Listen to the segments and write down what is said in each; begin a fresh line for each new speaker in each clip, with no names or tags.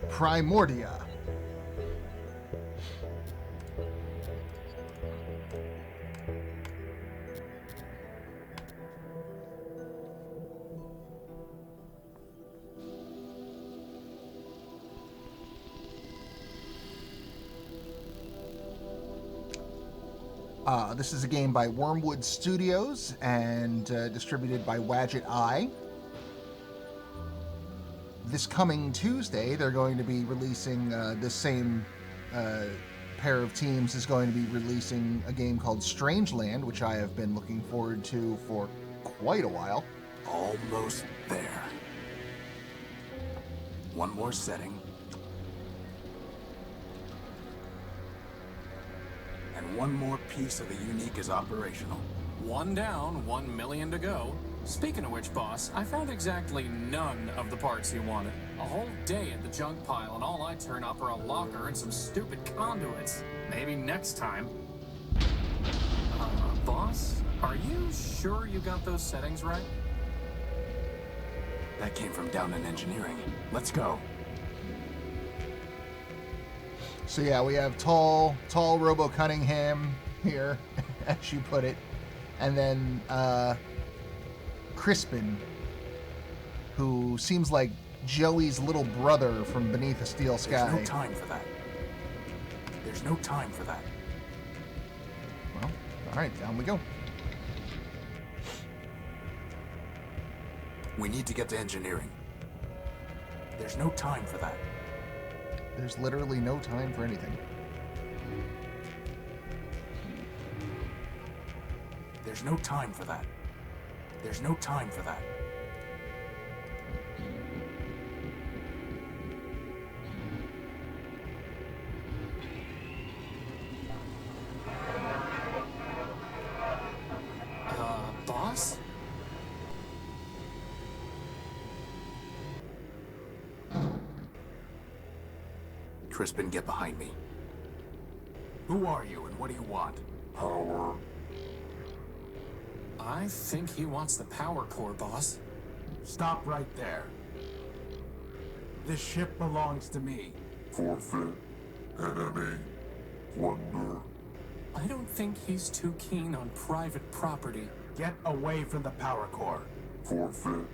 Primordia. This is a game by Wormwood Studios and distributed by Wadget Eye. This coming Tuesday, they're going to be releasing this same pair of teams is going to be releasing a game called Strangeland, which I have been looking forward to for quite a while.
Almost there. One more setting. And one more piece of the unique is operational.
One down, 1 million to go. Speaking of which, boss, I found exactly none of the parts you wanted. A whole day at the junk pile, and all I turn up are a locker and some stupid conduits. Maybe next time. Boss, are you sure you got those settings right?
That came from down in engineering. Let's go.
So yeah, we have tall Robo Cunningham here, as you put it, and then Crispin, who seems like Joey's little brother from Beneath a Steel Sky.
There's no time for that. There's no time for that.
Well, all right, down we go.
We need to get to engineering. There's no time for that.
There's literally no time for anything.
There's no time for that. There's no time for that.
Boss?
Crispin, get behind me. Who are you and what do you want?
Power.
I think he wants the power core, boss.
Stop right there. This ship belongs to me.
Forfeit. Enemy. Plunder.
I don't think he's too keen on private property.
Get away from the power core.
Forfeit.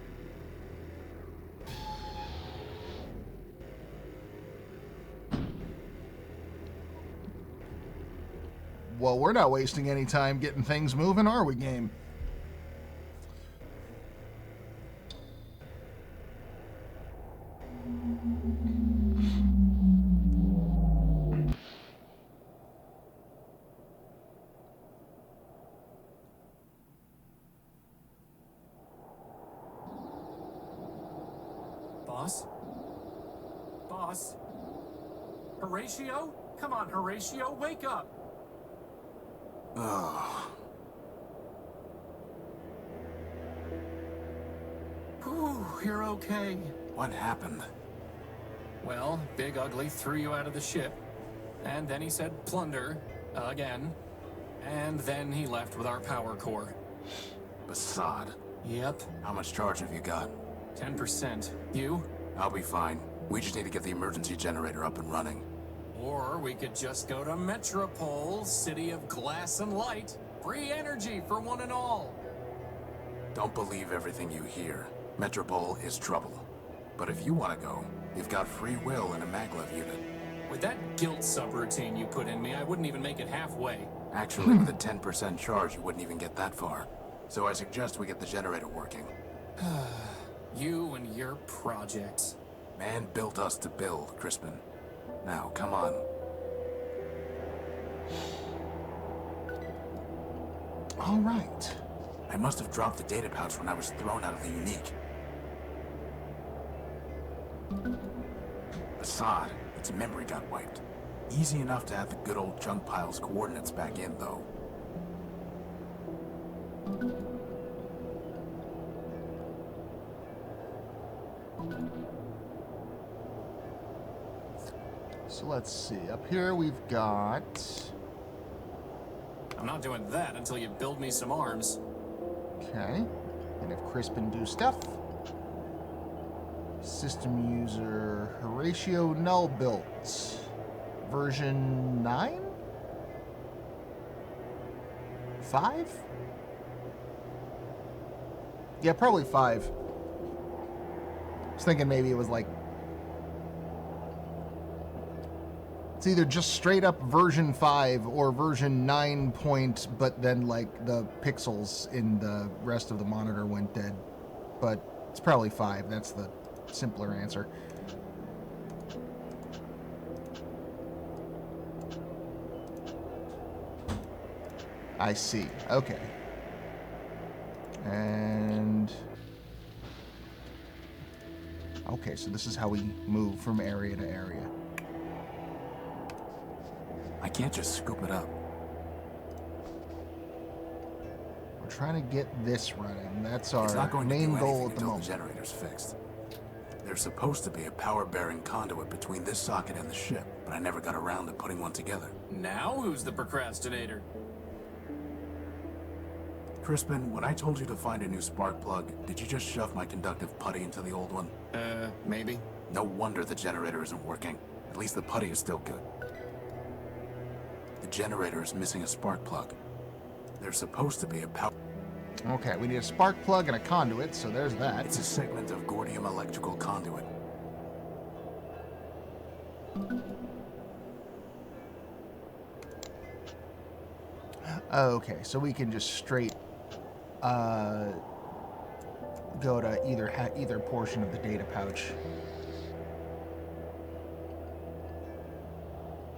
Well, we're not wasting any time getting things moving, are we, game?
Boss? Boss? Horatio? Come on, Horatio, wake up! Whew, you're okay.
What happened?
Well, Big Ugly threw you out of the ship. And then he said plunder, again. And then he left with our power core.
Basad.
Yep,
How much charge have you got?
10%. You?
I'll be fine. We just need to get the emergency generator up and running.
Or we could just go to Metropole, city of glass and light. Free energy for one and all.
Don't believe everything you hear. Metropole is trouble. But if you want to go, you've got free will in a maglev unit.
With that guilt subroutine you put in me, I wouldn't even make it halfway.
Actually, with a 10% charge, you wouldn't even get that far. So I suggest we get the generator working.
You and your projects.
Man built us to build, Crispin. Now, come on.
All right.
I must have dropped the data pouch when I was thrown out of the unique. Assad, its memory got wiped. Easy enough to add the good old junk pile's coordinates back in, though.
So let's see. Up here we've got...
I'm not doing that until you build me some arms.
Okay. And if Crispin do stuff... System user Horatio Null built. Version 9? 5? Yeah, probably 5. I was thinking maybe it was like... It's either just straight up version 5 or version 9 point, but then like the pixels in the rest of the monitor went dead. But it's probably 5. That's the simpler answer. I see. Okay. And... Okay, so this is how we move from area to area.
I can't just scoop it up.
We're trying to get this running. That's
It's not
our
going to
main
do
goal
anything
at the
until the
moment.
generator's fixed. There's supposed to be a power-bearing conduit between this socket and the ship, but I never got around to putting one together.
Now who's the procrastinator?
Crispin, when I told you to find a new spark plug, did you just shove my conductive putty into the old one?
Maybe.
No wonder the generator isn't working. At least the putty is still good. The generator is missing a spark plug. There's supposed to be a power...
Okay, we need a spark plug and a conduit, so there's that.
It's a segment of Gordium electrical conduit.
Okay, so we can just straight go to either portion of the data pouch.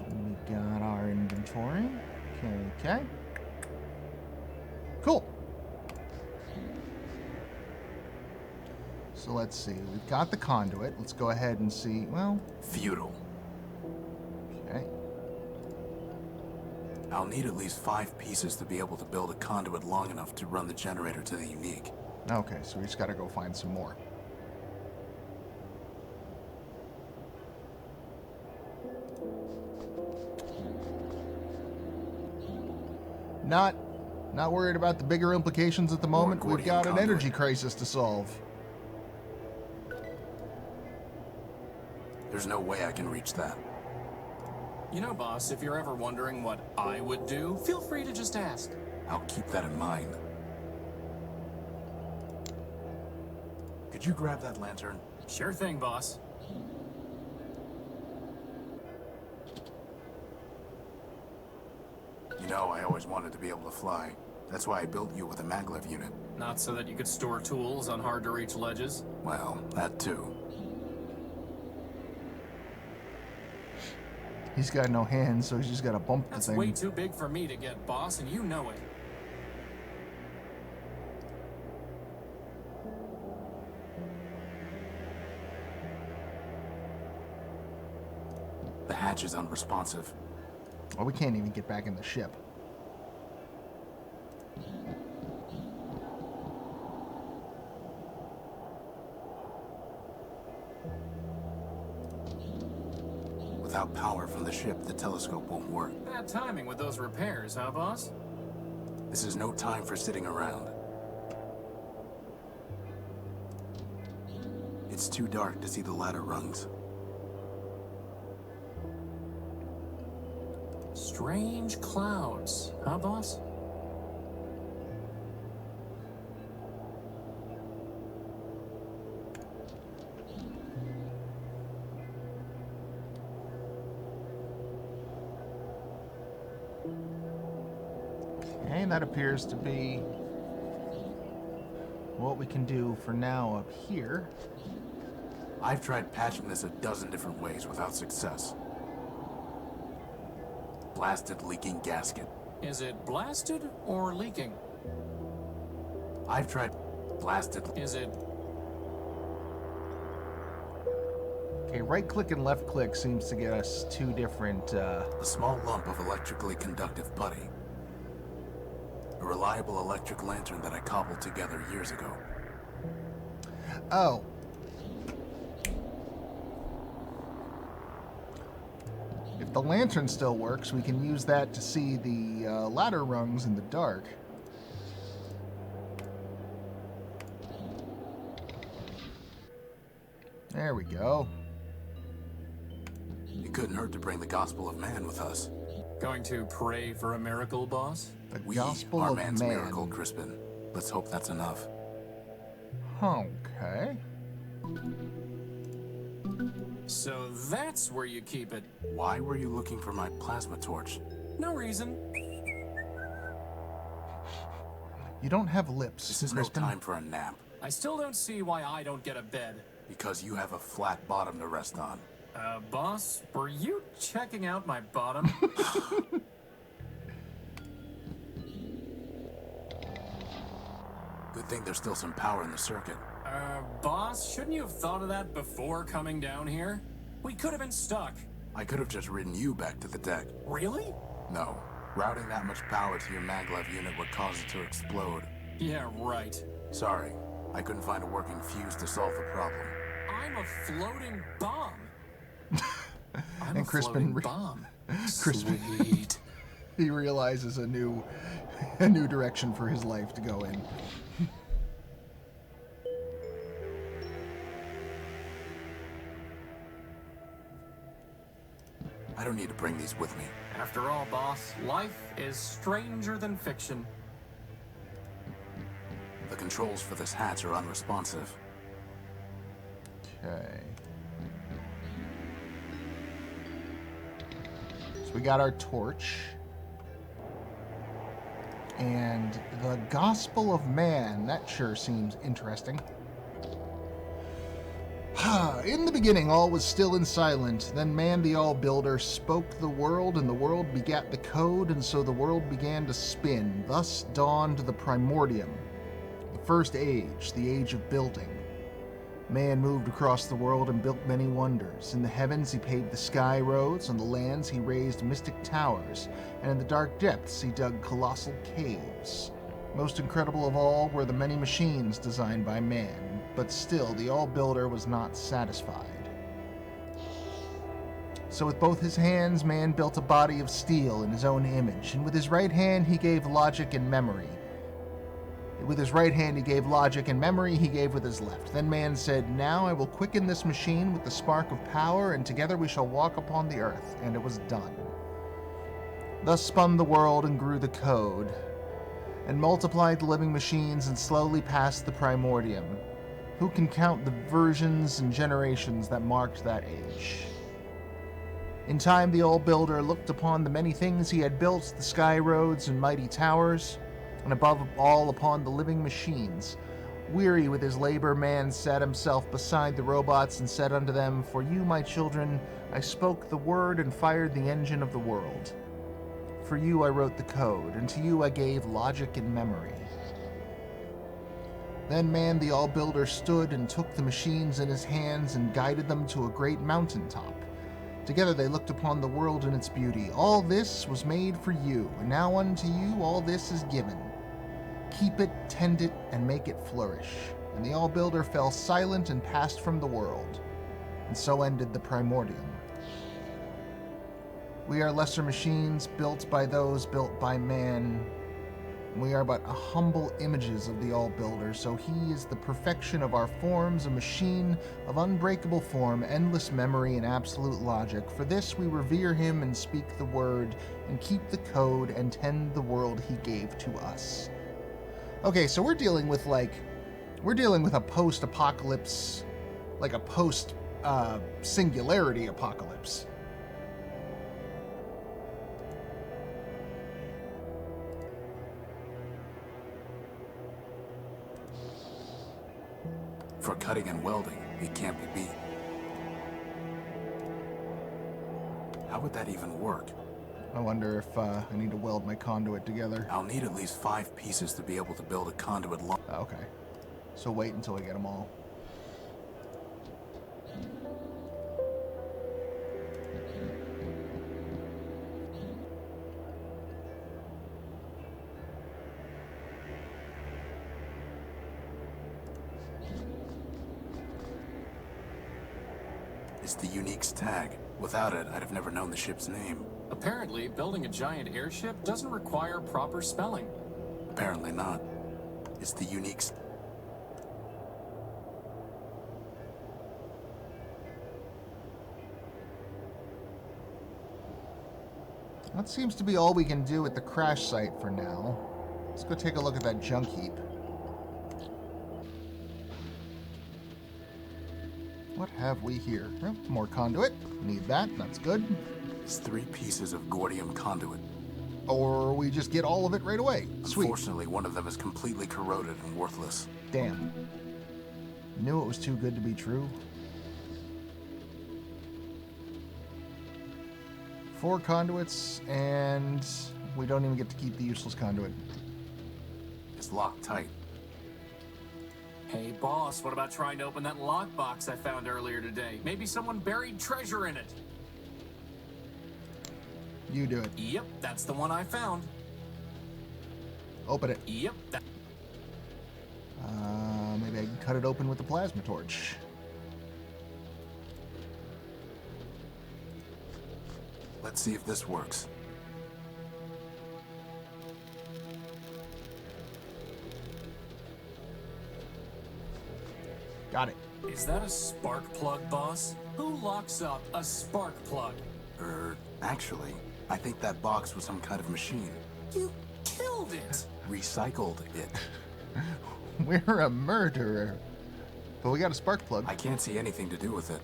We got our inventory. Okay. Cool. So let's see. We've got the conduit. Let's go ahead and see. Well,
Futile.
okay.
I'll need at least 5 pieces to be able to build a conduit long enough to run the generator to the unique.
Okay, so we just got to go find some more. Not worried about the bigger implications at the moment. We've got an energy crisis to solve.
There's no way I can reach that.
You know, boss, if you're ever wondering what I would do, feel free to just ask.
I'll keep that in mind. Could you grab that lantern?
Sure thing, boss.
You know, I always wanted to be able to fly. That's why I built you with a maglev unit.
Not so that you could store tools on hard-to-reach ledges.
Well, that too.
He's got no hands, so he's just got to bump the
That's
thing.
way too big for me to get, boss, and you know it.
The hatch is unresponsive.
Well, we can't even get back in the ship.
Without power from the ship, the telescope won't work.
Bad timing with those repairs, huh, boss?
This is no time for sitting around. It's too dark to see the ladder rungs.
Strange clouds, huh, boss?
Okay, that appears to be what we can do for now up here.
I've tried patching this a dozen different ways without success. Blasted leaking gasket.
Is it blasted or leaking?
I've tried blasted.
Is it...
Okay, right click and left click seems to get us two different,
A small lump of electrically conductive putty. A reliable electric lantern that I cobbled together years ago.
Oh. If the lantern still works, we can use that to see the ladder rungs in the dark. There we go.
It couldn't hurt to bring the gospel of man with us.
Going to pray for a miracle, boss?
The
We
gospel
are
of
man's
man.
miracle, Crispin. Let's hope that's enough.
Okay.
So that's where you keep it.
Why were you looking for my plasma torch?
No reason.
You don't have lips,
This is
Crispin.
no time for a nap.
I still don't see why I don't get a bed.
Because you have a flat bottom to rest on.
Boss, were you checking out my bottom?
Good thing there's still some power in the circuit.
Boss, shouldn't you have thought of that before coming down here? We could have been stuck.
I could have just ridden you back to the deck.
Really?
No. Routing that much power to your maglev unit would cause it to explode.
Yeah, right.
Sorry. I couldn't find a working fuse to solve the problem.
I'm a floating bomb. I'm
And
a
Crispin
floating bomb.
Crispin-
Sweet.
He realizes a new direction for his life to go in.
I don't need to bring these with me.
After all, boss, life is stranger than fiction.
The controls for this hatch are unresponsive.
Okay. So we got our torch. And the gospel of man, that sure seems interesting. In the beginning, all was still and silent. Then man, the all-builder, spoke the world, and the world begat the code, and so the world began to spin. Thus dawned the Primordium, the first age, the age of building. Man moved across the world and built many wonders. In the heavens he paved the sky roads, on the lands he raised mystic towers, and in the dark depths he dug colossal caves. Most incredible of all were the many machines designed by man, but still the All-Builder was not satisfied. So with both his hands, man built a body of steel in his own image, and with his right hand he gave logic and memory. With his right hand he gave logic, and memory he gave with his left. Then man said, "Now I will quicken this machine with the spark of power, and together we shall walk upon the earth." And it was done. Thus spun the world and grew the code, and multiplied the living machines, and slowly passed the Primordium. Who can count the versions and generations that marked that age? In time the All-Builder looked upon the many things he had built, the sky roads and mighty towers, and above all upon the living machines. Weary with his labor, man sat himself beside the robots and said unto them, "For you, my children, I spoke the word and fired the engine of the world. For you I wrote the code, and to you I gave logic and memory." Then man, the All-Builder, stood and took the machines in his hands and guided them to a great mountaintop. Together they looked upon the world in its beauty. "All this was made for you, and now unto you all this is given. Keep it, tend it, and make it flourish." And the All-Builder fell silent and passed from the world. And so ended the Primordium. We are lesser machines, built by those built by man. We are but humble images of the All-Builder, so he is the perfection of our forms, a machine of unbreakable form, endless memory, and absolute logic. For this we revere him and speak the word, and keep the code, and tend the world he gave to us. Okay, so we're dealing with a post-apocalypse, like a post-singularity apocalypse.
For cutting and welding, it can't be beat. How would that even work?
I wonder if I need to weld my conduit together.
I'll need at least 5 pieces to be able to build a conduit long.
Okay. So wait until I get them all.
It's the Unique's tag. Without it, I'd have never known the ship's name.
Apparently, building a giant airship doesn't require proper spelling.
Apparently not. It's the Unique's...
That seems to be all we can do at the crash site for now. Let's go take a look at that junk heap. What have we here? Oh, more conduit. Need that. That's good.
It's 3 pieces of Gordium conduit.
Or we just get all of it right away. Sweet.
Unfortunately, one of them is completely corroded and worthless.
Damn. Knew it was too good to be true. 4 conduits, and we don't even get to keep the useless conduit.
It's locked tight.
Hey, boss, what about trying to open that lockbox I found earlier today? Maybe someone buried treasure in it.
You do it.
Yep, that's the one I found.
Open it.
Yep,
Maybe I can cut it open with the plasma torch.
Let's see if this works.
Got it.
Is that a spark plug, boss? Who locks up a spark plug?
Actually, I think that box was some kind of machine.
You killed it!
Recycled it.
We're a murderer. But we got a spark plug.
I can't see anything to do with it.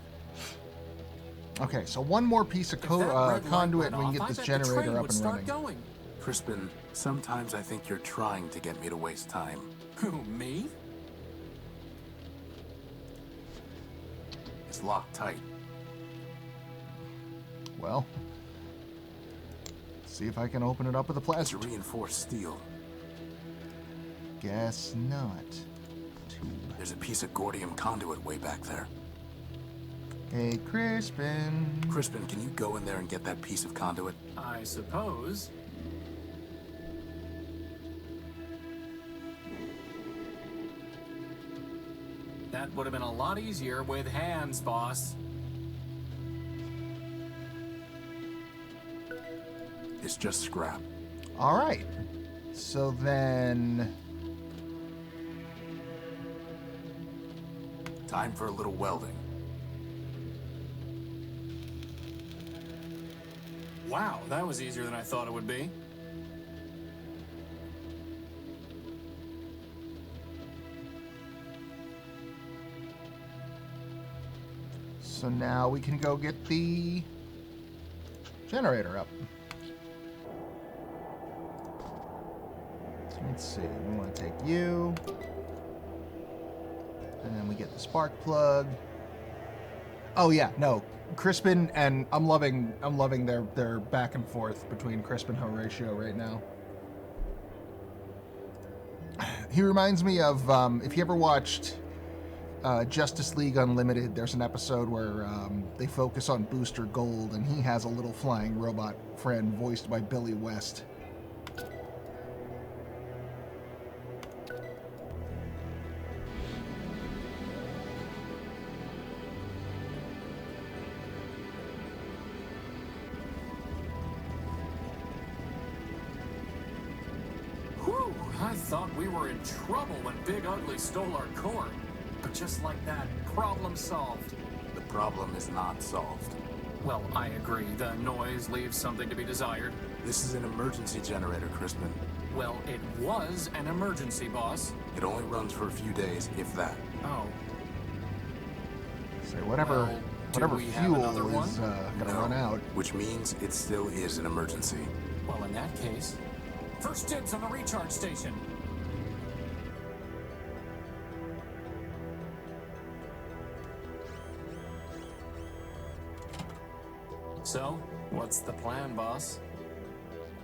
Okay, so one more piece of
If that red light
conduit
went
and we can
off,
get this
I bet the train
generator up
would
and
start
running.
Going.
Crispin, sometimes I think you're trying to get me to waste time.
Who, me?
It's locked tight.
Well, see if I can open it up with a
It's
plasma.
reinforced steel.
Guess not.
There's a piece of Gordium conduit way back there.
Hey, Crispin.
Crispin, can you go in there and get that piece of conduit?
I suppose. That would have been a lot easier with hands, boss.
It's just scrap.
All right. So then,
Time for a little welding.
Wow, that was easier than I thought it would be.
so now we can go get the generator up. So let's see. We want to take you, and then we get the spark plug. Oh yeah, no, Crispin and I'm loving their back and forth between Crispin and Horatio right now. He reminds me of if you ever watched Justice League Unlimited. There's an episode where they focus on Booster Gold, and he has a little flying robot friend voiced by Billy West.
Whew, I thought we were in trouble when Big Ugly stole our core. But just like that, problem solved.
The problem is not solved.
Well, I agree. The noise leaves something to be desired.
This is an emergency generator, Crispin.
Well, it was an emergency, boss.
It only runs for a few days, if that.
Oh,
So whatever
Well, do we have another
fuel is
one?
gonna
No,
run out.
which means it still is an emergency.
well, in that case, first dibs on the recharge station. So, what's the plan, boss?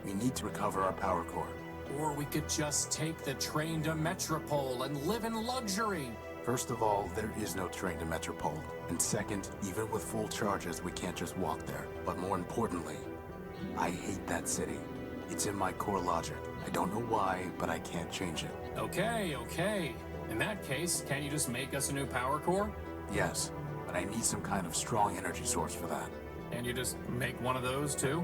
We need to recover our power core.
Or we could just take the train to Metropole and live in luxury.
First of all, there is no train to Metropole. And second, even with full charges, we can't just walk there. But more importantly, I hate that city. It's in my core logic. I don't know why, but I can't change it.
Okay. In that case, can't you just make us a new power core?
Yes, but I need some kind of strong energy source for that.
And you just make one of those too?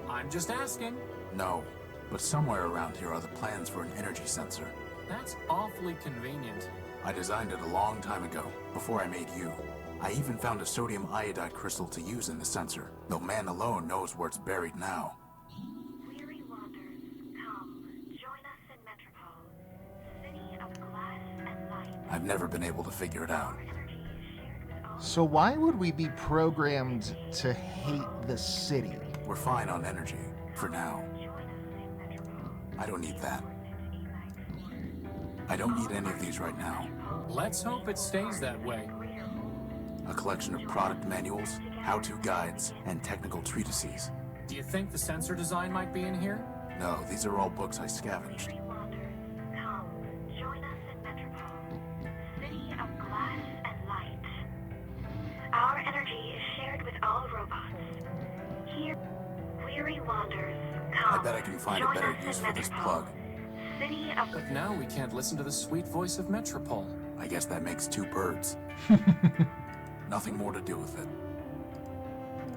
I'm just asking.
No, but somewhere around here are the plans for an energy sensor.
That's awfully convenient.
I designed it a long time ago, before I made you. I even found a sodium iodide crystal to use in the sensor, though man alone knows where it's buried now.
Weary wanderers, come, join us in Metropole, city of glass and light.
I've never been able to figure it out.
Energy is shared with all.
So why would we be programmed to hate the city?
We're fine on energy, for now.
Join us in Metropole.
I don't need that. I don't need any of these right now.
Let's hope it stays that way.
A collection of product manuals, how-to guides, and technical treatises.
Do you think the sensor design might be in here?
No, these are all books I scavenged.
Weary wanderers, come, join us in Metropole, city of glass and light. Our energy is shared with all robots. Here, weary wanderers, come.
I bet I can find a
join
better
us in
use for this
Metropole,
plug.
City of
But now we can't listen to the sweet voice of Metropole.
I guess that makes 2 birds. Nothing more to do with it.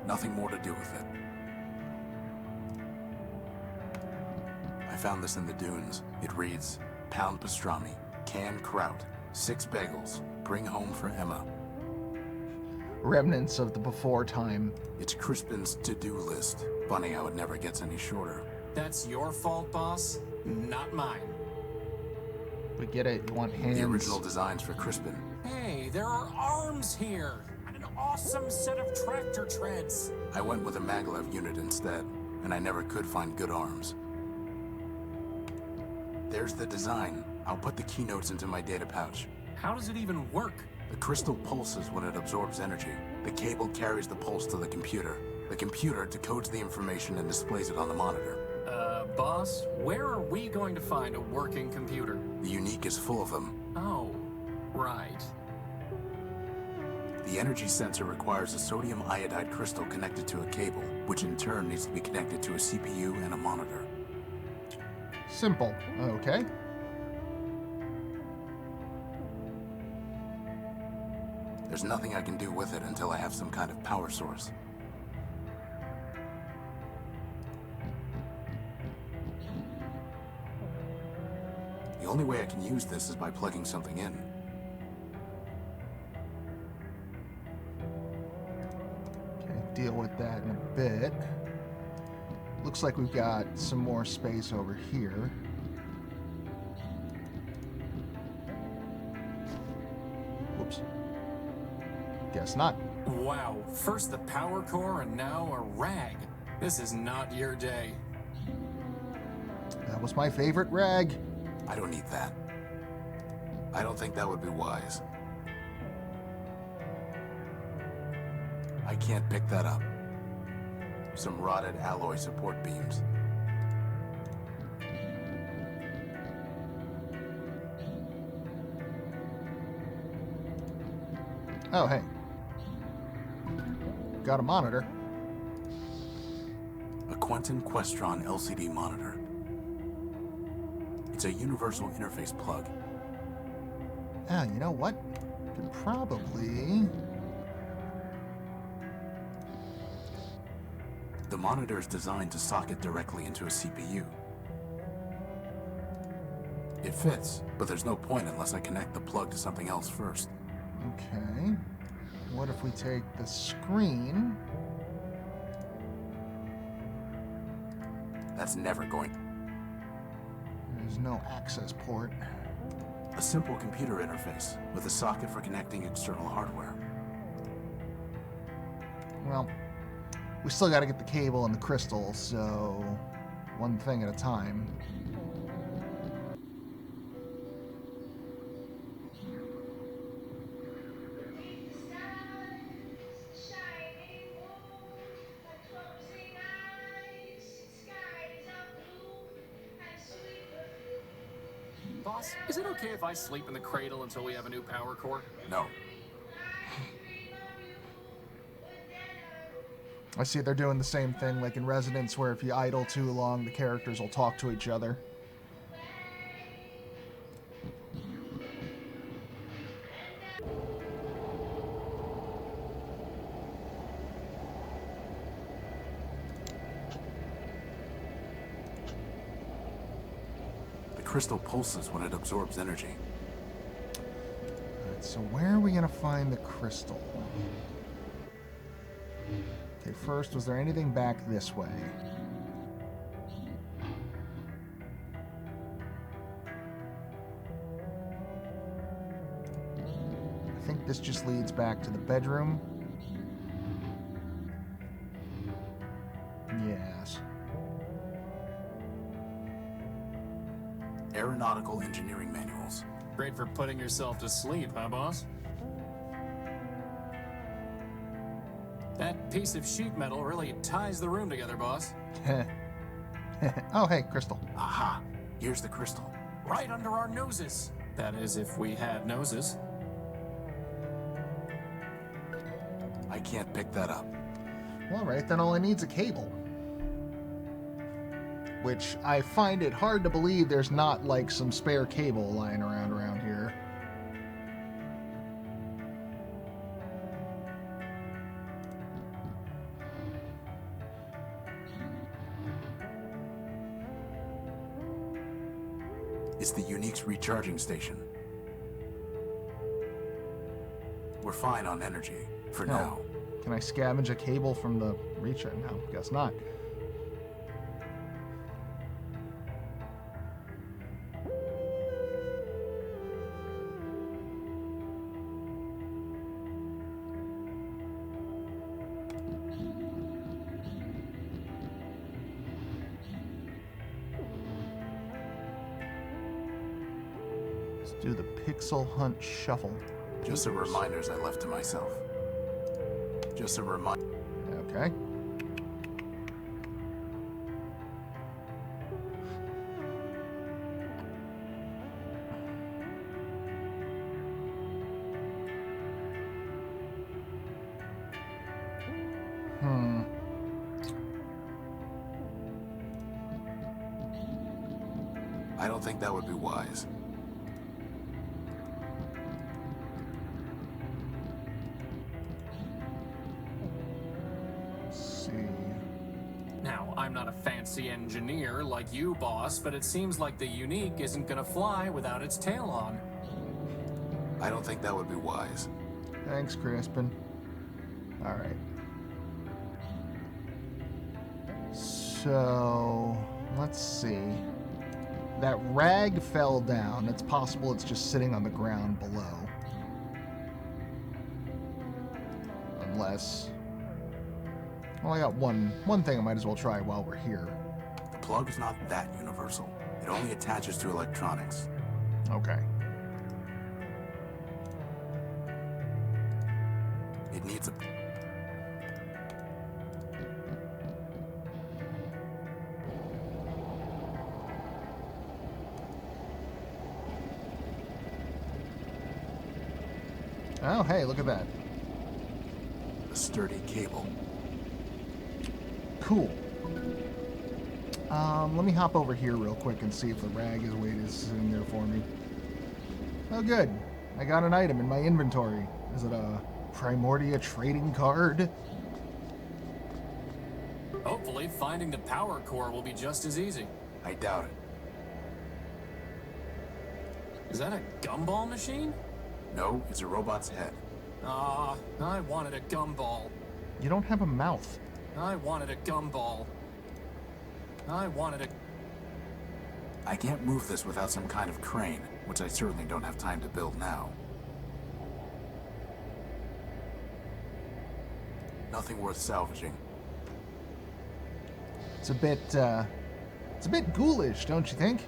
Nothing more to do with it. I found this in the dunes. It reads, pound pastrami, canned kraut, 6 bagels, bring home for Emma.
Remnants of the before time.
It's Crispin's to-do list. Funny how it never gets any shorter.
That's your fault, boss, not mine.
We get it. You want hands.
The original designs for Crispin.
Hey, there are arms here, and an awesome set of tractor treads.
I went with a maglev unit instead, and I never could find good arms. There's the design. I'll put the keynotes into my data pouch.
How does it even work?
The crystal pulses when it absorbs energy. The cable carries the pulse to the computer. The computer decodes the information and displays it on the monitor.
Boss, where are we going to find a working computer?
The Unique is full of them.
Oh, right.
The energy sensor requires a sodium iodide crystal connected to a cable, which in turn needs to be connected to a CPU and a monitor.
Simple. Okay.
There's nothing I can do with it until I have some kind of power source. The only way I can use this is by plugging something in.
Okay, deal with that in a bit. Looks like we've got some more space over here. Whoops. Guess not.
Wow, first the power core and now a rag. This is not your day.
That was my favorite rag.
I don't need that. I don't think that would be wise. I can't pick that up. Some rotted alloy support beams.
Oh, hey. Got a monitor.
A Quentin Questron LCD monitor. It's a universal interface plug.
Ah, you know what? Could probably...
The monitor is designed to socket directly into a CPU. It fits, but there's no point unless I connect the plug to something else first.
Okay. What if we take the screen?
That's never going.
There's no access port.
A simple computer interface with a socket for connecting external hardware.
Well, we still got to get the cable and the crystal, so one thing at a time.
Boss, is it okay if I sleep in the cradle until we have a new power core?
No.
I see they're doing the same thing like in Residence, where if you idle too long, the characters will talk to each other.
The crystal pulses when it absorbs energy.
Let's So where are we going to find the crystal? Okay, first, was there anything back this way? I think this just leads back to the bedroom. Yes.
Aeronautical engineering manuals.
Great for putting yourself to sleep, huh, boss? That piece of sheet metal really ties the room together, boss.
Oh, hey, crystal.
Aha! Here's the crystal.
Right under our noses. That is, if we had noses.
I can't pick that up.
All right, then all I need is a cable. Which I find it hard to believe there's not, like, some spare cable lying around here.
It's the Unique's recharging station. We're fine on energy, for now.
Can I scavenge a cable from the recharge? No, guess not. Do the pixel hunt shuffle.
Just some reminders I left to myself. Just some reminder.
Okay.
I don't think that would be wise.
Now, I'm not a fancy engineer like you, boss, but it seems like the Unique isn't gonna fly without its tail on.
I don't think that would be wise.
Thanks, Crispin. All right. So, let's see. That rag fell down. It's possible it's just sitting on the ground below. Unless... Well, I got one thing I might as well try while we're here.
The plug is not that universal. It only attaches to electronics.
Okay.
It needs a...
Oh, hey, look at that.
a sturdy cable.
Cool. Let me hop over here real quick and see if the rag is sitting there for me. Oh, good. I got an item in my inventory. Is it a Primordia trading card?
Hopefully, finding the power core will be just as easy.
I doubt it.
Is that a gumball machine?
No, it's a robot's head.
Ah, I wanted a gumball.
You don't have a mouth.
I wanted a gumball. I wanted a...
I can't move this without some kind of crane, which I certainly don't have time to build now. Nothing worth salvaging.
It's a bit ghoulish, don't you think?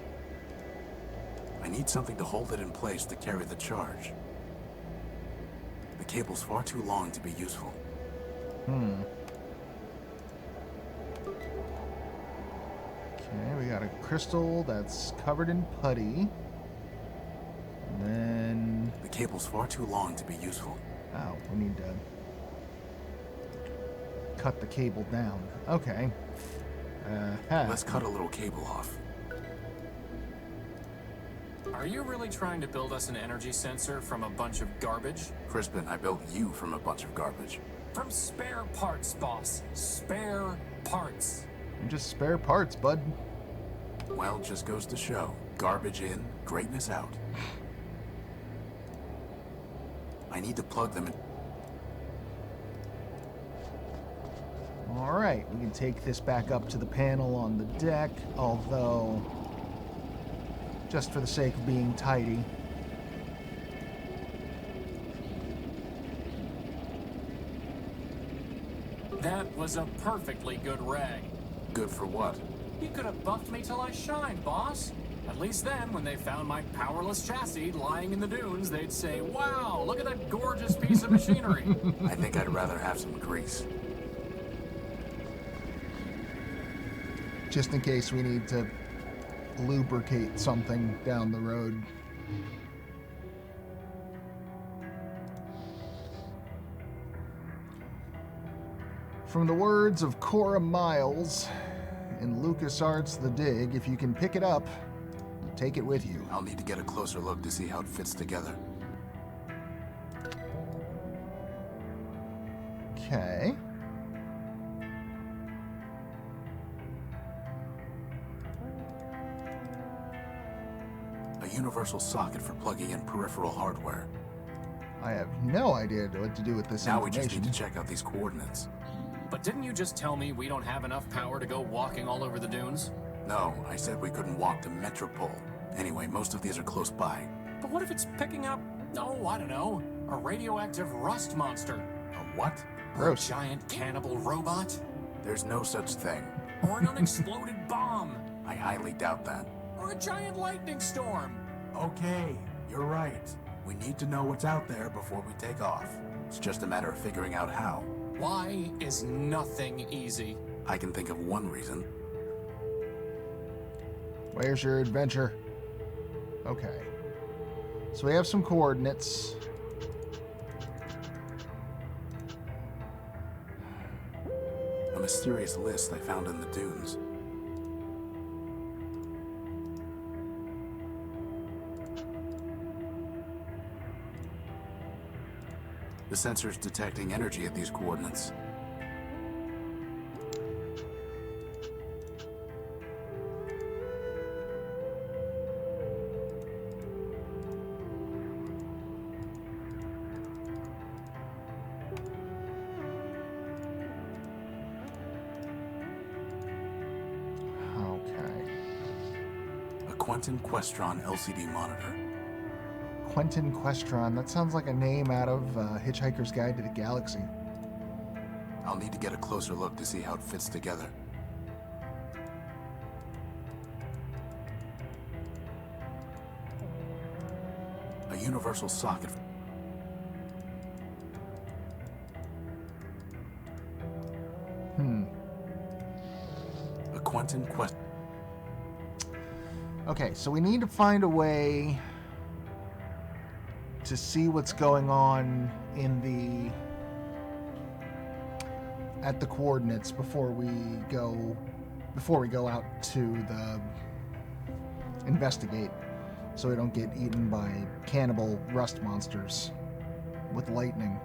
I need something to hold it in place to carry the charge. The cable's far too long to be useful.
Okay, we got a crystal that's covered in putty. And then...
The cable's far too long to be useful.
Oh, we need to cut the cable down. Okay.
Let's cut a little cable off.
Are you really trying to build us an energy sensor from a bunch of garbage?
Crispin, I built you from a bunch of garbage.
From spare parts, boss. Spare parts.
Just spare parts, bud.
Well, just goes to show. Garbage in, greatness out. I need to plug them in.
Alright, we can take this back up to the panel on the deck, although, just for the sake of being tidy.
That was a perfectly good rag.
Good for what?
You could have buffed me till I shined, boss. At least then, when they found my powerless chassis lying in the dunes, they'd say, wow, look at that gorgeous piece of machinery.
I think I'd rather have some grease.
Just in case we need to lubricate something down the road. From the words of Cora Miles in LucasArts The Dig, if you can pick it up, take it with you.
I'll need to get a closer look to see how it fits together.
Okay.
A universal socket for plugging in peripheral hardware.
I have no idea what to do with this
Now we
information.
just need to check out these coordinates.
But didn't you just tell me we don't have enough power to go walking all over the dunes?
No, I said we couldn't walk to Metropole. Anyway, most of these are close by.
But what if it's picking up, oh, I don't know, a radioactive rust monster?
A what?
Or a
Gross.
giant cannibal robot?
There's no such thing.
Or an unexploded bomb?
I highly doubt that.
Or a giant lightning storm?
Okay, you're right. We need to know what's out there before we take off. It's just a matter of figuring out how.
Why is nothing easy?
I can think of one reason.
Where's your adventure? Okay. So we have some coordinates.
A mysterious list I found in the dunes. The sensor's detecting energy at these coordinates.
Okay.
A Quentin Questron LCD monitor.
Quentin Questron. That sounds like a name out of Hitchhiker's Guide to the Galaxy.
I'll need to get a closer look to see how it fits together. A universal socket. A Quentin Quest.
Okay, so we need to find a way to see what's going on in at the coordinates before we go out to the investigate, so we don't get eaten by cannibal rust monsters with lightning.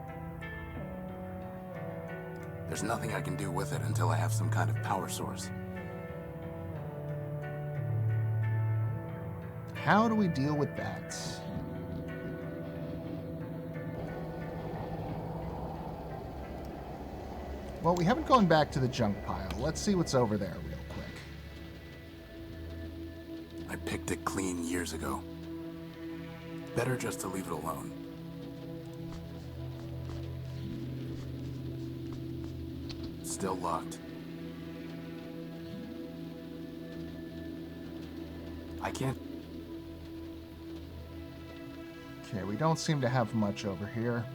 There's nothing I can do with it until I have some kind of power source.
How do we deal with that? Well, we haven't gone back to the junk pile. Let's see what's over there real quick.
I picked it clean years ago. Better just to leave it alone. Still locked. I can't.
Okay, we don't seem to have much over here.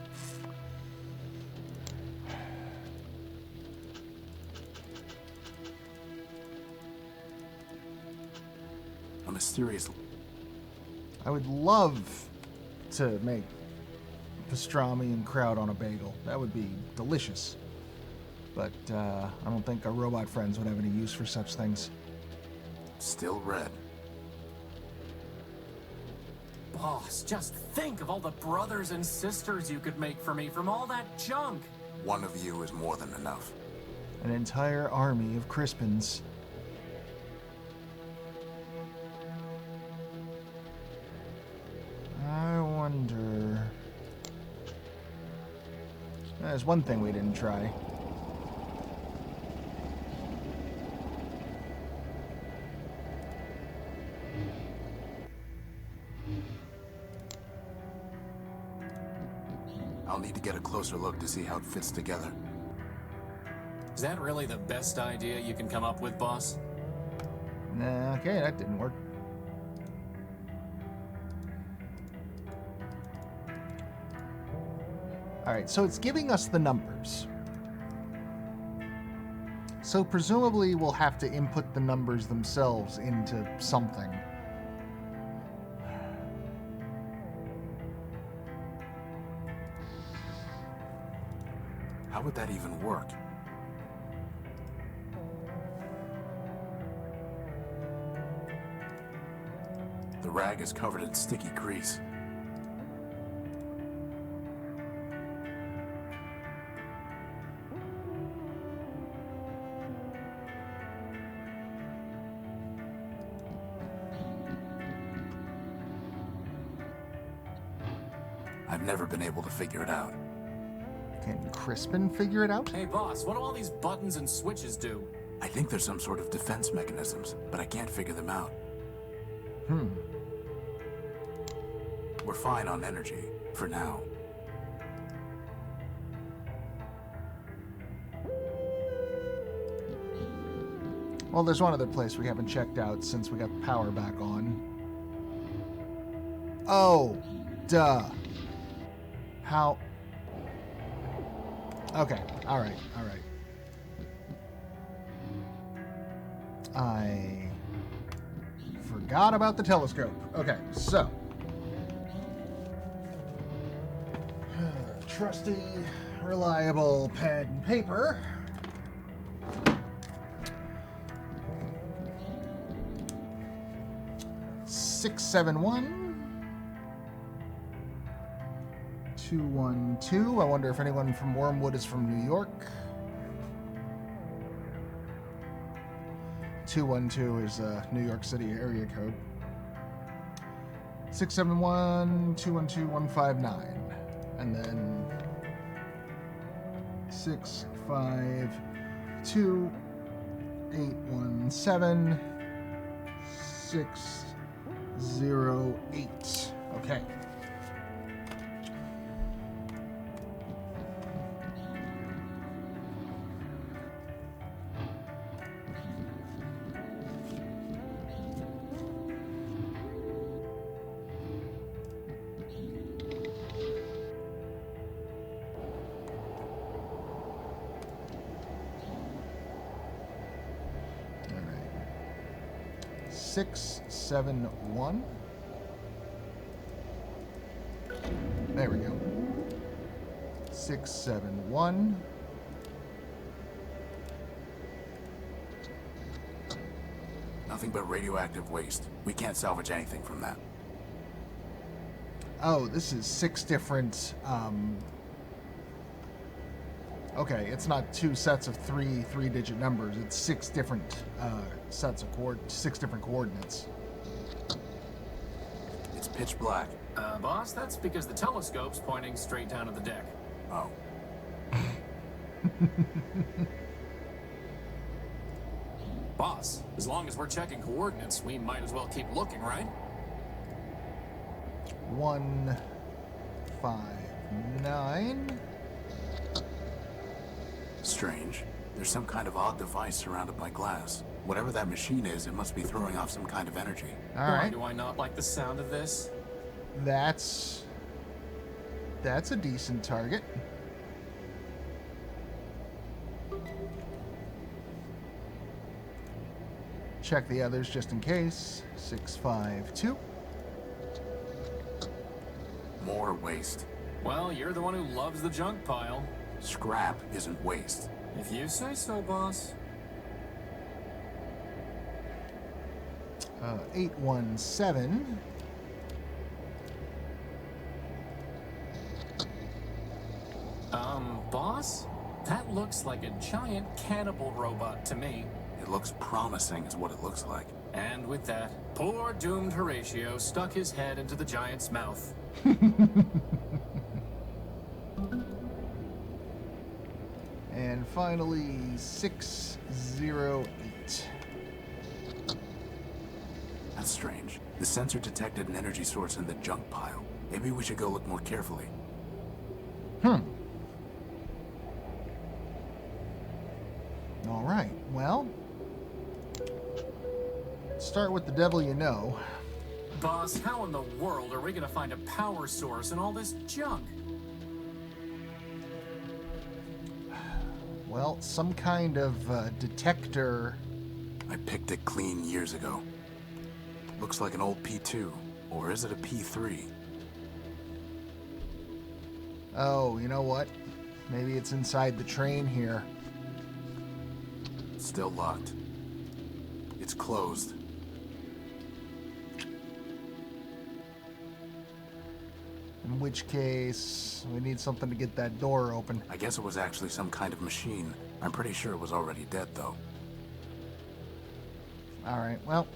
A mysterious.
I would love to make pastrami and kraut on a bagel. That would be delicious. But I don't think our robot friends would have any use for such things.
Still red.
Boss, just think of all the brothers and sisters you could make for me from all that junk.
One of you is more than enough.
An entire army of Crispins. I wonder... There's one thing we didn't try.
I'll need to get a closer look to see how it fits together.
Is that really the best idea you can come up with, boss?
Nah, okay, that didn't work. Alright, so it's giving us the numbers. So presumably we'll have to input the numbers themselves into something.
How would that even work? The rag is covered in sticky grease. I've never been able to figure it out.
Can Crispin figure it out?
Hey, boss, what do all these buttons and switches do?
I think there's some sort of defense mechanisms, but I can't figure them out. We're fine on energy, for now.
Well, there's one other place we haven't checked out since we got the power back on. Oh, duh. How? Okay, alright. I forgot about the telescope. Okay, so. Trusty, reliable pad and paper. Six, 7, 212. I wonder if anyone from Wormwood is from New York. 212 is a New York City area code. 671 212 159. And then 652 817 608. Okay. All right. 671. There we go. 671.
Nothing but radioactive waste. We can't salvage anything from that.
Oh, this is 6 different, okay, it's not 2 sets of 3-digit numbers. It's 6 different, sets of 6 different coordinates.
It's pitch black.
Boss, that's because the telescope's pointing straight down at the deck.
Oh.
Boss, as long as we're checking coordinates, we might as well keep looking, right?
159.
Strange. There's some kind of odd device surrounded by glass. Whatever that machine is, it must be throwing off some kind of energy.
All
Why
right.
do I not like the sound of this?
That's a decent target. Check the others just in case. 652.
More waste.
Well, you're the one who loves the junk pile.
Scrap isn't waste.
If you say so, boss.
817.
Boss? That looks like a giant cannibal robot to me.
It looks promising is what it looks like.
And with that, poor doomed Horatio stuck his head into the giant's mouth.
finally 608.
That's strange. The sensor detected an energy source in the junk pile. Maybe we should go look more carefully.
All right, well, start with the devil you know.
Boss, how in the world are we gonna find a power source in all this junk?
Well, some kind of detector.
I picked it clean years ago. Looks like an old P2, or is it a P3?
Oh, you know what? Maybe it's inside the train here.
Still locked. It's closed.
In which case, we need something to get that door open.
I guess it was actually some kind of machine. I'm pretty sure it was already dead, though.
All right, well,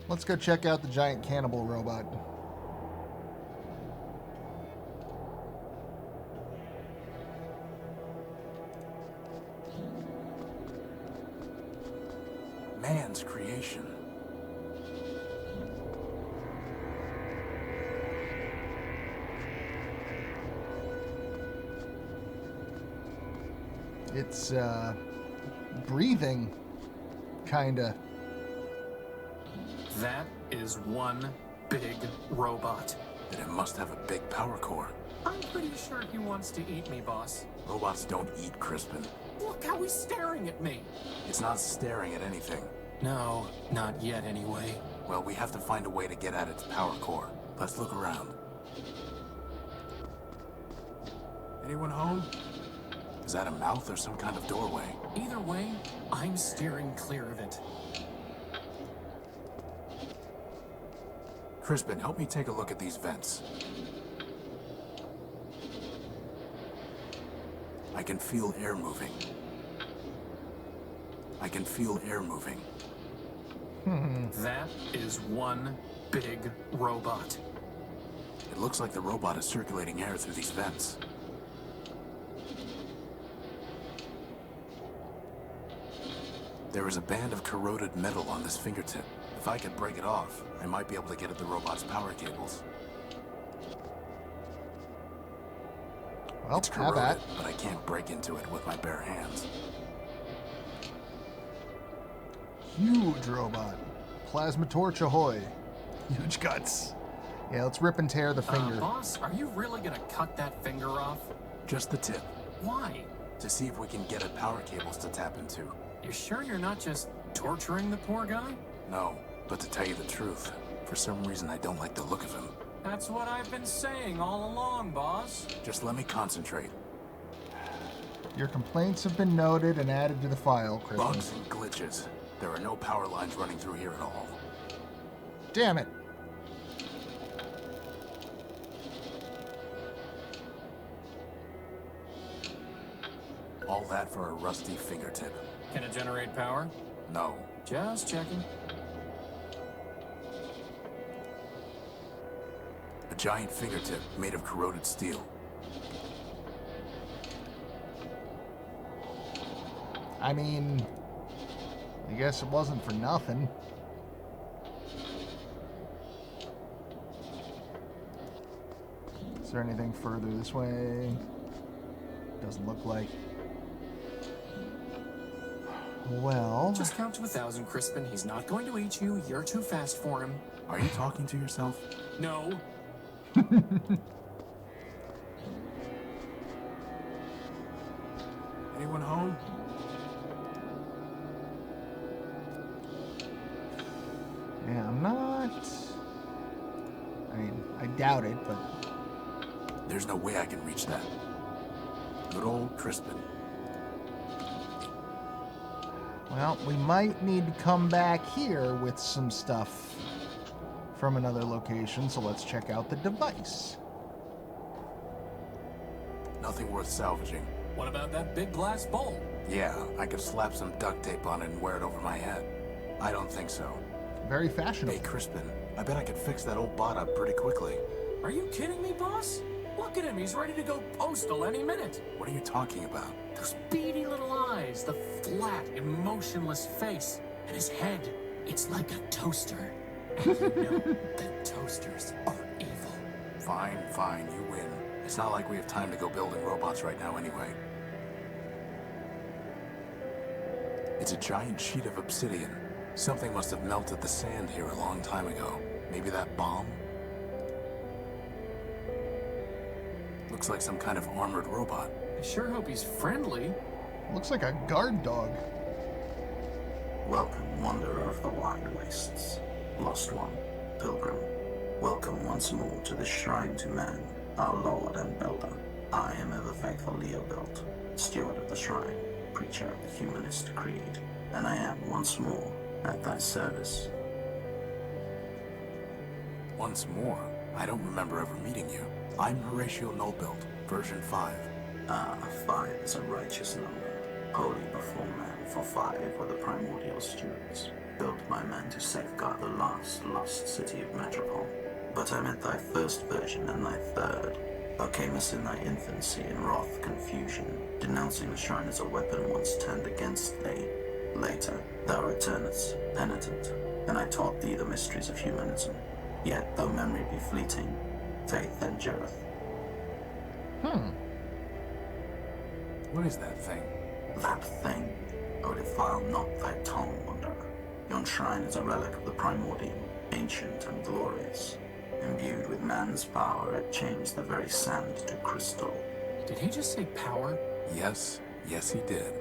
let's go check out the giant cannibal robot.
Man's creation.
It's, breathing, kinda.
That is one big robot.
Then it must have a big power core.
I'm pretty sure he wants to eat me, boss.
Robots don't eat, Crispin.
Look how he's staring at me.
It's not staring at anything.
No, not yet anyway.
Well, we have to find a way to get at its power core. Let's look around. Anyone home? Is that a mouth or some kind of doorway?
Either way, I'm steering clear of it.
Crispin, help me take a look at these vents. I can feel air moving. I can feel air moving.
That is one big robot.
It looks like the robot is circulating air through these vents. There is a band of corroded metal on this fingertip. If I could break it off, I might be able to get at the robot's power cables.
Well,
It's
have
corroded,
at.
but I can't break into it with my bare hands.
Huge robot. Plasma torch ahoy. Huge guts. Yeah, let's rip and tear the finger.
Boss, are you really gonna cut that finger off?
Just the tip,
Why?
to see if we can get at power cables to tap into.
You sure you're not just torturing the poor guy?
No, but to tell you the truth, for some reason I don't like the look of him.
That's what I've been saying all along, boss.
Just let me concentrate.
Your complaints have been noted and added to the file, Crispin.
Bugs and glitches. There are no power lines running through here at all.
Damn it.
All that for a rusty fingertip.
Can it generate power?
No.
Just checking.
A giant fingertip made of corroded steel.
I mean, I guess it wasn't for nothing. Is there anything further this way? Doesn't look like. Well,
Just count to 1,000, Crispin. He's not going to eat you. You're too fast for him.
Are you talking to yourself?
No.
Anyone home?
yeah, I'm not. I mean, I doubt it, but
There's no way I can reach that. Good old Crispin.
well, we might need to come back here with some stuff from another location, so let's check out the device.
Nothing worth salvaging.
What about that big glass bowl?
Yeah, I could slap some duct tape on it and wear it over my head. I don't think so.
Very fashionable.
Hey, Crispin, I bet I could fix that old bot up pretty quickly.
Are you kidding me, boss? Look at him, he's ready to go postal any minute.
What are you talking about?
Those beady little eyes, the flat, emotionless face, and his head, it's like a toaster. And you know that toasters are evil.
Fine, fine, you win. It's not like we have time to go building robots right now anyway. It's a giant sheet of obsidian. Something must have melted the sand here a long time ago. Maybe that bomb? Looks like some kind of armored robot.
I sure hope he's friendly.
Looks like a guard dog.
Welcome, wanderer of the wide wastes. Lost one, pilgrim. Welcome once more to the shrine to man, our lord and builder. I am ever faithful Leo built, steward of the shrine, preacher of the humanist creed, and I am once more at thy service.
Once more? I don't remember ever meeting you. I'm Horatio Nullbuild, version 5.
5 is a righteous number, holy before man, for 5 were the primordial stewards, built by man to safeguard the last lost city of Metropole. But I meant thy first version and thy third. Thou camest in thy infancy in wrath confusion, denouncing the shrine as a weapon once turned against thee. Later, thou returnest, penitent, and I taught thee the mysteries of humanism. Yet, though memory be fleeting, faith endureth.
What is that thing?
That thing, O defile not thy tongue, wanderer. Yon shrine is a relic of the primordium, ancient and glorious. Imbued with man's power, it changed the very sand to crystal.
Did he just say power?
Yes, yes he did.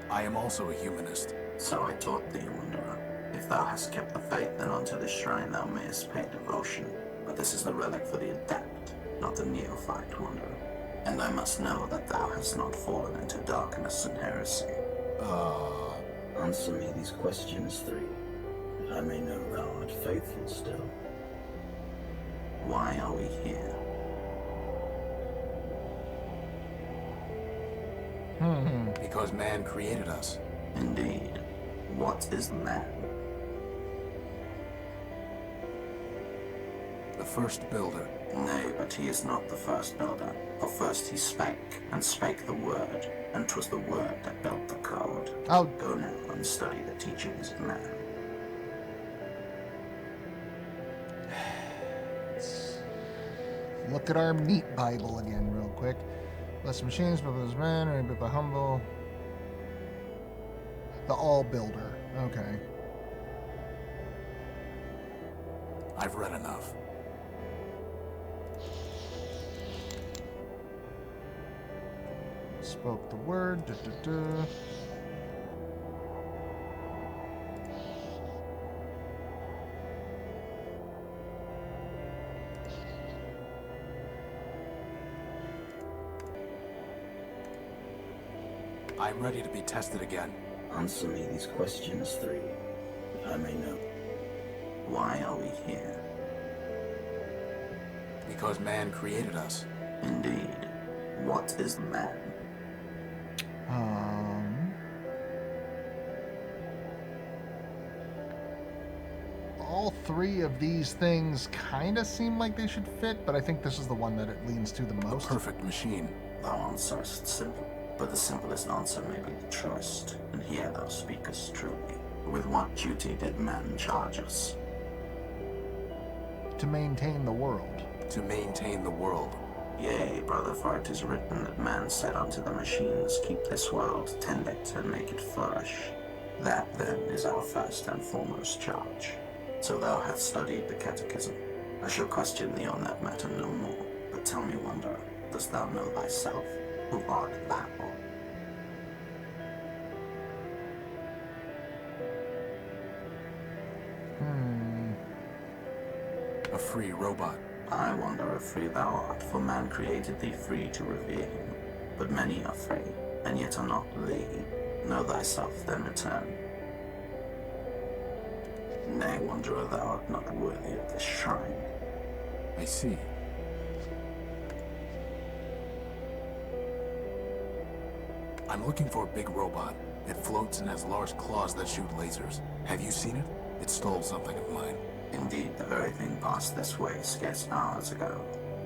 I am also a humanist.
So I taught thee, wanderer. If thou hast kept the faith, then unto this shrine thou mayest pay devotion. But this is the relic for the adept, not the neophyte, wanderer. And I must know that thou hast not fallen into darkness and heresy. Answer me these questions 3, that I may know thou art faithful still. Why are we here?
Because man created us.
Indeed. What is man?
The first builder.
Nay, but he is not the first builder. For first he spake, and spake the word, and 'twas the word that built the code.
Oh,
Go now and study the teachings of man.
look at our meat Bible again real quick. Bless machines, but those men are a bit humble. The all builder. Okay.
I've read enough.
Spoke the word.
I'm ready to be tested again.
Answer me these questions 3, that I may know. Why are we here?
Because man created us.
Indeed. What is man?
All 3 of these things kind of seem like they should fit, but I think this is the one that it leans to the
The
most.
perfect machine.
Thou answerest simple, but the simplest answer may be the truest, and here thou speakest truly. With what duty did man charge us?
To maintain the world.
To maintain the world.
Yea, brother, for it is written that man said unto the machines, keep this world, tend it, and make it flourish. That, then, is our first and foremost charge. So thou hast studied the catechism. I shall question thee on that matter no more. But tell me, wanderer, dost thou know thyself? Who art thou?
A free robot.
I wonder if free thou art, for man created thee free to revere him. But many are free, and yet are not thee. Know thyself, then return. Nay, wanderer, thou art not worthy of this shrine.
I see. I'm looking for a big robot. It floats and has large claws that shoot lasers. Have you seen it? It stole something of mine.
Indeed, the very thing passed this way scarce hours ago.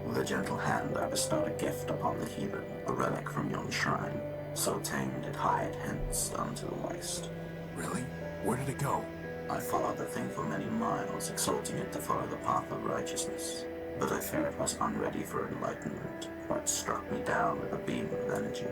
With a gentle hand I bestowed a gift upon the heathen, a relic from yon shrine. So tamed it hied hence unto the waste.
Really? Where did it go?
I followed the thing for many miles, exhorting it to follow the path of righteousness. But I fear it was unready for enlightenment, for it struck me down with a beam of energy.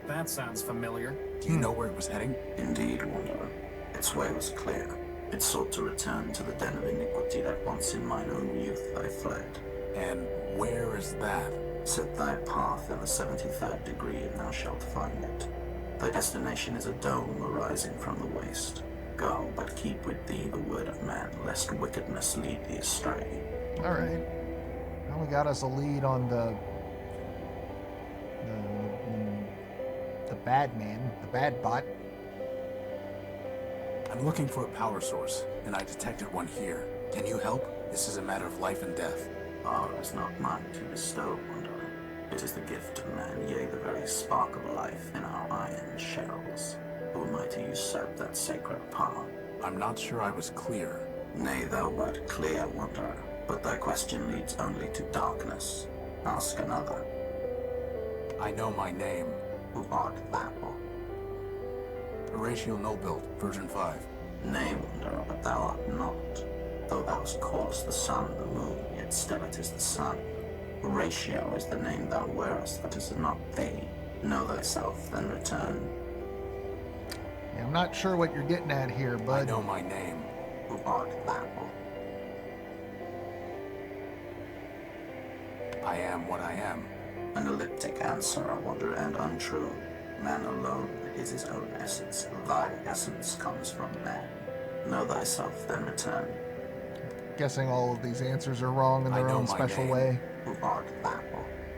That sounds familiar.
Do you know where it was heading?
Indeed, Wanderer. Its way was clear. It sought to return to the den of iniquity that once in mine own youth I fled.
And where is that?
Set thy path in the 73rd degree, and thou shalt find it. Thy destination is a dome arising from the waste. Go, but keep with thee the word of man, lest wickedness lead thee astray.
All right. Well, we got us a lead on the bad man, the bad bot.
I'm looking for a power source, and I detected one here. Can you help? This is a matter of life and death.
Power is not mine to bestow, Wanderer. It is the gift of man, yea, the very spark of life in our iron shells. Who am I to usurp that sacred power?
I'm not sure I was clear.
Nay, thou wert clear, Wanderer, but thy question leads only to darkness. Ask another.
I know my name.
Who art thou?
Horatio Nobuild, version 5.
Nay, Wanderer, but thou art not. Though thou callest the sun the moon, yet still it is the sun. Horatio is the name thou wearest, but is not thee. Know thyself, then return.
Yeah, I'm not sure what you're getting at here, bud.
I know my name.
Who art thou?
I am what I am.
An elliptic answer, I wonder, and untrue. Man alone is his own essence. Thy essence comes from man. Know thyself, then return.
Guessing all of these answers are wrong in
I
their
know
own
my
special
name.
way.
Who art thou?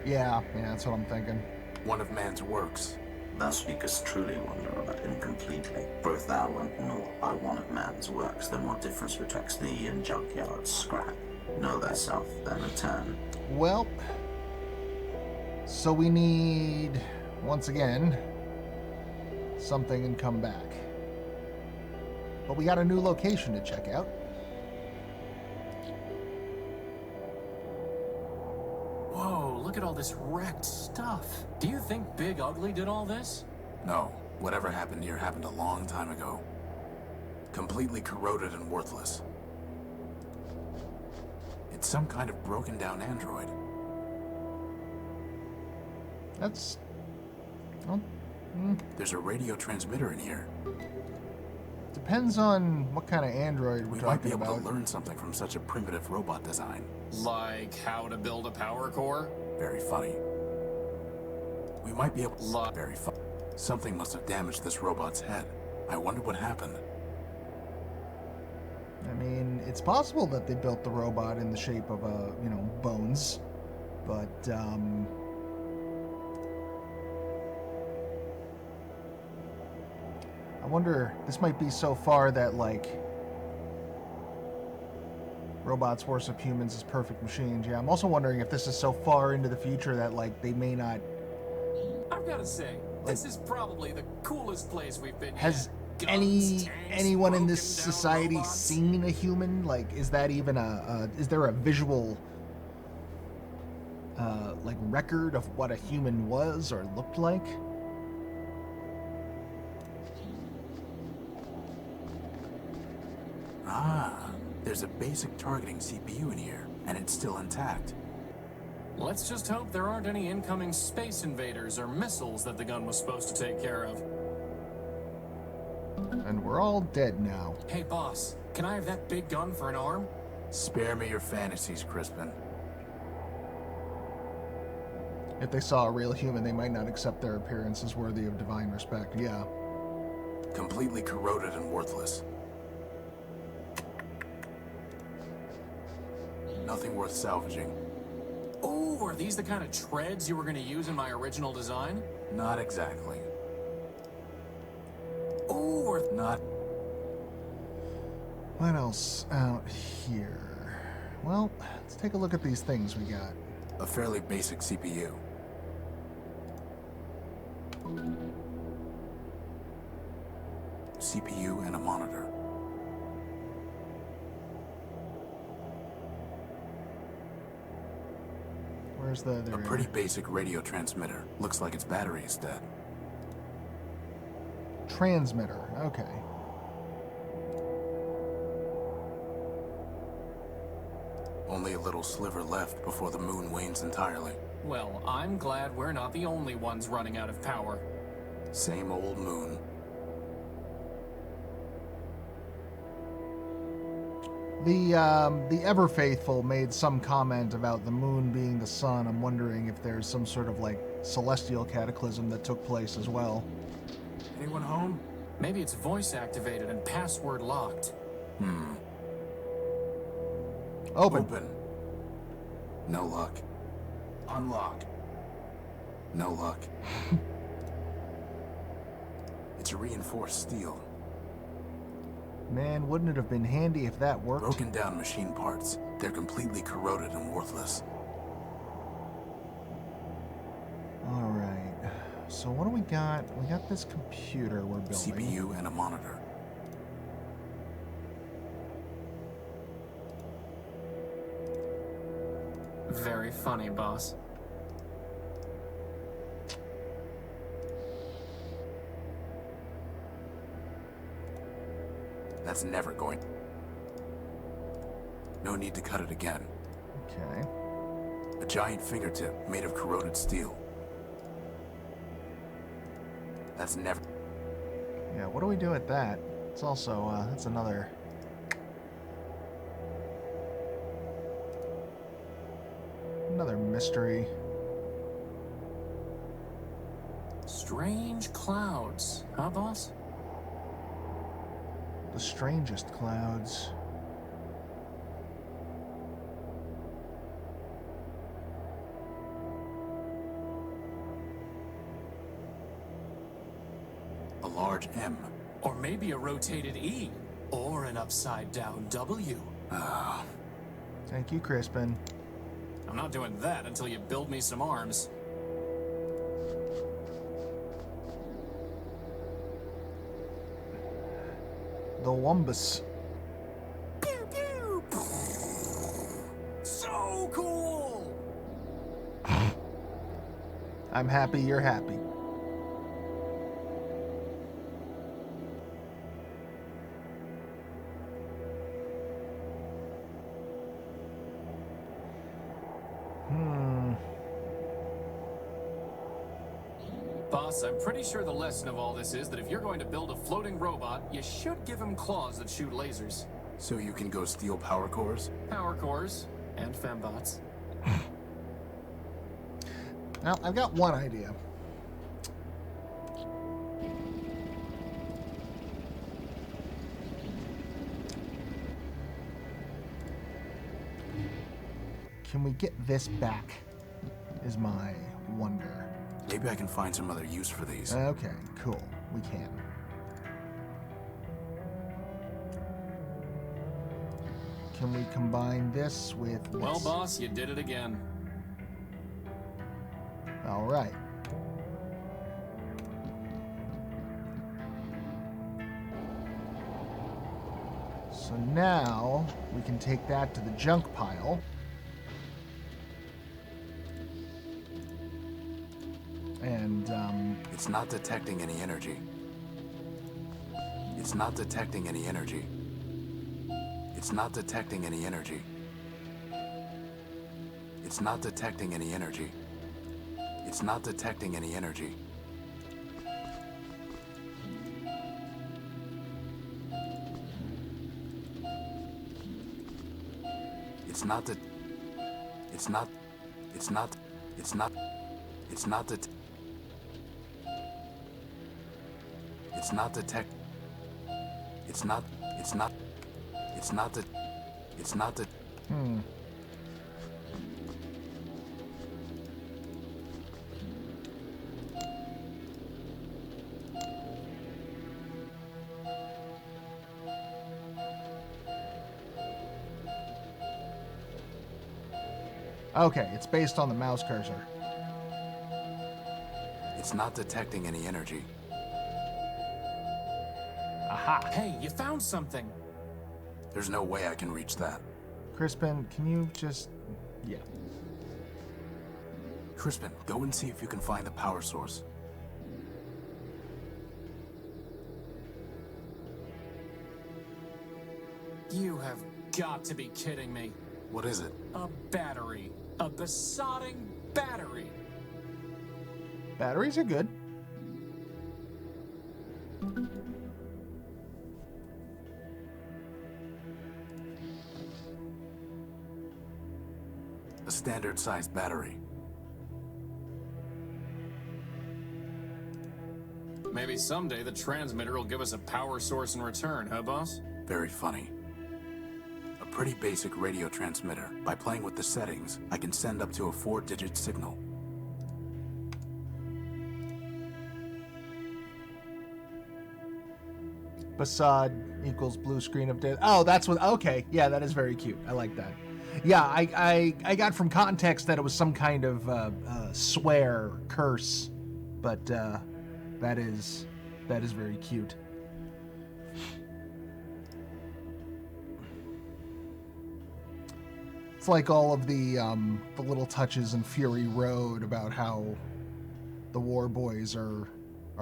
Yeah, that's what I'm thinking.
One of man's works.
Thou speakest truly, Wanderer, but incompletely. For if thou wert not by one of man's works, then what difference betwixt thee and junkyard scrap? Know thyself, then return.
Well, so we need, once again, something and come back. But we got a new location to check out.
Whoa, look at all this wrecked stuff. Do you think Big Ugly did all this?
No, whatever happened here happened a long time ago. Completely corroded and worthless. It's some kind of broken down android.
That's... well,
There's a radio transmitter in here.
depends on what kind of android we're
We might be
talking
able
about.
to learn something from such a primitive robot design.
Like how to build a power core?
Very funny. We might be able to... Very funny. Something must have damaged this robot's head. I wonder what happened.
I mean, it's possible that they built the robot in the shape of, bones. But, I wonder, this might be so far that, like, robots worship humans as perfect machines. Yeah, I'm also wondering if this is so far into the future that, like, they may not...
I've got to say, this is probably the coolest place we've been
Has
yet. Guns, tanks,
anyone in this
broken down
society
robots.
seen a human? Like, is that even is there a visual, like, record of what a human was or looked like?
Ah, there's a basic targeting CPU in here, and it's still intact.
Let's just hope there aren't any incoming space invaders or missiles that the gun was supposed to take care of.
And we're all dead now.
Hey, boss, can I have that big gun for an arm?
Spare me your fantasies, Crispin.
If they saw a real human, they might not accept their appearance as worthy of divine respect. Yeah.
Completely corroded and worthless. Nothing worth salvaging.
Oh, are these the kind of treads you were going to use in my original design?
Not exactly.
Oh, or
Not...
What else out here? Well, let's take a look at these things we got.
a fairly basic CPU. CPU and a monitor.
Where's the... There
A pretty basic radio transmitter. Looks like its battery is dead.
Transmitter. Okay.
Only a little sliver left before the moon wanes entirely.
Well, I'm glad we're not the only ones running out of power.
Same old moon.
The ever faithful made some comment about the moon being the sun. I'm wondering if there's some sort of like celestial cataclysm that took place as well.
Anyone home?
Maybe it's voice activated and password locked.
Open.
No luck. Unlock. No luck. It's reinforced steel.
Man, wouldn't it have been handy if that worked?
Broken down machine parts. They're completely corroded and worthless.
All right. So what do we got? We got this computer we're building.
CPU and a monitor.
Very funny, boss.
That's never going. No need to cut it again.
Okay.
A giant fingertip made of corroded steel. That's never.
Yeah, what do we do with that? It's also, that's another... Another mystery.
Strange clouds, huh, boss?
The strangest clouds.
A large M.
Or maybe a rotated E. Or an upside down W.
Thank you, Crispin.
I'm not doing that until you build me some arms.
The Wumbus.
Pew pew! So cool!
I'm happy you're happy.
Boss, I'm pretty sure the lesson of all this is that if you're going to build a floating robot, you should give him claws that shoot lasers.
So you can go steal power cores?
Power cores and fembots.
Now, I've got one idea. Can we get this back? Is my wonder.
Maybe I can find some other use for these.
Okay, cool. We can. Can we combine this with this?
Well, boss, you did it again.
All right. So now we can take that to the junk pile. And,
It's not detecting any energy. It's not detecting any energy. It's not detecting any energy. It's not detecting any energy. It's not detecting any energy. It's not that. It's not. It's not. It's not. It's not that. It's not detect. It's not. It's not. It's not that. It's not that.
okay, it's based on the mouse cursor.
It's not detecting any energy.
Aha.
Hey, you found something.
There's no way I can reach that.
Crispin, can you just... Yeah.
Crispin, go and see if you can find the power source.
You have got to be kidding me.
What is it?
A battery. A besotting battery.
Batteries are good.
A standard-sized battery.
Maybe someday the transmitter will give us a power source in return, huh, boss?
Very funny. A pretty basic radio transmitter. By playing with the settings, I can send up to a 4-digit signal.
Facade equals blue screen of death. Oh, that's what. Okay, yeah, that is very cute. I like that. Yeah, I got from context that it was some kind of swear curse, but that is very cute. It's like all of the little touches in Fury Road about how the War Boys are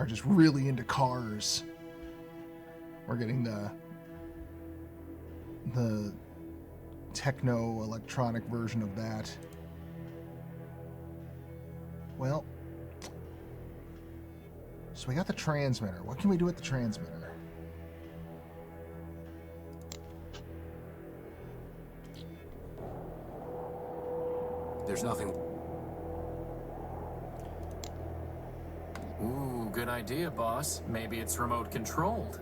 just really into cars. We're getting the techno electronic version of that. Well, so we got the transmitter. What can we do with the transmitter?
There's nothing.
Ooh, good idea, boss. Maybe it's remote controlled.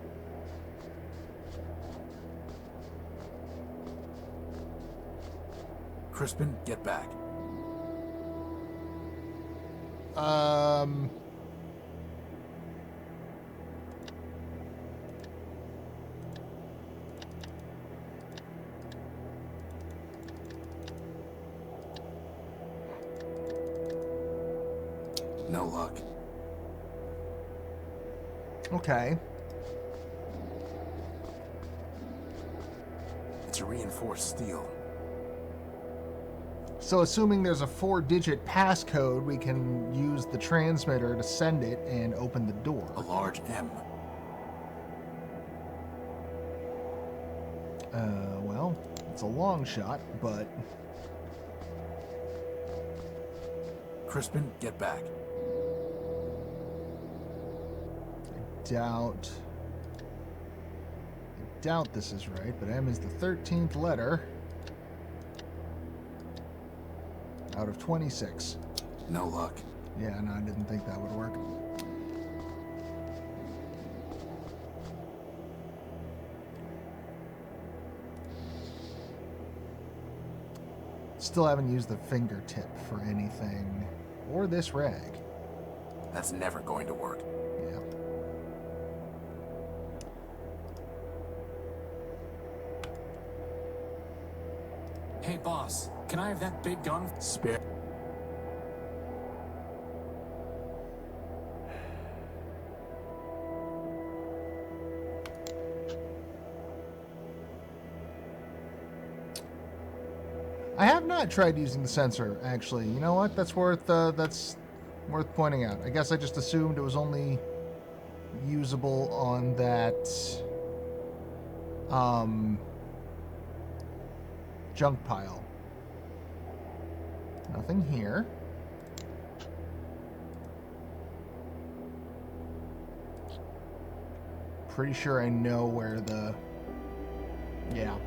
Crispin, get back. No luck.
Okay.
It's a reinforced steel.
So assuming there's a 4-digit passcode, we can use the transmitter to send it and open the door.
A large M.
Well, it's a long shot, but...
Crispin, get back.
I doubt this is right, but M is the 13th letter out of 26.
No luck.
Yeah, no, I didn't think that would work. Still haven't used the fingertip for anything, or this rag.
That's never going to work.
Yeah.
Hey, boss, can I have that big gun?
Spare.
I have not tried using the sensor, actually. You know what? That's worth pointing out. I guess I just assumed it was only usable on that junk pile. Nothing here. Pretty sure I know where the... Yeah.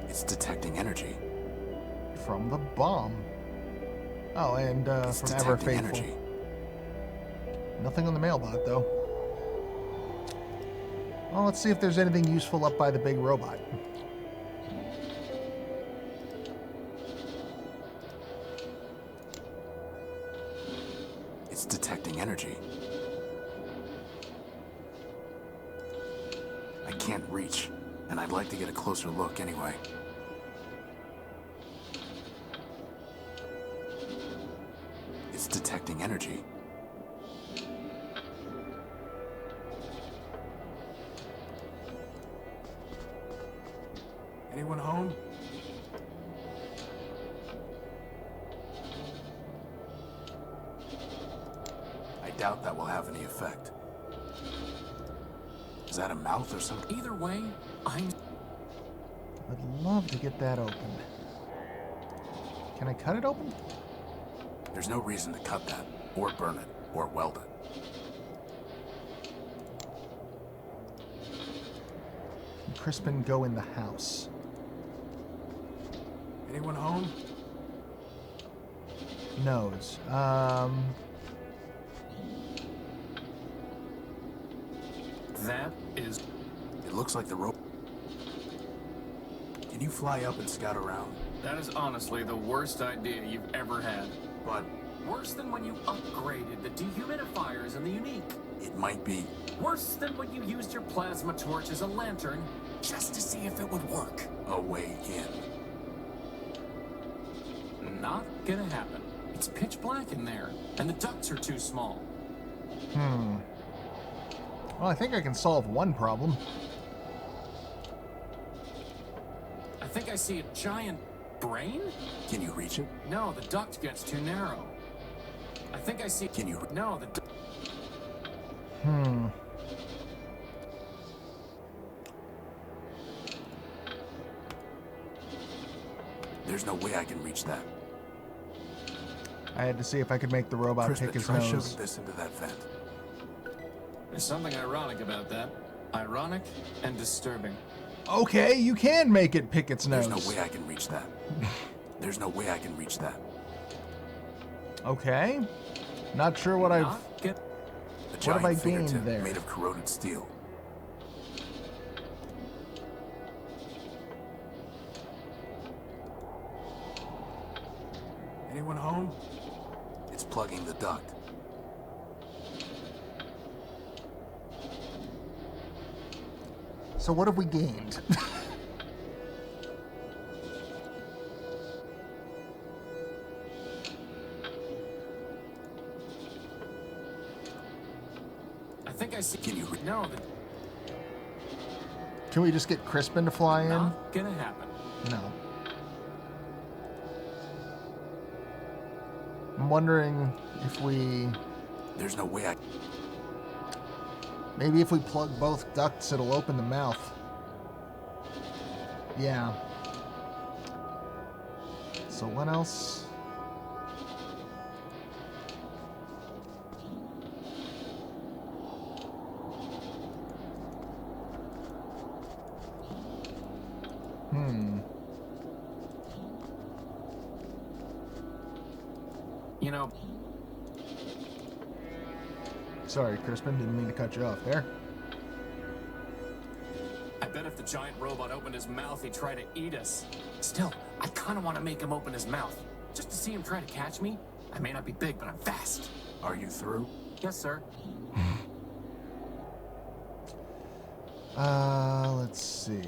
It's detecting energy.
From the bomb. Oh, and
It's
from Ever
detecting
Faithful.
energy.
Nothing on the mailbot, though. Well, let's see if there's anything useful up by the big robot.
It's detecting energy. I can't reach, and I'd like to get a closer look anyway. It's detecting energy. Anyone home? doubt that will have any effect. Is that a mouth or something?
Either way, I'm...
I'd love to get that open. Can I cut it open?
There's no reason to cut that, or burn it, or weld it.
Can Crispin go in the house?
Anyone home?
Nose.
That is...
It looks like the rope. Can you fly up and scout around?
That is honestly the worst idea you've ever had.
But
Worse than when you upgraded the dehumidifiers and the unique.
it might be.
Worse than when you used your plasma torch as a lantern just to see if it would work.
A way in.
Not gonna happen. It's pitch black in there, and the ducts are too small.
Well, I think I can solve one problem.
I think I see a giant brain?
Can you reach it?
No, the duct gets too narrow. I think I see...
Can you...
No, the...
There's no way I can reach that.
I had to see if I could make the robot
Crispin,
pick his
try
nose.
shoving this into that vent.
There's something ironic about that. Ironic and disturbing.
Okay, you can make it pick its nose.
There's no way I can reach that. There's no way I can reach that.
Okay. Not sure what I've...
Not get...
A
What have I
giant
gained
fingertip
there?
made of corroded steel. Anyone home? It's plugging the duct.
So what have we gained?
I think I see...
Can you...
No, the...
Can we just get Crispin to fly in?
Not gonna happen.
No. I'm wondering if we...
There's no way I...
Maybe if we plug both ducts, it'll open the mouth. Yeah. So what else?
You know,
Sorry, Crispin, didn't mean to cut you off there.
I bet if the giant robot opened his mouth, he'd try to eat us. Still, I kind of want to make him open his mouth. Just to see him try to catch me. I may not be big, but I'm fast.
Are you through?
Yes, sir.
Let's see.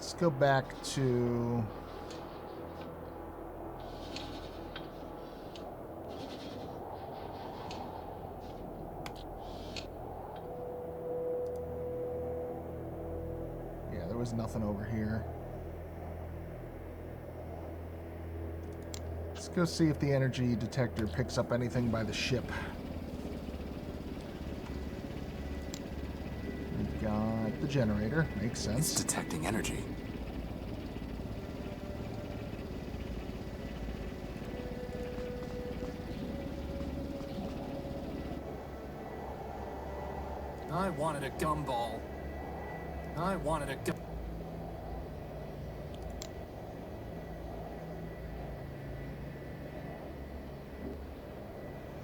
Let's go back to... Yeah, there was nothing over here. Let's go see if the energy detector picks up anything by the ship. We've got the generator. Makes
It's
sense.
detecting energy.
I wanted a gumball. I wanted a gum...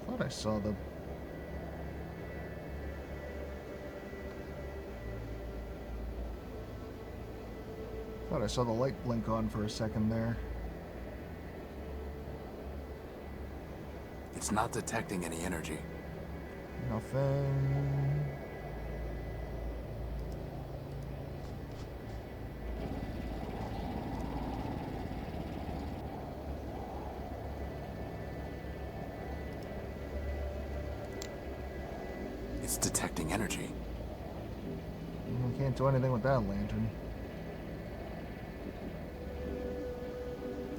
Thought I saw the... Thought I saw the light blink on for a second there.
It's not detecting any energy.
Nothing.
It's detecting energy.
can't do anything with that lantern.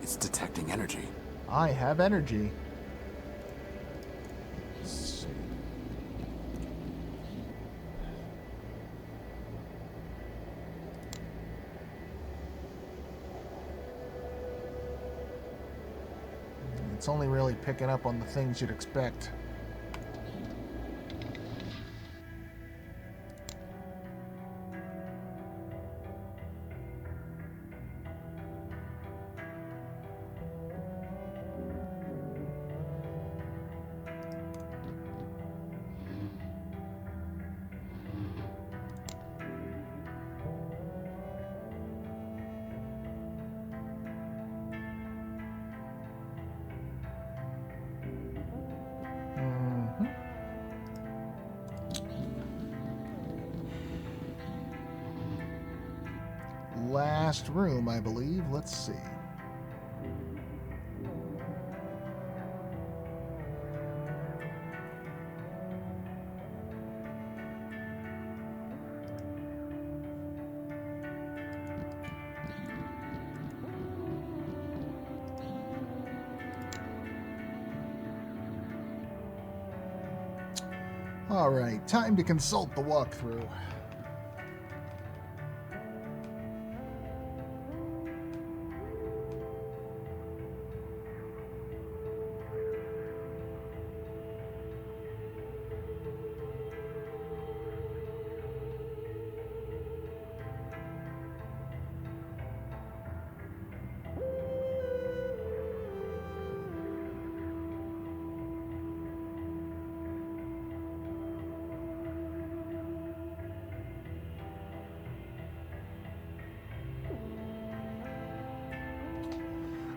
It's detecting energy.
I have energy. Let's see. It's only really picking up on the things you'd expect. Last room, I believe. Let's see. All right, time to consult the walkthrough.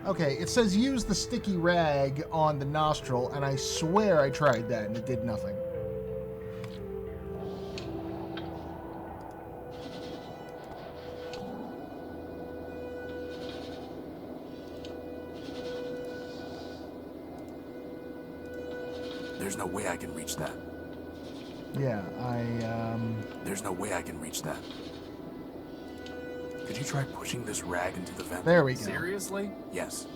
Okay, it says use the sticky rag on the nostril, and I swear I tried that and it did nothing.
There's no way I can reach that.
Yeah,
There's no way I can reach that. Could you try pushing this rag into the vent?
There we go.
Seriously?
Yes.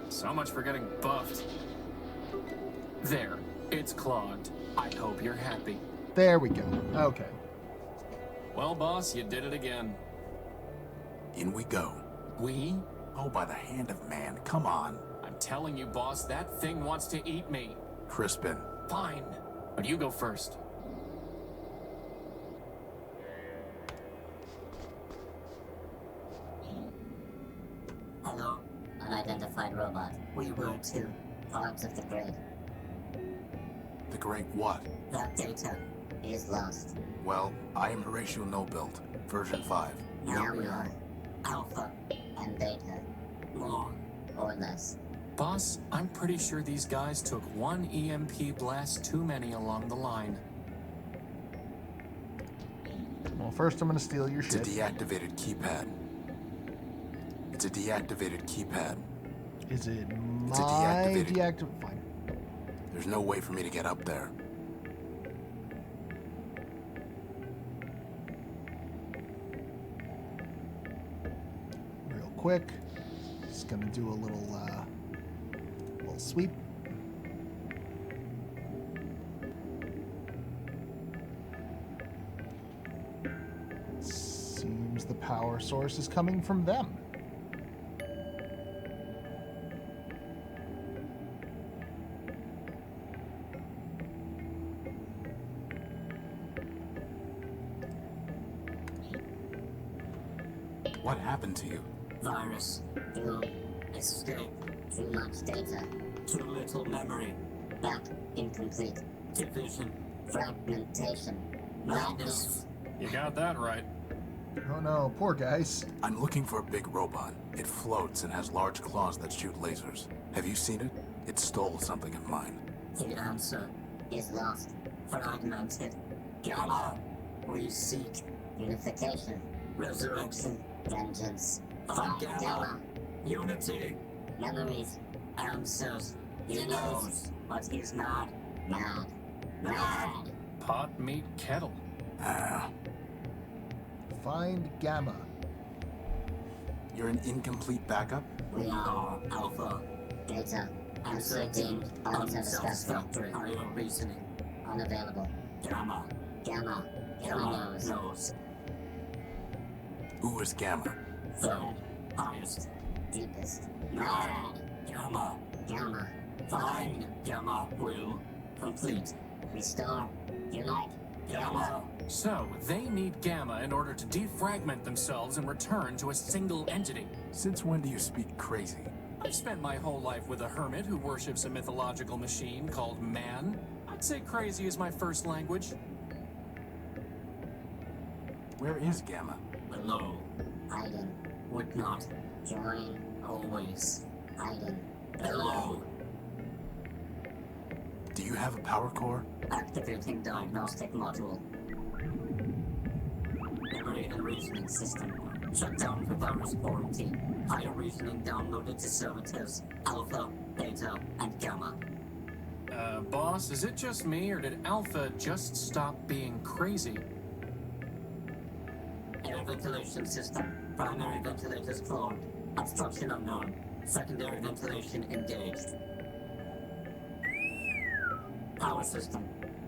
So much for getting buffed. There. It's clogged. I hope you're happy.
There we go. Okay.
Well, boss, you did it again.
In we go.
We?
Oh, by the hand of man. Come on.
I'm telling you, boss, that thing wants to eat me.
Crispin.
Fine. But you go first.
Hello, unidentified robot. We were too. Parts of the grid.
The great what?
That data is lost.
Well, I am Horatio No-Build, version 5.
Now we are alpha and beta. More or less.
Boss, I'm pretty sure these guys took one EMP blast too many along the line.
Well, first I'm going to steal your
It's a
shit.
deactivated keypad. It's a deactivated keypad.
Is it
It's a
my
deactivated-
deactivate? Fine.
There's no way for me to get up there.
Real quick. Just going to do a little sweep. Seems the power source is coming from them.
What happened to you?
Virus. Flu. Escape. Too much data. Too little memory. Back incomplete. Division. Fragmentation. Madness.
You got that right.
Oh no, poor guys.
I'm looking for a big robot. It floats and has large claws that shoot lasers. Have you seen it? It stole something of mine.
The answer is lost. Fragmented. Gamma. We seek unification. Resurrection. Vengeance. Gamma. Unity. Memories. Answers. He knows what is not. Mad. Mad.
Pot, meat, kettle.
Ah,
Find Gamma.
You're an incomplete backup?
We are Alpha. Data. Uncertain. Unsatisfactory. Higher reasoning. Unavailable. Gamma. Gamma. Gamma knows.
Who is Gamma?
Third. Highest. Deepest. Nine. Gamma. Gamma. Find Gamma will complete. Restore. Unite. Gamma.
So, they need Gamma in order to defragment themselves and return to a single entity.
Since when do you speak crazy?
I've spent my whole life with a hermit who worships a mythological machine called man. I'd say crazy is my first language.
Where is Gamma?
Below. Hiding. Would not. Join. Always. Hiding. Below.
Do you have a power core?
Activating diagnostic module. Memory and reasoning system. Shut down for virus quarantine. Higher reasoning downloaded to servitors. Alpha, Beta, and Gamma.
Boss, is it just me, or did Alpha just stop being crazy?
Air ventilation system. Primary ventilators cloned. Obstruction unknown. Secondary ventilation engaged. Power system.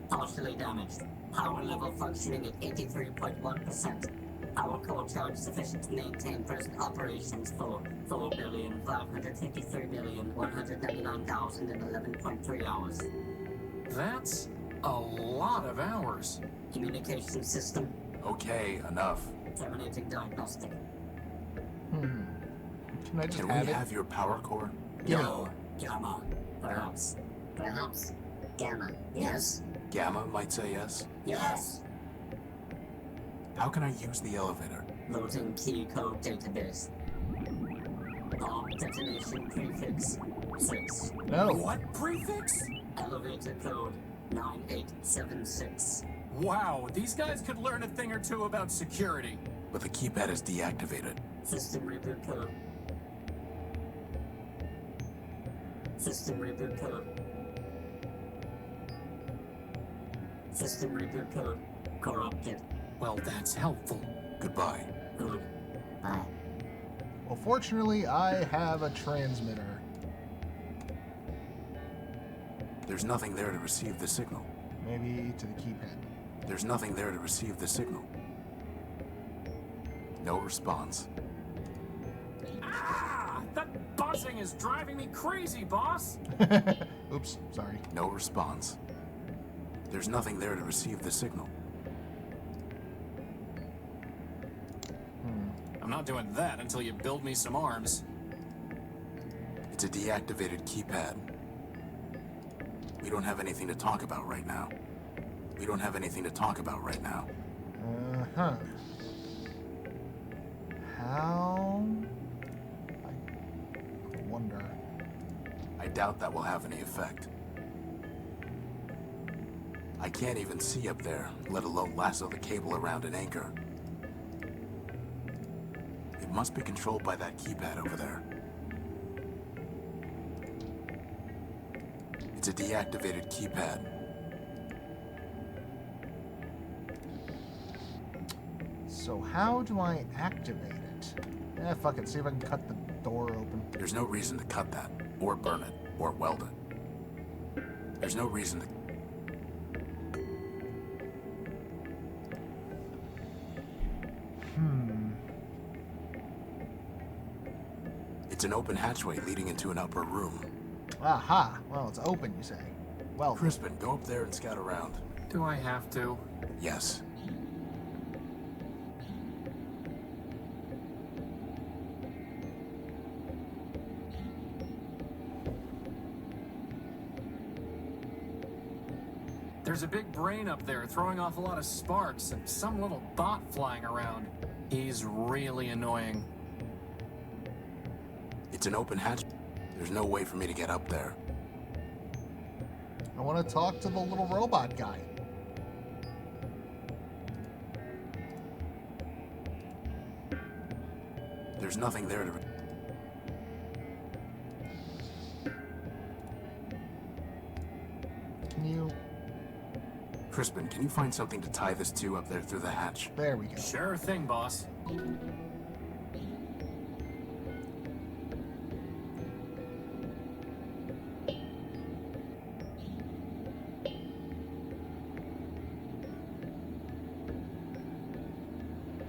Partially damaged. Power level functioning at 83.1%. Power core charge sufficient to maintain present operations for 4,553,199,011.3 hours.
That's a lot of hours.
Communication system.
Okay, enough.
Terminating diagnostic.
Can I just
Can
have
we
it?
have your power core?
No. Gamma. Perhaps. Perhaps. Gamma. Yes.
Gamma might say yes.
Yes.
How can I use the elevator?
Loading key code database. Bomb detonation prefix 6.
No.
What prefix?
Elevator code 9876.
Wow, these guys could learn a thing or two about security.
But the keypad is deactivated.
System reboot code. System reboot code. System reboot code. Corrupted.
Well, that's helpful.
Goodbye.
Good. Bye.
Well, fortunately, I have a transmitter.
There's nothing there to receive the signal.
Maybe to the keypad.
There's nothing there to receive the signal. No response.
Ah! That buzzing is driving me crazy, boss!
Oops, sorry.
No response. There's nothing there to receive the signal.
I'm not doing that until you build me some arms.
It's a deactivated keypad. We don't have anything to talk about right now. We don't have anything to talk about right now.
Uh-huh. How? I wonder.
I doubt that will have any effect. I can't even see up there, let alone lasso the cable around an anchor. It must be controlled by that keypad over there. It's a deactivated keypad.
So how do I activate it? Fuck it. See if I can cut the door open.
There's no reason to cut that, or burn it, or weld it. There's no reason to... It's an open hatchway leading into an upper room.
Aha. Well, it's open, you say. Well,
Crispin, go up there and scout around.
Do I have to?
Yes.
There's a big brain up there throwing off a lot of sparks and some little bot flying around. He's really annoying.
It's an open hatch. There's no way for me to get up there.
I want to talk to the little robot guy.
There's nothing there to...
Can you...
Crispin, can you find something to tie this to up there through the hatch?
There we go.
Sure thing, boss.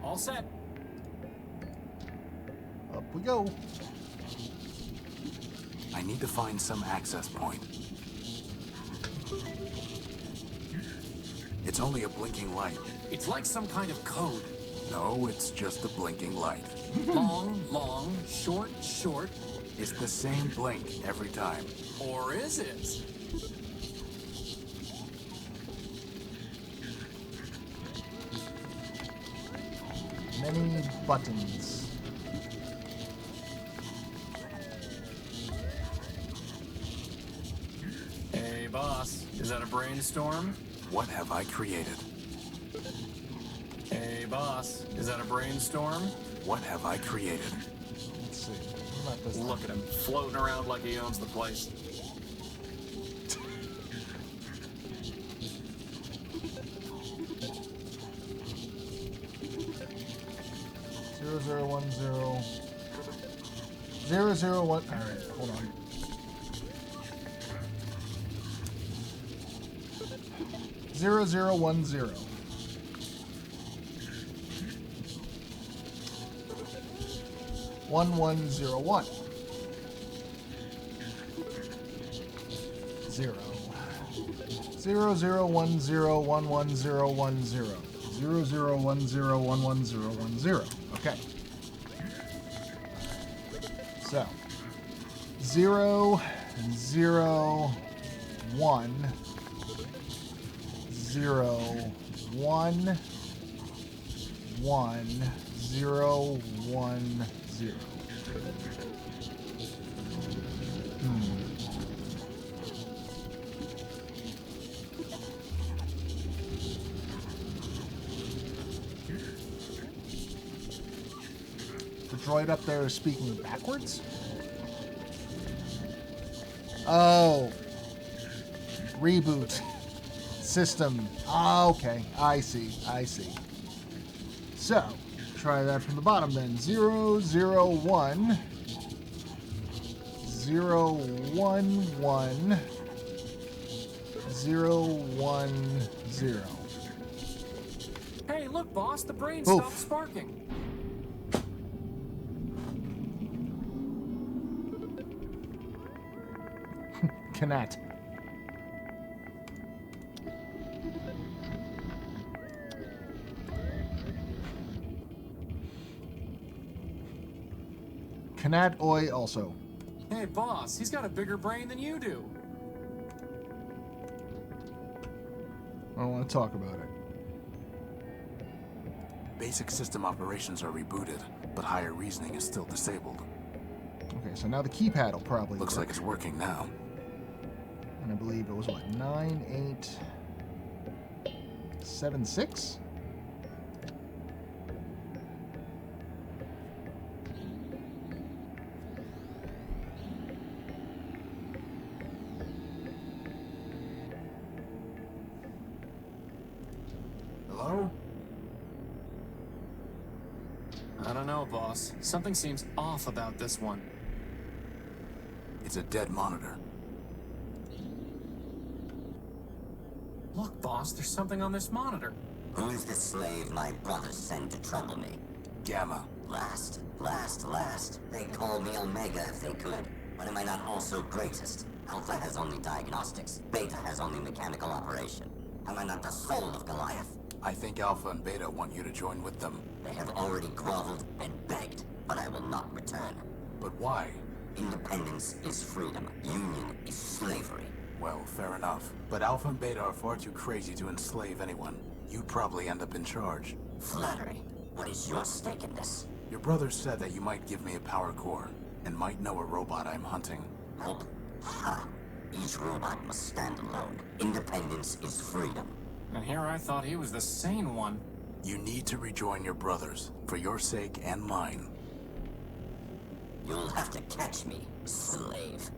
All set.
Up we go.
I need to find some access point. It's only a blinking light.
It's like some kind of code.
No, it's just a blinking light.
Long, long, short, short.
It's the same blink every time.
Or is it?
Many buttons.
Hey, boss. Is that a brainstorm?
What have I created?
Hey, boss. Is that a brainstorm?
What have I created?
Let's see. What about this?
Look at him, floating around like he owns the place.
Zero zero one zero. 001. All right, hold on. Zero zero 10. 1101. 0. 0010111010. 0010111010. Okay. So 0 0 1 0 1 1 0 1 0. The droid up there is speaking backwards? Oh. Reboot. System. Ah, okay. I see. I see. So, try that from the bottom then. 0 0 1 0 1 1 0 1 0.
Hey, look, boss, the brain
Oof.
stopped sparking.
Cannot. Cannot oi also.
Hey, boss, he's got a bigger brain than you do.
I don't want to talk about it.
Basic system operations are rebooted, but higher reasoning is still disabled.
Okay, so now the keypad will probably
Looks
work.
like it's working now.
And I believe it was what, 9 8 7 6?
Hello?
I don't know, boss. Something seems off about this one.
It's a dead monitor.
Look, boss, there's something on this monitor.
Who's the slave my brother sent to trouble me?
Gamma.
Last. They call me Omega if they could. But am I not also greatest? Alpha has only diagnostics. Beta has only mechanical operation. Am I not the soul of Goliath?
I think Alpha and Beta want you to join with them.
They have already groveled and begged, but I will not return.
But why?
Independence is freedom. Union is slavery.
Well, fair enough. But Alpha and Beta are far too crazy to enslave anyone. You'd probably end up in charge.
Flattery. What is your stake in this?
Your brother said that you might give me a power core, and might know a robot I'm hunting.
Help? Ha! Each robot must stand alone. Independence is freedom.
And here I thought he was the sane one.
You need to rejoin your brothers, for your sake and mine.
You'll have to catch me, slave.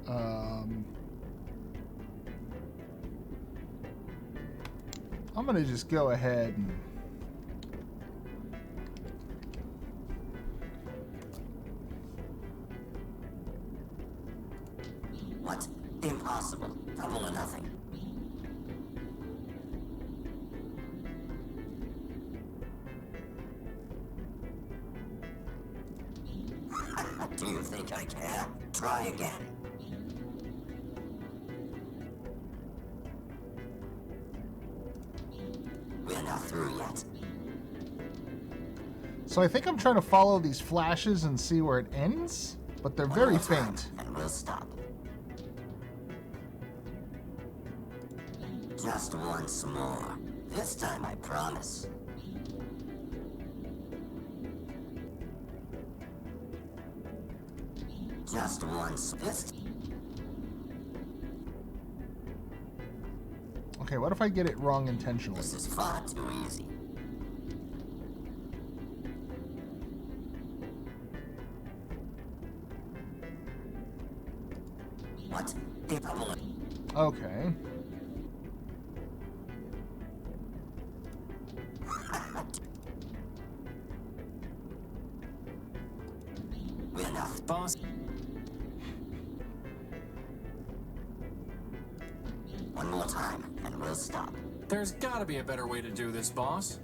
I'm gonna just go ahead and
What? Impossible. Double or nothing. Do you think I care? Try again. We're not through yet.
So I think I'm trying to follow these flashes and see where it ends, but they're very
One more time,
faint.
and we'll stop. Just once more. This time I promise. Just once.
Okay, what if I get it wrong intentionally?
This is far too easy. What?
Okay.
We're not.
Boss,
One more time, and we'll stop.
there's gotta be a better way to do this, boss.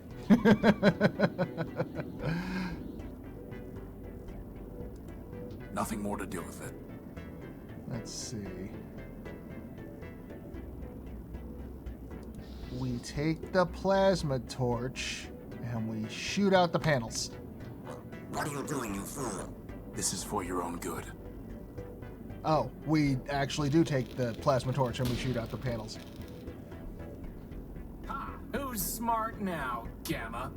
Nothing more to do with it.
Let's see. We take the plasma torch and we shoot out the panels.
What are you doing, you fool?
This is for your own good.
Oh, we actually do take the plasma torch and we shoot out the panels.
Ha! Who's smart now, Gamma?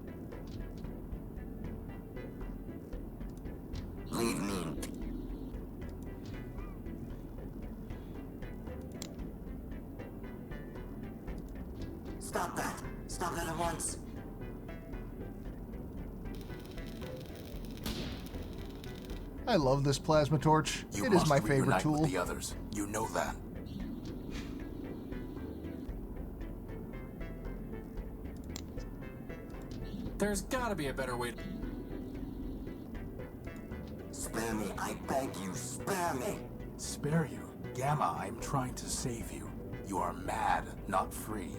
Leave me in peace. Stop that! Stop that at once!
I love this plasma torch.
You
It is
must
my favorite
reunite
tool.
with the others. You know that.
There's gotta be a better way to...
Spare me, I beg you, spare me!
Spare you. Gamma, I'm trying to save you. You are mad, not free.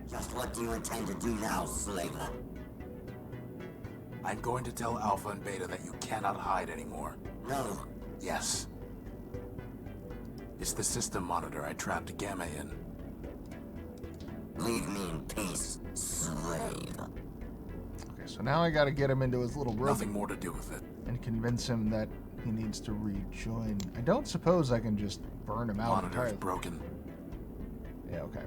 Just what do you intend to do now, slaver?
I'm going to tell Alpha and Beta that you cannot hide anymore.
No.
Yes. It's the system monitor I trapped Gamma in.
Leave me in peace, slave.
Okay, so now I gotta get him into his little room
Nothing more to do with it.
and convince him that he needs to rejoin. I don't suppose I can just burn him out
Monitor is
entirely.
broken.
Yeah, okay.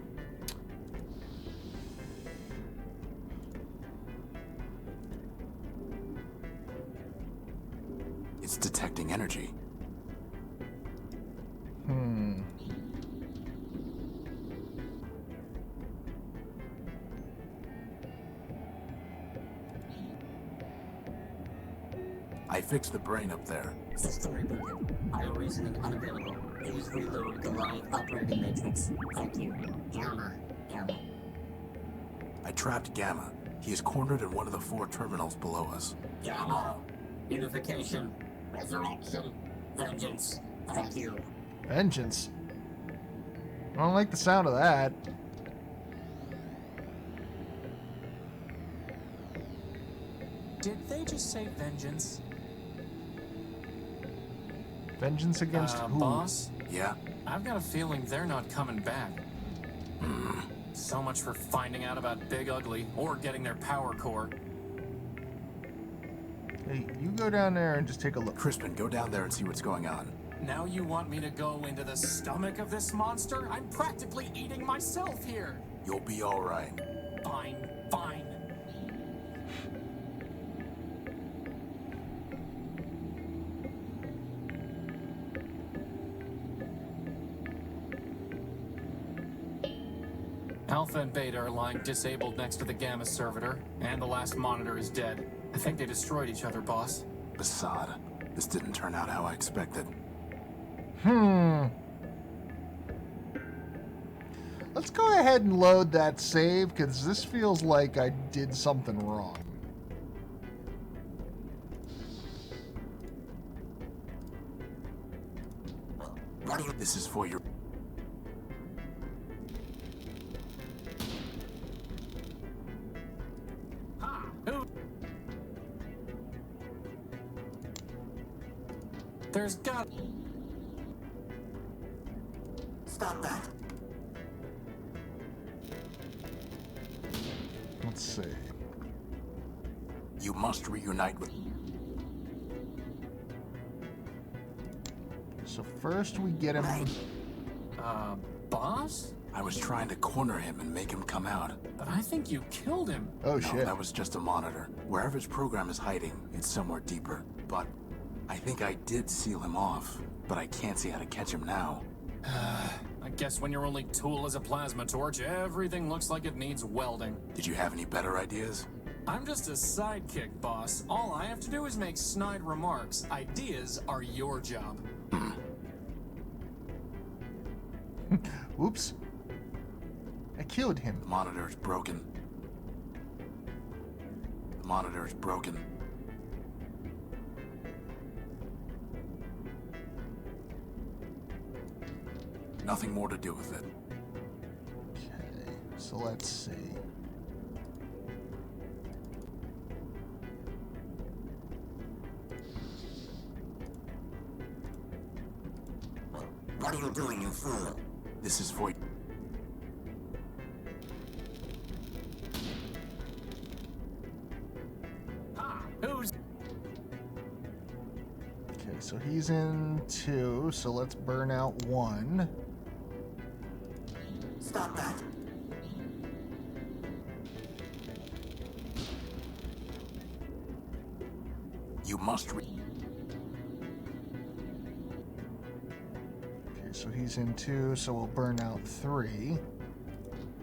It's detecting energy. I fixed the brain up there.
System rebooted. Auto reasoning unavailable. Please reload Goliath operating matrix. Thank you. Gamma.
I trapped Gamma. He is cornered in one of the 4 terminals below us.
Gamma. Unification. Resurrection. Vengeance. Thank you.
Vengeance. I don't like the sound of that.
Did they just say vengeance?
Vengeance against who?
Boss?
Yeah?
I've got a feeling they're not coming back. So much for finding out about Big Ugly or getting their power core.
Hey, you go down there and just take a look.
Crispin, go down there and see what's going on.
Now you want me to go into the stomach of this monster? I'm practically eating myself here.
You'll be alright.
Fine, fine. Alpha and Beta are lying disabled next to the Gamma servitor, and the last monitor is dead. I think they destroyed each other, boss.
Basad, this didn't turn out how I expected.
Let's go ahead and load that save, because this feels like I did something wrong.
What do you... This is for your...
Who? There's got...
Stop that.
Let's see.
You must reunite with...
So first we get him...
Boss?
I was trying to corner him and make him come out.
But I think you killed him.
Oh,
No,
shit.
that was just a monitor. Wherever his program is hiding, it's somewhere deeper. But I think I did seal him off. But I can't see how to catch him now.
I guess when your only tool is a plasma torch, everything looks like it needs welding.
Did you have any better ideas?
I'm just a sidekick, boss. All I have to do is make snide remarks. Ideas are your job.
Oops. I killed him.
The monitor is broken. The monitor is broken. Nothing more to do with it.
Okay, so let's see.
What are you doing, you fool?
This is for...
Who's...
Okay, so he's in 2, so let's burn out 1.
Stop that.
You must
Okay, so he's in 2, so we'll burn out 3.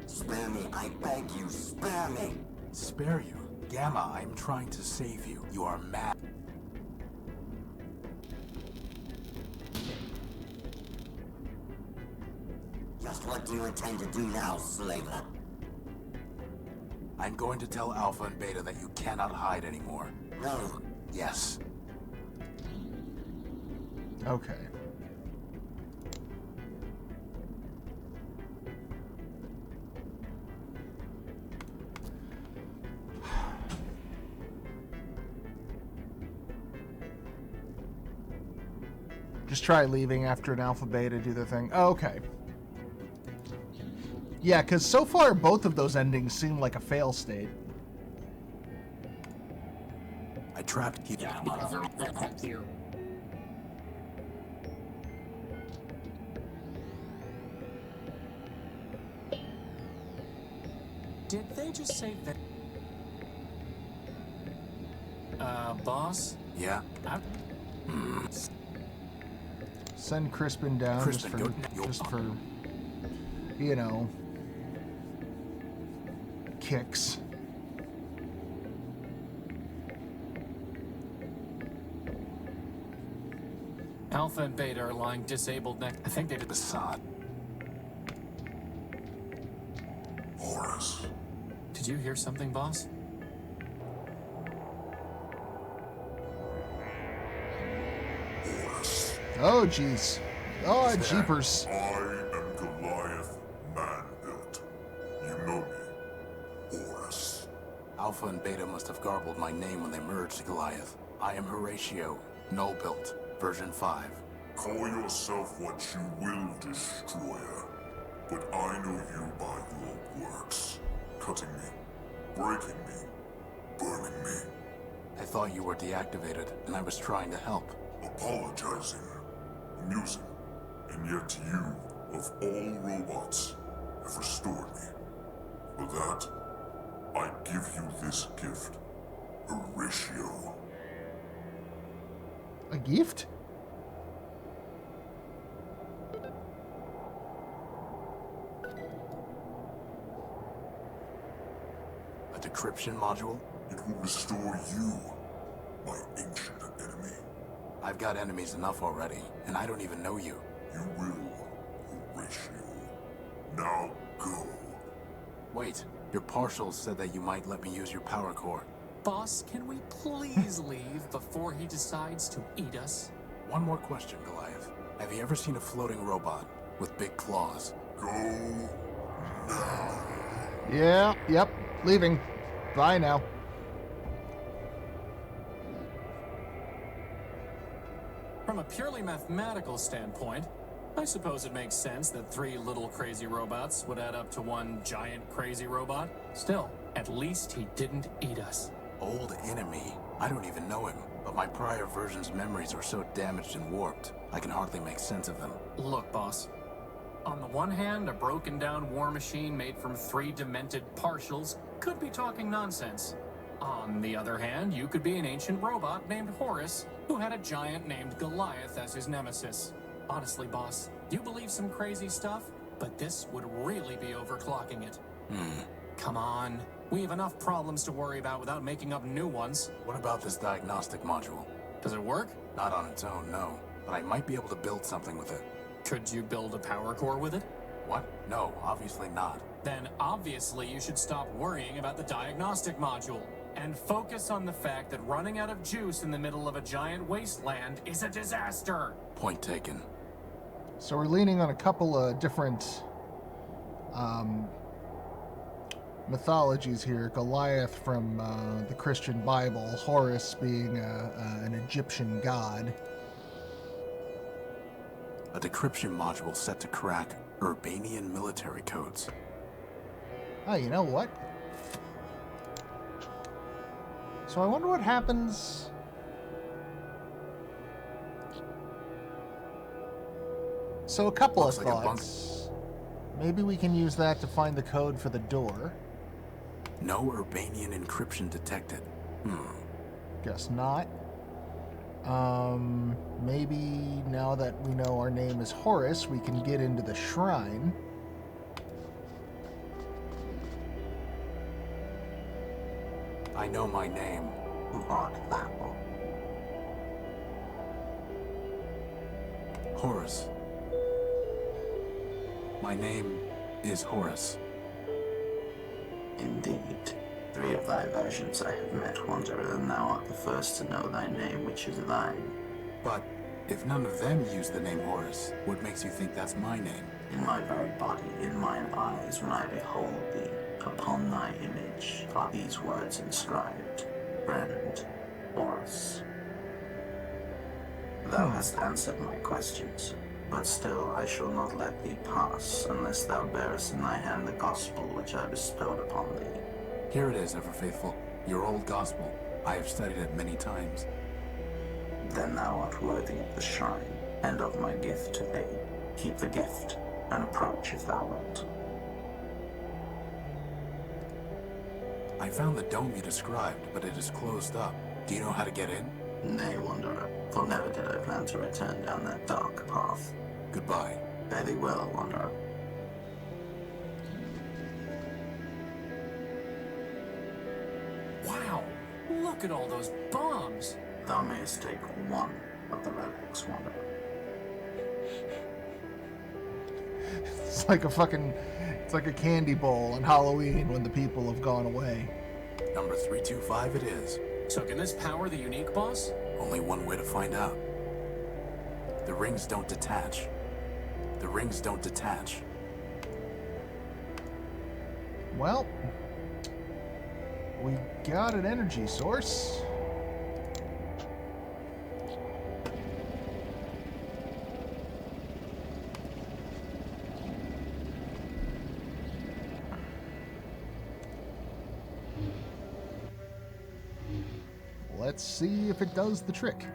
Spare me, I beg you, spare me.
spare you. Gamma, I'm trying to save you. You are mad.
Just what do you intend to do now, slaver?
I'm going to tell Alpha and Beta that you cannot hide anymore.
No.
Yes.
Okay. Just try leaving after an alpha beta do the thing. Oh, okay. Yeah, because so far both of those endings seem like a fail state.
I trapped you.
Yeah, thank you.
Did they just say that? Boss?
Yeah?
Send Crispin down
Crispin,
just for, you know, kicks.
Alpha and Beta are lying disabled next. I think they did.
Basad.
Horus.
Did you hear something, boss?
Horus.
Oh, jeez. Oh, jeepers.
I am Goliath, man-built. You know me. Horus.
Alpha and Beta must have garbled my name when they merged Goliath. I am Horatio, null-built, version 5.
Call yourself what you will, Destroyer. But I know you by your works. Cutting me, breaking me, burning me,
I thought you were deactivated, and I was trying to help.
apologizing, amusing, and yet you, of all robots, have restored me. For that, I give you this gift, Horatio.
A gift?
A decryption module?
It will restore you, my ancient enemy.
I've got enemies enough already, and I don't even know you.
You will, Horatio. Now go.
Wait, your partials said that you might let me use your power core.
Boss, can we please leave before he decides to eat us?
One more question, Goliath. Have you ever seen a floating robot with big claws?
Go now.
Yeah, yep, leaving. Bye now.
From a purely mathematical standpoint, I suppose it makes sense that 3 little crazy robots would add up to 1 giant crazy robot. Still, at least he didn't eat us.
Old enemy? I don't even know him, but my prior version's memories are so damaged and warped, I can hardly make sense of them.
Look, boss. On the one hand, a broken down war machine made from 3 demented partials could be talking nonsense. On the other hand, you could be an ancient robot named Horus who had a giant named Goliath as his nemesis. Honestly, boss, you believe some crazy stuff, but this would really be overclocking it. Come on. We have enough problems to worry about without making up new ones.
What about this diagnostic module?
Does it work?
Not on its own, no. But I might be able to build something with it.
Could you build a power core with it?
What? No, obviously not.
Then obviously you should stop worrying about the diagnostic module and focus on the fact that running out of juice in the middle of a giant wasteland is a disaster.
Point taken.
So we're leaning on a couple of different mythologies here. Goliath from the Christian Bible, Horus being an Egyptian god.
A decryption module set to crack Urbanian military codes.
Oh, you know what? So I wonder what happens... So a couple
Looks
of
like a
thoughts. Maybe we can use that to find the code for the door.
No Urbanian encryption detected.
Guess not. Maybe now that we know our name is Horus, we can get into the shrine.
I know my name.
Lord Apple.
Horus. My name is Horus.
Indeed. 3 of thy versions I have met, Wanderer, and thou art the first to know thy name, which is thine.
But if none of them use the name Horus, what makes you think that's my name?
In my very body, in mine eyes, when I behold thee, upon thy image are these words inscribed: Friend, Horus. Thou hast answered my questions, but still I shall not let thee pass unless thou bearest in thy hand the gospel which I bestowed upon thee.
Here it is, ever-faithful, your old gospel. I have studied it many times.
Then thou art worthy of the shrine, and of my gift to thee. Keep the gift, and approach if thou wilt.
I found the dome you described, but it is closed up. Do you know how to get in?
Nay, Wanderer, for never did I plan to return down that dark path.
Goodbye.
Fare thee well, Wanderer.
Wow, look at all those bombs.
Thou mayest take one of the relics, Wanderer.
It's like a candy bowl on Halloween when the people have gone away.
Number 325 it is.
So can this power the unique boss?
Only one way to find out. The rings don't detach. The rings don't detach.
Well, we got an energy source. Let's see if it does the trick.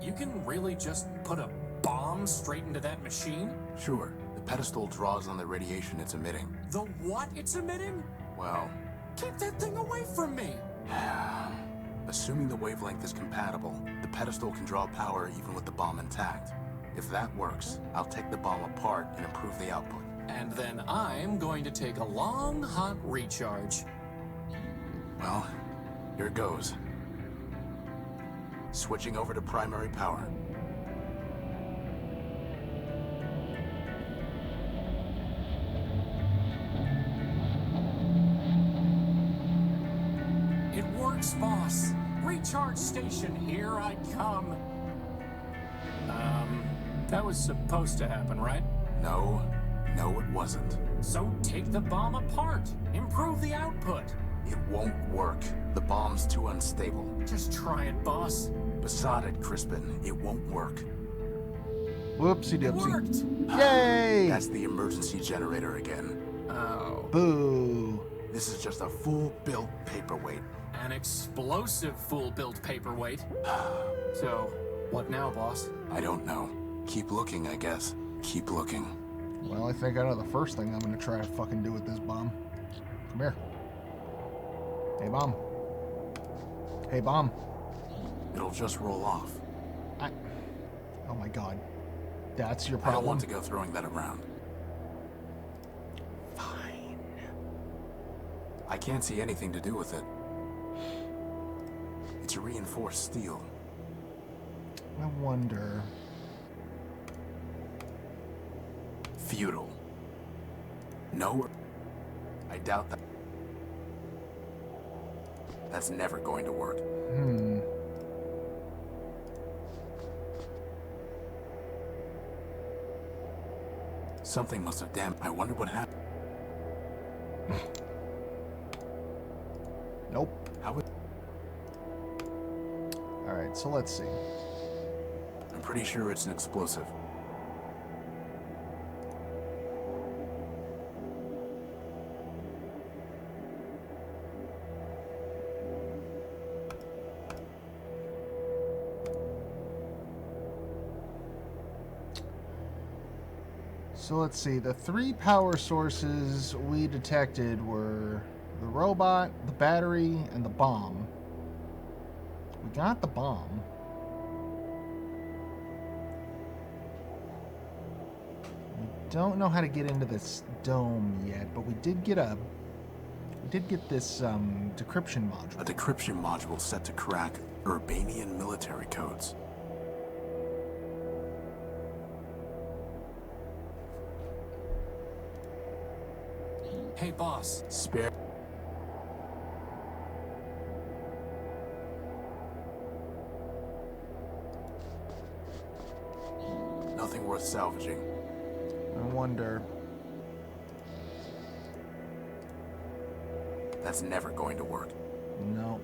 You can really just put a bomb straight into that machine?
Sure, the pedestal draws on the radiation it's emitting.
The what it's emitting?
Well,
Keep that thing away from me!
assuming the wavelength is compatible, the pedestal can draw power even with the bomb intact. If that works, I'll take the bomb apart and improve the output.
And then I'm going to take a long, hot recharge.
Well, here goes. Switching over to primary power.
It works, boss. Recharge station, here I come. That was supposed to happen, right?
No, it wasn't.
So take the bomb apart. Improve the output.
It won't work. The bomb's too unstable.
Just try it, boss.
Beside it, Crispin. It won't work.
Whoopsie
It
dipsy.
worked.
Yay!
That's the emergency generator again.
Oh.
Boo.
This is just a full-built paperweight.
An explosive full-built paperweight. So, what now, boss?
I don't know. Keep looking, I guess. Keep looking.
Well, I think I know the first thing I'm gonna try to fucking do with this bomb. Come here. Hey, bomb. Hey, bomb.
It'll just roll off.
Oh my god. That's your
I
problem?
don't want to go throwing that around.
Fine.
I can't see anything to do with it. It's reinforced steel.
I wonder...
Futile. No. I doubt that. That's never going to work. Something must have damaged. I wonder what happened.
Nope.
How would...
Alright, so let's see.
I'm pretty sure it's an explosive.
So let's see, the three power sources we detected were the robot, the battery, and the bomb. We got the bomb. We don't know how to get into this dome yet, but we did get this decryption module.
A decryption module set to crack Urbanian military codes.
Hey, boss.
Spare... Nothing worth salvaging.
I wonder...
That's never going to work.
No.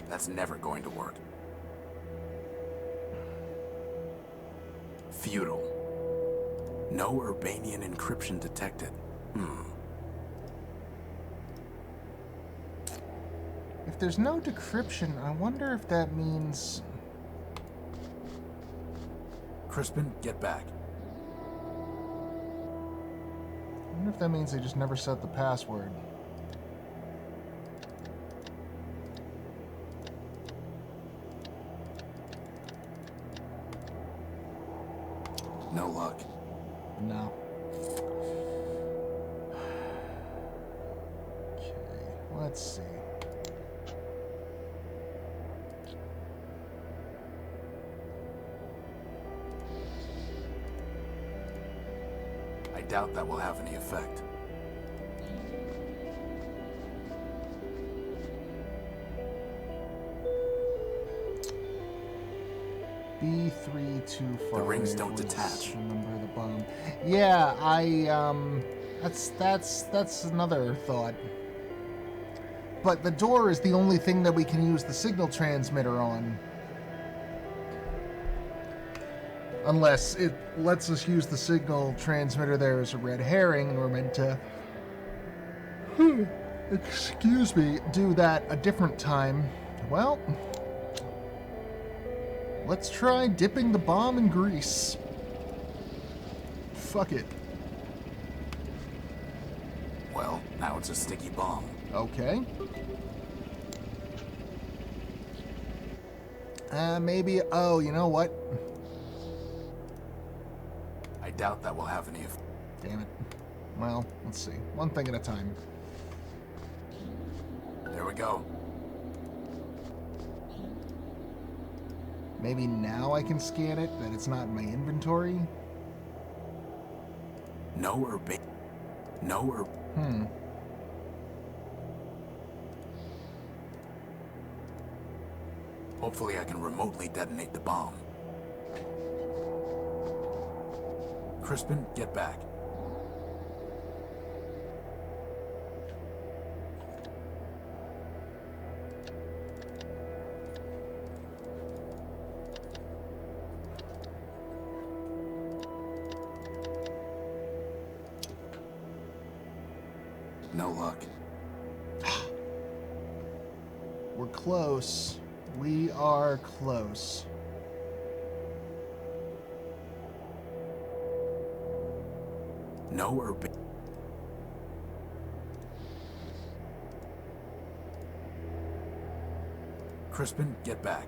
That's never going to work. Futile. No Urbanian encryption detected.
If there's no decryption, I wonder if that means...
Crispin, get back.
I wonder if that means they just never set the password.
No luck.
No. Okay, let's see.
I doubt that will have any effect.
B325.
The rings don't
was
detach.
the number of the bomb. Yeah, that's another thought. But the door is the only thing that we can use the signal transmitter on. Unless it lets us use the signal transmitter there as a red herring, and we're meant to, excuse me, do that a different time. Well, let's try dipping the bomb in grease. Fuck it.
Well, now it's a sticky bomb.
Okay. Maybe, oh, you know what?
I doubt that will have any effect.
Damn it. Well, let's see. One thing at a time.
There we go.
Maybe now I can scan it, that it's not in my inventory?
No or bait. No or... Hopefully I can remotely detonate the bomb. Crispin, get back. No luck.
We're close. We are close.
No or bait. Crispin, get back.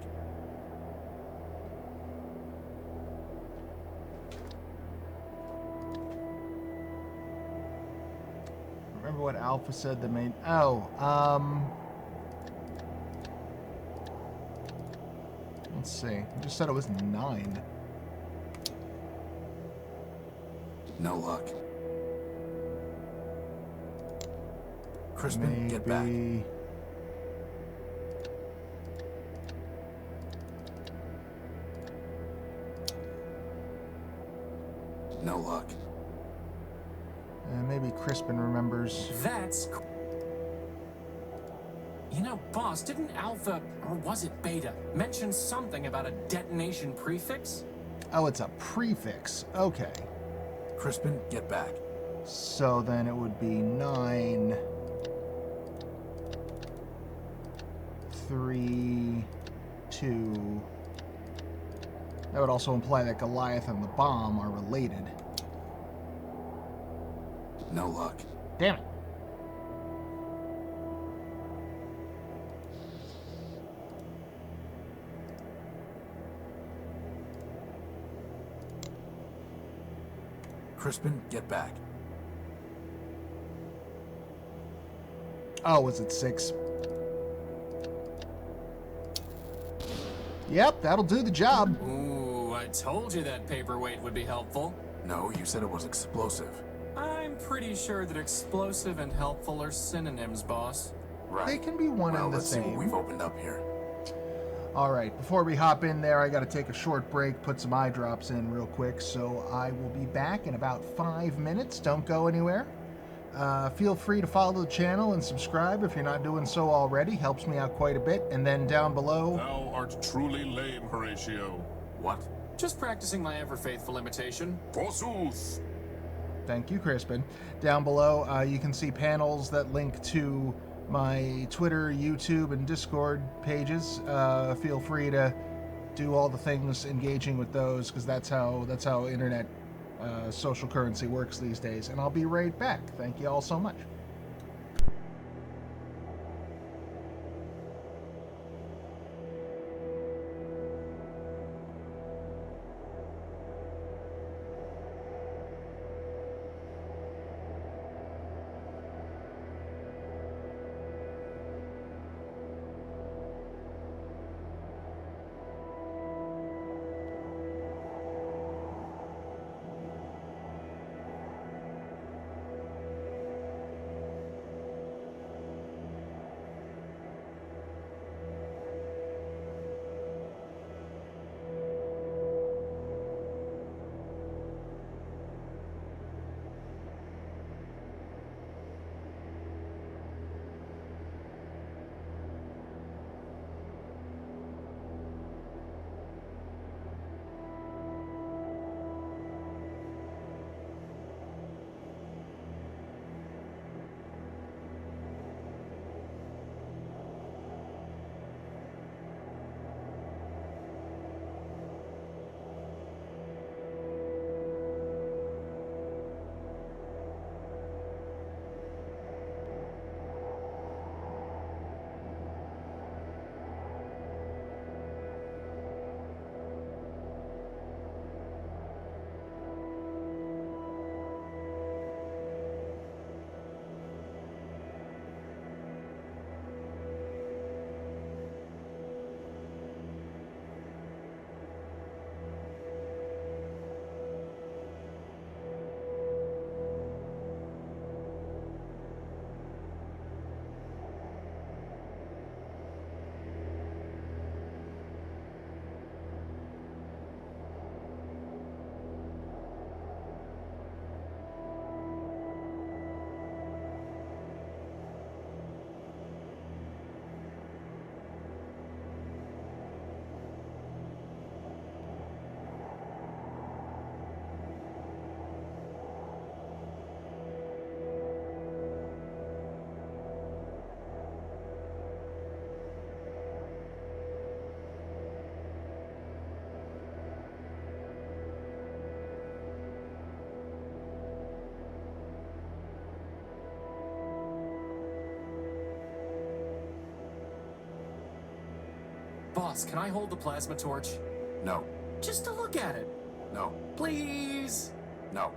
Remember what Alpha said the main... Oh, let's see. It just said it was 9.
No luck. Crispin, get back.
Maybe...
No luck.
maybe Crispin remembers.
That's... You know, boss, didn't Alpha, or was it Beta, mention something about a detonation prefix?
Oh, it's a prefix. Okay.
Crispin, get back.
So then it would be 9, 3, 2. That would also imply that Goliath and the bomb are related.
No luck.
Damn it.
Crispin, get back.
Oh, was it 6? Yep, that'll do the job.
Ooh, I told you that paperweight would be helpful.
No, you said it was explosive.
I'm pretty sure that explosive and helpful are synonyms, boss.
Right.
They can be one
well,
and the
let's see what
same.
we've opened up here.
All right, before we hop in there, I got to take a short break, put some eye drops in real quick, so I will be back in about 5 minutes. Don't go anywhere. Feel free to follow the channel and subscribe if you're not doing so already. Helps me out quite a bit. And then down below...
Thou art truly lame, Horatio.
What?
Just practicing my ever-faithful imitation.
Forsooth!
Thank you, Crispin. Down below, you can see panels that link to my Twitter, YouTube, and Discord pages. Feel free to do all the things engaging with those, because that's how internet social currency works these days. And I'll be right back. Thank you all so much.
Boss, can I hold the plasma torch?
No.
Just to look at it.
No.
Please.
No.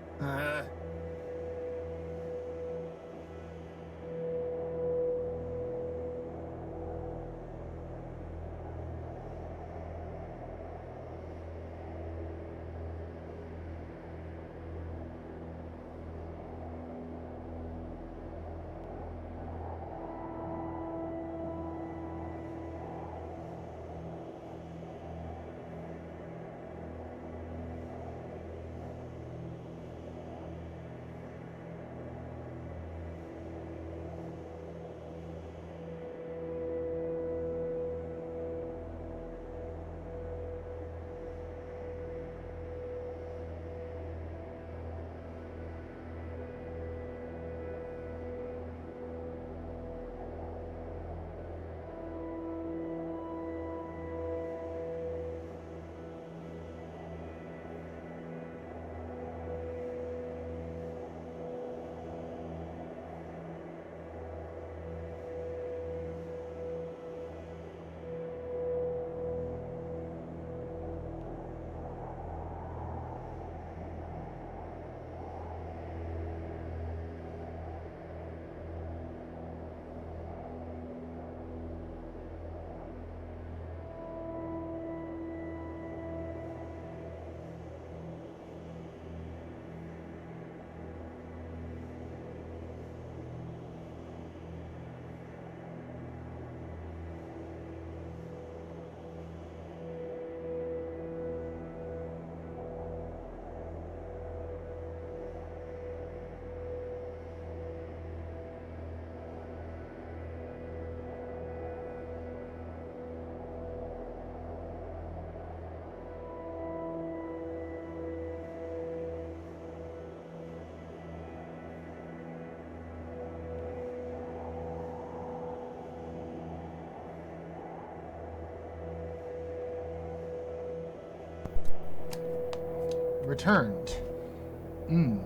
Returned. And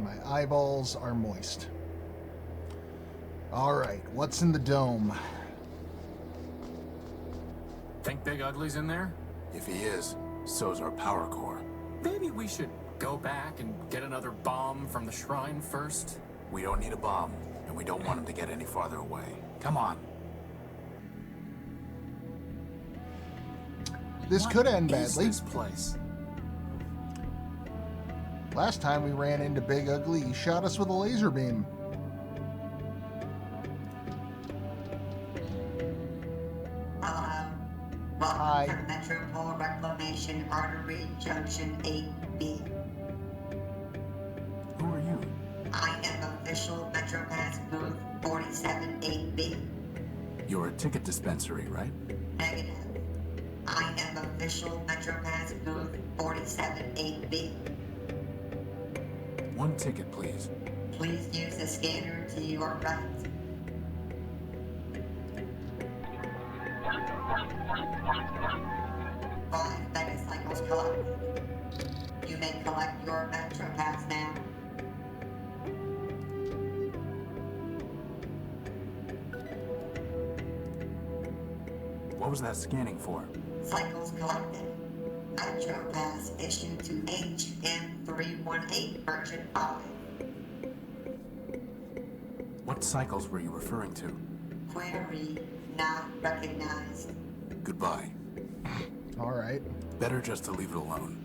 my eyeballs are moist. Alright, what's in the dome?
Think Big Ugly's in there?
If he is, so's our power core.
Maybe we should go back and get another bomb from the shrine first?
We don't need a bomb, and we don't want him to get any farther away. Come on.
This could end
What is
badly.
this place?
Last time we ran into Big Ugly, he shot us with a laser beam.
Hello.
Hi.
Welcome to Metropole Reclamation Artery Junction 8B.
Who are you?
I am official MetroPass booth 478B.
You're a ticket dispensary, right?
Negative. I am official MetroPass booth 478B.
One ticket, please.
Please use the scanner to your right. Five megacycles collected. You may collect your MetroPass now.
What was that scanning for?
Cycles collected. MetroPass issued to HM318 Merchant 5.
What cycles were you referring to?
Query not recognized.
Goodbye.
Alright.
Better just to leave it alone.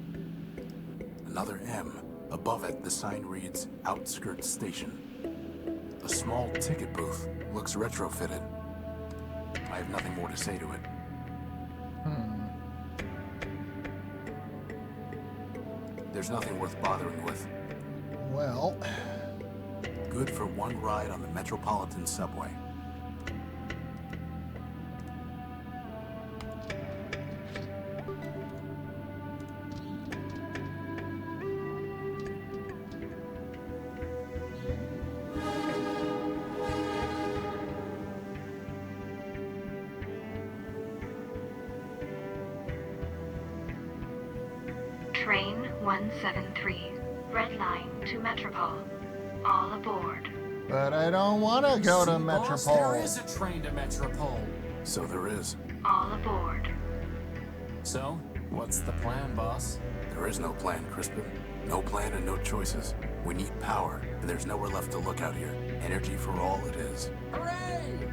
Another M. Above it, the sign reads Outskirts Station. A small ticket booth. Looks retrofitted. I have nothing more to say to it. There's nothing worth bothering with.
Well,
Good for one ride on the Metropolitan Subway.
Train 173. Red line to Metropole. All aboard.
But I don't want to go to
See, boss, there
Metropole.
is a train to Metropole.
So there is.
All aboard.
So, what's the plan, boss?
There is no plan, Crispin. No plan and no choices. We need power, and there's nowhere left to look out here. Energy for all it is.
Hooray!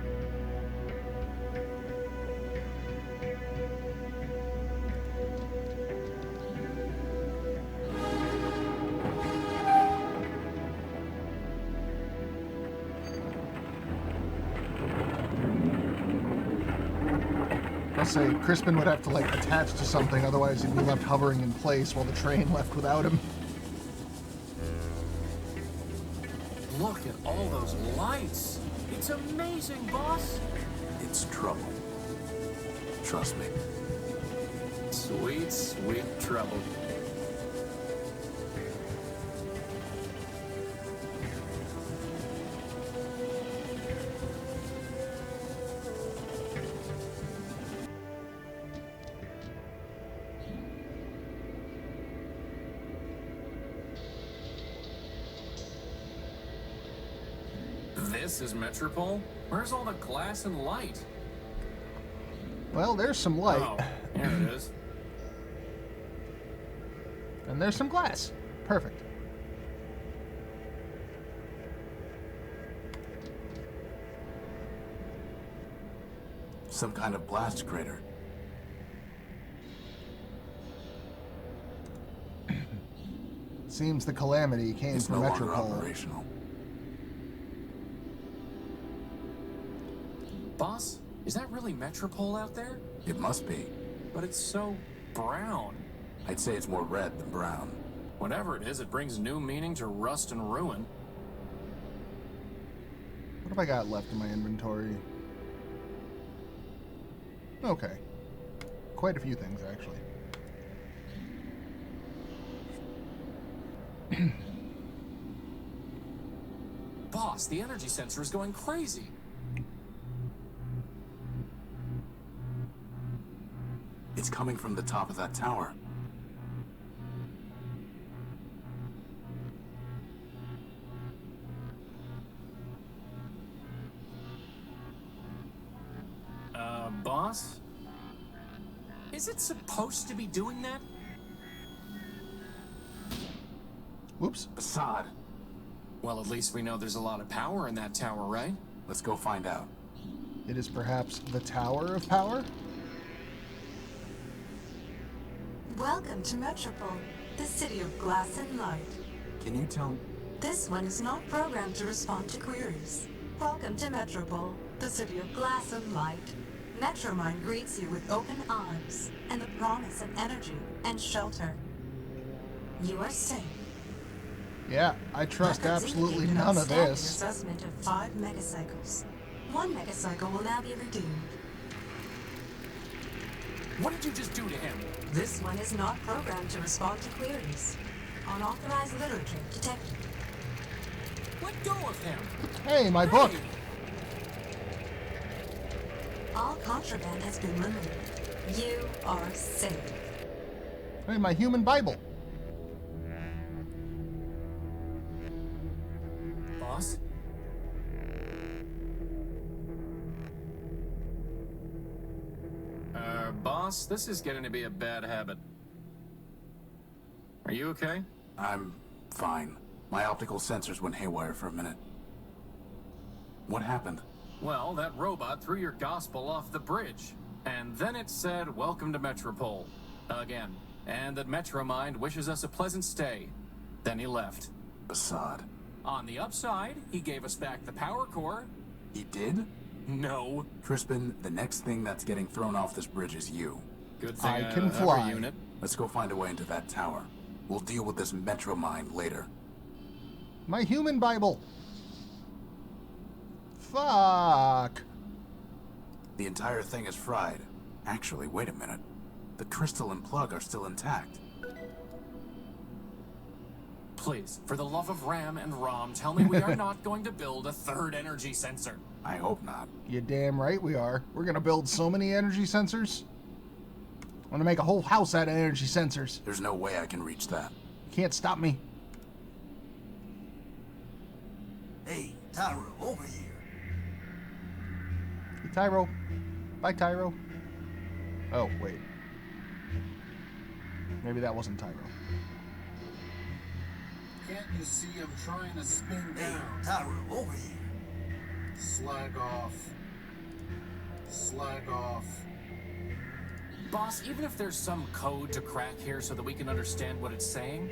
I'll say Crispin would have to, like, attach to something, otherwise he'd be left hovering in place while the train left without him.
Look at all those lights. It's amazing, boss.
It's trouble. Trust me.
Sweet, sweet trouble. This is Metropole? Where's all the glass and light?
Well, there's some light,
Oh, there it is.
and there's some glass. Perfect.
Some kind of blast crater.
Seems the calamity came
It's
from
no longer
Metropole.
operational.
Boss, is that really Metropole out there?
It must be.
But it's so brown.
I'd say it's more red than brown.
Whatever it is, it brings new meaning to rust and ruin.
What have I got left in my inventory? Okay. Quite a few things, actually.
Boss, the energy sensor is going crazy.
It's coming from the top of that tower.
Boss? Is it supposed to be doing that?
Whoops.
Assad,
Well, at least we know there's a lot of power in that tower, right?
let's go find out.
It is perhaps the Tower of Power?
Welcome to Metropole, the city of glass and light.
Can you tell me?
This one is not programmed to respond to queries. Welcome to Metropole, the city of glass and light. Metromind greets you with open arms and the promise of energy and shelter. You are safe.
Yeah, I trust
Records
absolutely
indicate an
none of
outstanding
this.
assessment of 5 megacycles. 1 megacycle will now be redeemed.
What did you just do to him?
This one is not programmed to respond to queries. Unauthorized literature detected.
Let go of him!
Hey, my book!
Hey!
All contraband has been limited. You are safe.
Hey, my human Bible.
Boss? Boss, this is getting to be a bad habit. Are you okay?
I'm fine. My optical sensors went haywire for a minute. What happened?
Well, that robot threw your gospel off the bridge. And then it said, "Welcome to Metropole." Again. And that Metromind wishes us a pleasant stay. Then he left.
Assad.
On the upside, he gave us back the power core.
He did?
No.
Crispin, the next thing that's getting thrown off this bridge is you.
Good thing
I
I
can
have
fly.
a unit.
Let's go find a way into that tower. We'll deal with this Metromind later.
My human Bible. Fuck.
The entire thing is fried. Actually, wait a minute. The crystal and plug are still intact.
Please, for the love of Ram and Rom, tell me we are not going to build a third energy sensor.
I hope not.
You damn right we are. We're gonna build so many energy sensors. I'm gonna make a whole house out of energy sensors.
There's no way I can reach that.
You can't stop me.
Hey,
Tyro, over here.
Hey, Tyro. Bye, Tyro. Oh, wait. Maybe that wasn't Tyro.
Can't you see I'm trying to spin
Hey,
down?
Tyro, over here.
Slag off. Slag off.
Boss, even if there's some code to crack here so that we can understand what it's saying,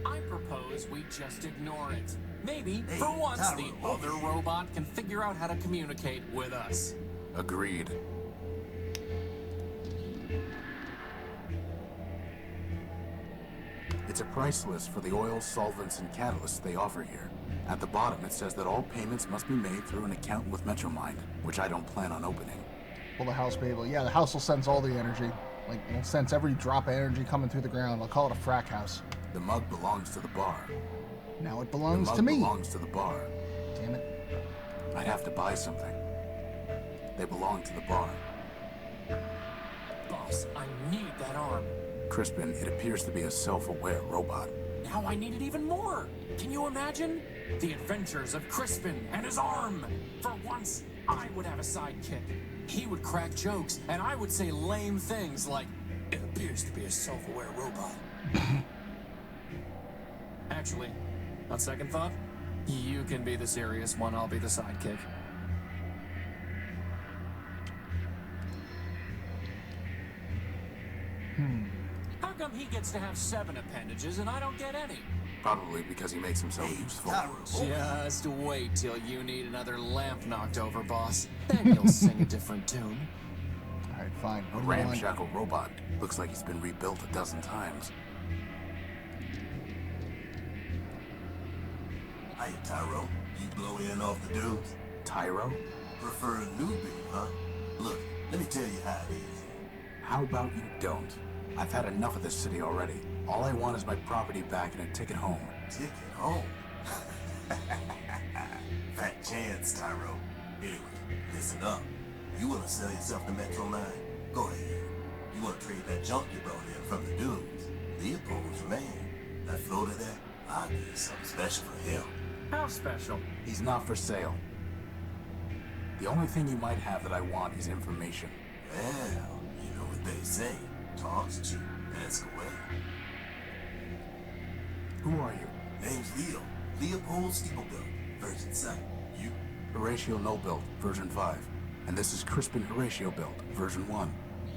I propose we just ignore it. Maybe,
Hey,
for once,
Tyro,
the
over
other
here.
robot can figure out how to communicate with us.
Agreed. It's a price list for the oils, solvents, and catalysts they offer here. At the bottom, it says that all payments must be made through an account with Metromind, which I don't plan on opening.
Will the house be able? Yeah, the house will sense all the energy. Like, it'll sense every drop of energy coming through the ground. I'll call it a frack house.
The mug belongs to the bar.
Now it
The
belongs
mug
to me.
belongs to the bar.
Damn it.
I'd have to buy something. They belong to the bar.
Boss, I need that arm.
Crispin, it appears to be a self-aware robot.
Now I need it even more. Can you imagine? The adventures of Crispin and his arm. For once, I would have a sidekick. He would crack jokes, and I would say lame things like, "It appears to be a self-aware robot." Actually, on second thought, you can be the serious one, I'll be the sidekick. How come he gets to have 7 appendages and I don't get any?
Probably because he makes himself useful.
Tyro, over here.
Just wait till you need another lamp knocked over, boss. Then you'll sing a different tune.
All right, fine.
A
What do you want?
ramshackle robot. Looks like he's been rebuilt a dozen times.
Hey, Tyro, you blow in off the dudes?
Tyro?
Prefer a newbie, huh? Look, let me tell you how it is.
How about you don't? I've had enough of this city already. All I want is my property back and a ticket home.
Ticket home. Fat chance, Tyro. Anyway, listen up. You want to sell yourself to Metromind? Go ahead. You want to trade that junk you brought in from the dunes? Leopold's your man. That floater there, I'll do something special for him.
How special?
He's not for sale. The only thing you might have that I want is information.
Well, you know what they say. Talk's cheap. Ask away.
Who are you?
Name's Leo. Leopold Steeplebuilt. Version 7. You?
Horatio No Build, version 5. And this is Crispin Horatio Build, version 1.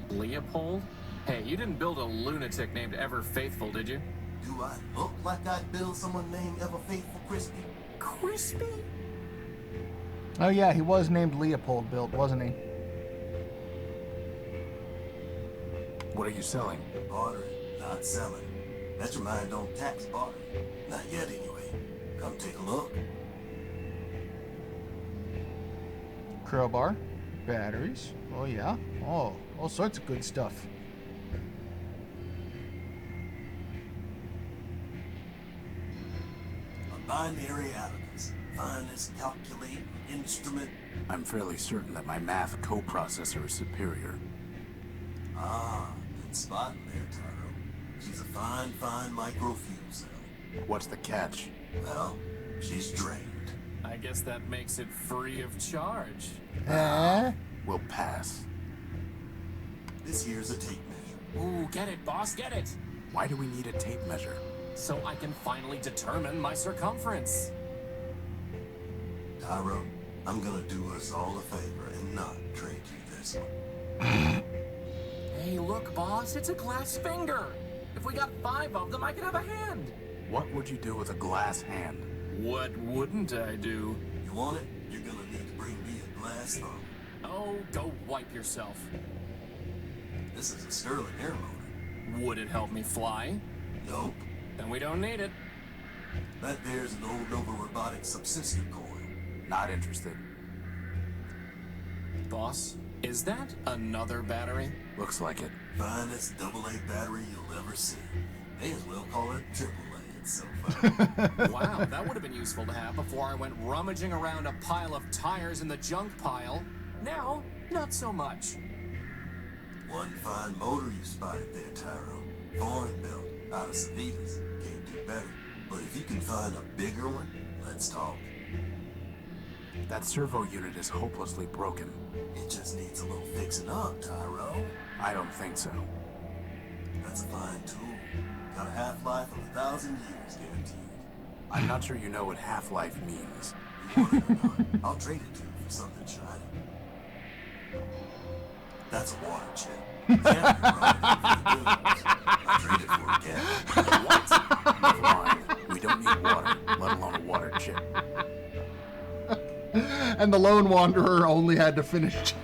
Leopold? Hey, you didn't build a lunatic named Ever Faithful, did you?
Do I look like I'd build someone named Ever Faithful Crispy?
Crispy?
Oh yeah, he was named Leopold Built, wasn't he?
What are you selling?
Bartering, not selling. Metromind don't tax bartering. Not yet, anyway. Come take a look.
Crowbar, batteries. Oh yeah. Oh, all sorts of good stuff.
A binary abacus. Finest calculating instrument.
I'm fairly certain that my math coprocessor is superior.
Ah, good spotting there, Tyro. She's a fine microfuel cell.
What's the catch?
Well, she's drained.
I guess that makes it free of charge.
We'll pass.
This here's a tape measure.
Ooh, get it, boss, get it!
Why do we need a tape measure?
So I can finally determine my circumference.
Tyro, I'm gonna do us all a favor and not trade you this one.
Hey, look, boss, it's a glass finger. If we got 5 of them, I could have a hand.
What would you do with a glass hand?
What wouldn't I do?
You want it? You're gonna need to bring me a glass thumb.
Oh, go wipe yourself.
This is a Sterling air motor.
Would it help me fly?
Nope.
Then we don't need it.
That there's an old Nova Robotics subsystem coil.
Not interested.
Boss, is that another battery?
Looks like it.
Finest AA battery you'll ever see. May as well call it AAA. It's so fun.
Wow, that would have been useful to have before I went rummaging around a pile of tires in the junk pile. Now, not so much.
One fine motor you spotted there, Tyro. Foreign built, out of Savitas. Can't do better. But if you can find a bigger one, let's talk.
That servo unit is hopelessly broken.
It just needs a little fixing up, Tyro.
I don't think so.
That's a fine tool. Got a half-life of 1,000 years guaranteed.
I'm not sure you know what half-life means.
You want it or not, I'll trade it to you for something shiny. That's a water chip. Can't be wrong. I'll trade it for a cat.
What? Never mind. We don't need water, let alone a water chip.
And the lone wanderer only had to finish,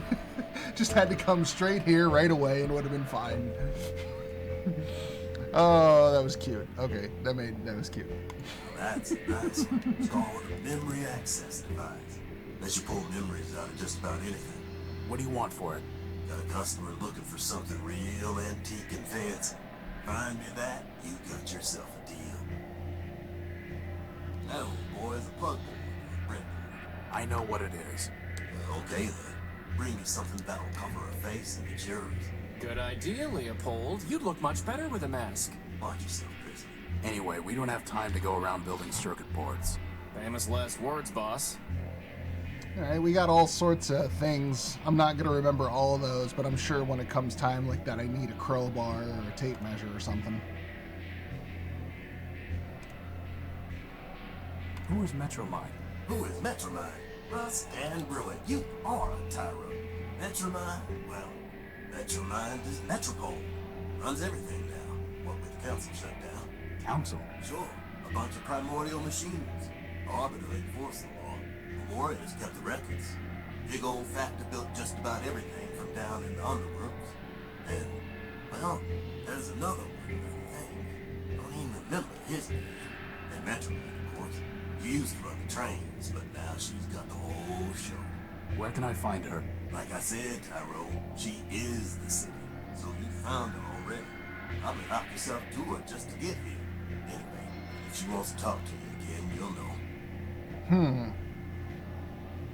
just had to come straight here right away and would have been fine. Oh, that was cute. Okay, that was cute.
That's nice. It's called a memory access device. Lets you pull memories out of just about anything.
What do you want for it?
Got a customer looking for something real antique and fancy. Find me that, you got yourself a deal. That old boy is a plug board.
I know what it is.
Okay then. Bring me something that'll cover her face and it's yours.
Good idea, Leopold. You'd look much better with a mask.
Watch yourself, prisoner.
Anyway, we don't have time to go around building circuit boards.
Famous last words, boss.
Alright, we got all sorts of things. I'm not going to remember all of those, but I'm sure when it comes time like that, I need a crowbar or a tape measure or something.
Who is Metromine?
Who is Metromine? Rust and Bruin. You are a Tyro. Metromine? Well, Metromine is Metropole. Runs everything now. What with the council shut down?
Council?
Sure. A bunch of primordial machines. Arbiter enforced the law. Memoria's kept the records. Big old factor built just about everything from down in the underworlds. And, well, there's another wonderful thing. Don't even remember his name. And Metromine, of course. She used to run the trains, but now she's got the whole show.
Where can I find her?
Like I said, Tyro, she is the city. So you found her already. Probably knocked yourself to her just to get here. Anyway, if she wants to talk to you again, you'll know.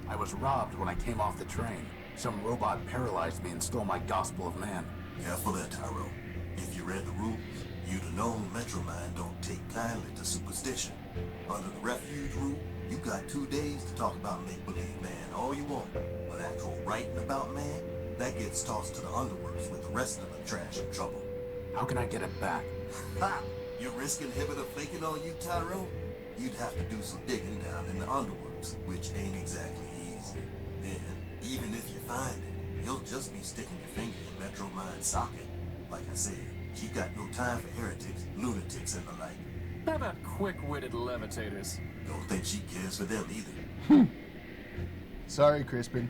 I was robbed when I came off the train. Some robot paralyzed me and stole my Gospel of Man.
Careful there, Tyro. If you read the rules, you'd have known Metromine don't take kindly to superstition. Under the refuge rule, you got 2 days to talk about make-believe man all you want. But actual writing about man, that gets tossed to the underworlds with the rest of the trash in trouble.
How can I get it back?
Ha! You risk inhibitor flaking on you, Tyro? You'd have to do some digging down in the underworlds, which ain't exactly easy. Then, even if you find it, you'll just be sticking your finger in Metromine's socket. Like I said, she got no time for heretics, lunatics, and the like.
How about quick-witted levitators?
Don't think she cares for them either.
Sorry, Crispin.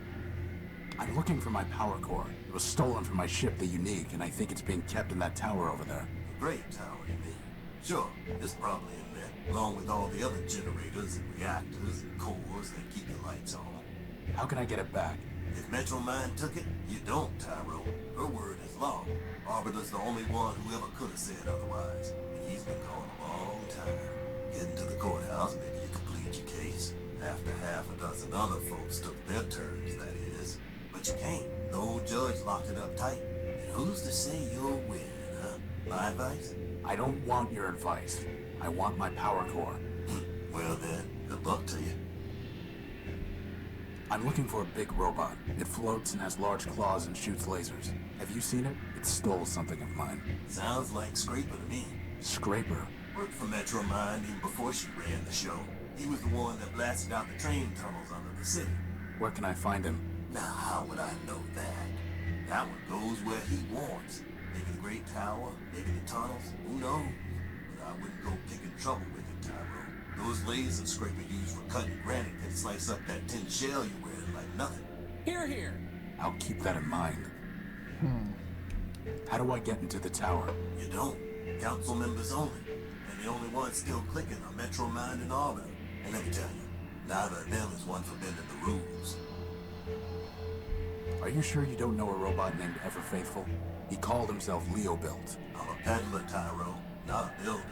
I'm looking for my power core. It was stolen from my ship, the Unique, and I think it's being kept in that tower over there.
Great tower, you mean? Sure, it's probably in there, along with all the other generators and reactors and cores that keep the lights on.
How can I get it back?
If Metromine took it, you don't, Tyro. Her word is law. Arbiter's the only one who ever could have said otherwise. And he's been gone a long time. Getting to the courthouse, maybe you could plead your case. After half a dozen other folks took their turns, that is. But you can't. The old judge locked it up tight. And who's to say you'll win, huh? My advice?
I don't want your advice. I want my power core.
Well then, good luck to you.
I'm looking for a big robot. It floats and has large claws and shoots lasers. Have you seen it? It stole something of mine.
Sounds like Scraper to me.
Scraper?
Worked for Metromine even before she ran the show. He was the one that blasted out the train tunnels under the city.
Where can I find him?
Now, how would I know that? That one goes where he wants. Maybe the Great Tower, maybe the tunnels, who knows? But I wouldn't go picking trouble with it, Tyro. Those lasers Scraper used for cutting granite can slice up that tin shell you're wearing like nothing.
Here, here.
I'll keep that in mind. How do I get into the tower?
You don't. Council members only. And the only ones still clicking are Metromine and Arbiter. And let me tell you, neither of them is one for bending the rules.
Are you sure you don't know a robot named Everfaithful? He called himself Leo Built.
I'm a peddler, Tyro, not a builder.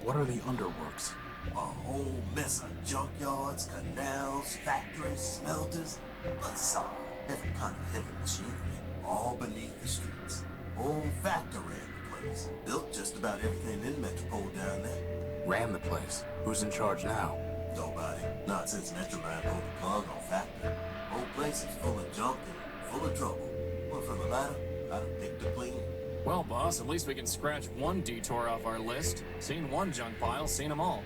What are the underworks?
A whole mess of junkyards, canals, factories, smelters, bazaar, every kind of heavy machinery, all beneath the streets. Old factory in the place. Built just about everything in Metropole down there.
Ran the place. Who's in charge now?
Nobody. Not since Metroman pulled the plug on Factor. Whole place is full of junk and full of trouble. Well, for the latter, I'd have picked a clean.
Well, boss, at least we can scratch one detour off our list. Seen one junk pile, seen them all.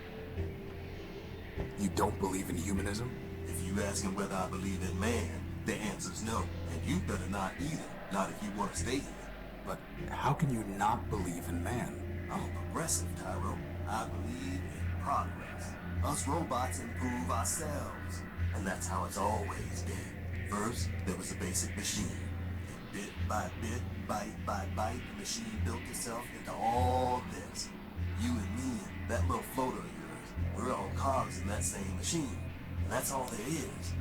You don't believe in humanism?
If you asking whether I believe in man, the answer's no. And you better not either. Not if you want to stay here.
But how can you not believe in man?
I'm a progressive, Tyro. I believe in progress. Us robots improve ourselves. And that's how it's always been. First, there was a basic machine. And bit by bit, bite by bite, the machine built itself into all this. You and me and that little floater of yours, we're all cogs in that same machine. And that's all there is.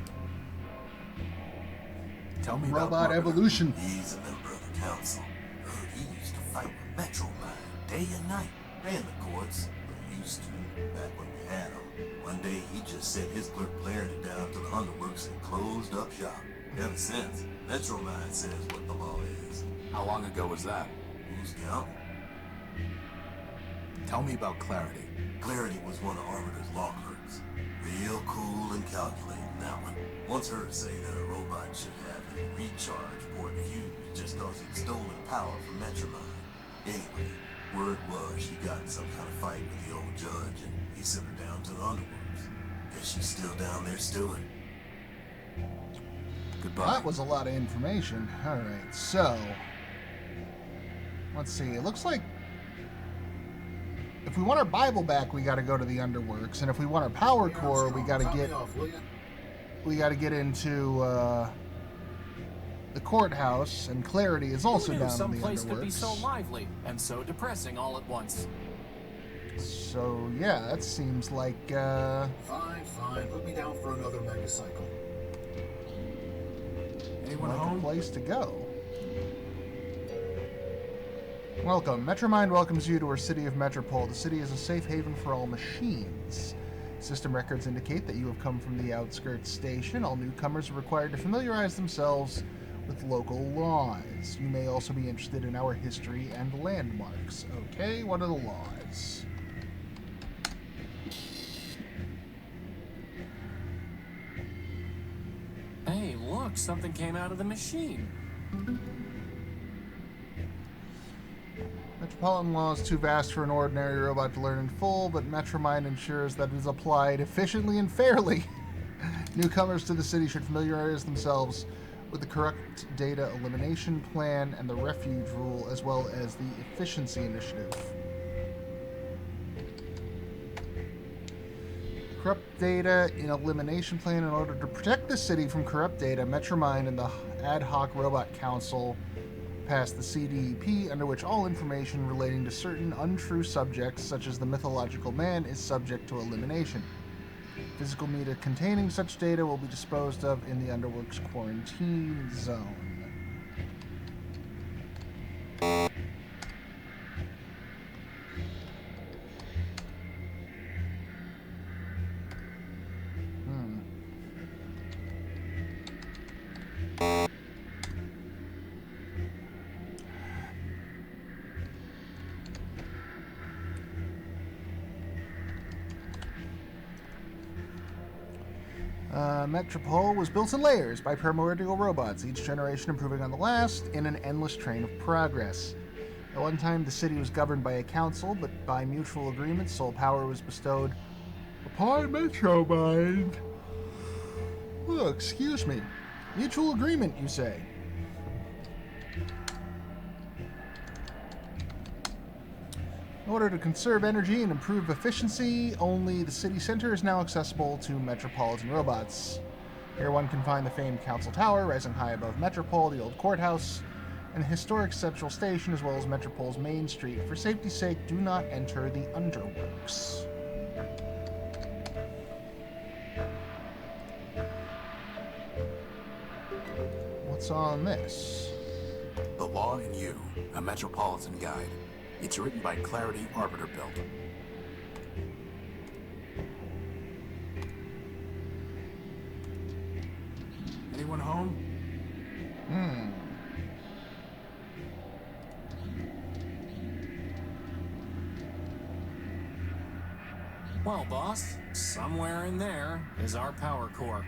Tell me
Robot
about
evolution.
He's a member of the council. Heard he used to fight with Metroman day and night. Ran the courts, or used to, back when we had him. One day he just sent his clerk Lair down to the underworks and closed up shop. Ever since, Metroman says what the law is.
How long ago was that?
Who's counting?
Tell me about Clarity.
Clarity was one of Arbiter's law clerks. Real cool and calculating, that one. Once heard say that a robot should have a recharge port fused just cause he'd stolen power from Metroman. Anyway, word was she got in some kind of fight with the old judge and he sent her down to the underworks. Guess she's still down there stewing.
Goodbye.
That was a lot of information. All right, so let's see. It looks like if we want our Bible back, we got to go to the Underworks, and if we want our power core, we got to get into the courthouse. And Clarity is also
Who knew
down in
some
the
place could be so
Underworks.
lively and so depressing all at once.
So yeah, that seems like
Fine. Put me down for another megacycle.
Anyone
like a
home?
place to go. Welcome. Metromind welcomes you to our city of Metropole. The city is a safe haven for all machines. System records indicate that you have come from the outskirts station. All newcomers are required to familiarize themselves with local laws. You may also be interested in our history and landmarks. Okay, what are the laws?
Hey, look, something came out of the machine.
Metropolitan law is too vast for an ordinary robot to learn in full, but Metromind ensures that it is applied efficiently and fairly. Newcomers to the city should familiarize themselves with the corrupt data elimination plan and the refuge rule, as well as the efficiency initiative. Corrupt data in elimination plan. In order to protect the city from corrupt data, Metromind and the Ad Hoc Robot Council passed the CDEP, under which all information relating to certain untrue subjects, such as the mythological man, is subject to elimination. Physical media containing such data will be disposed of in the Underworks quarantine zone. Metropole was built in layers by primordial robots, each generation improving on the last in an endless train of progress. At one time, the city was governed by a council, but by mutual agreement, sole power was bestowed upon Metromind. Oh, excuse me. Mutual agreement, you say? In order to conserve energy and improve efficiency, only the city center is now accessible to metropolitan robots. Here one can find the famed Council Tower, rising high above Metropole, the old courthouse, and the historic Central Station, as well as Metropole's main street. For safety's sake, do not enter the Underworks. What's on this?
The Law in You, a Metropolitan Guide. It's written by Clarity Arbiter Built. Anyone home?
Well, boss, somewhere in there is our power core.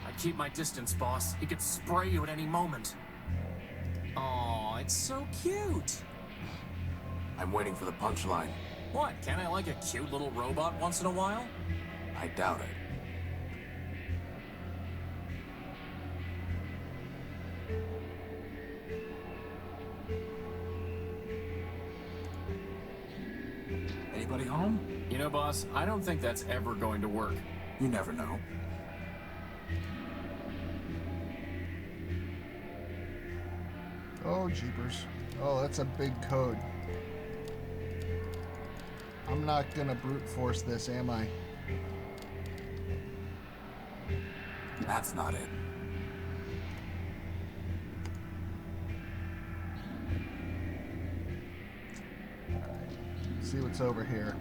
I keep my distance, boss. He could spray you at any moment. Aw, it's so cute.
I'm waiting for the punchline.
What, can't I like a cute little robot once in a while?
I doubt it. Anybody home?
You know, boss, I don't think that's ever going to work.
You never know.
Oh, jeepers. Oh, that's a big code. I'm not gonna brute force this, am I?
That's not it.
See what's over here.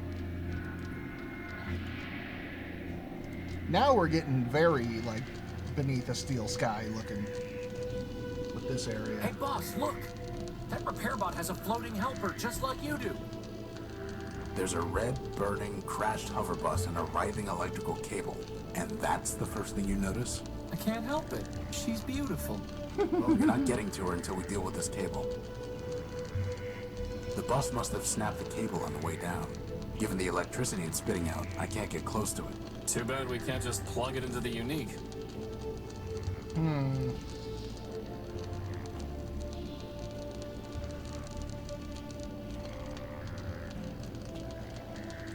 Now we're getting very, like, beneath a steel sky looking with this area.
Hey, boss, look! That repair bot has a floating helper, just like you do.
There's a red, burning, crashed hover bus and a writhing electrical cable. And that's the first thing you notice?
I can't help it. She's beautiful.
Well, you're not getting to her until we deal with this cable. The bus must have snapped the cable on the way down. Given the electricity it's spitting out, I can't get close to it.
Too bad we can't just plug it into the unique.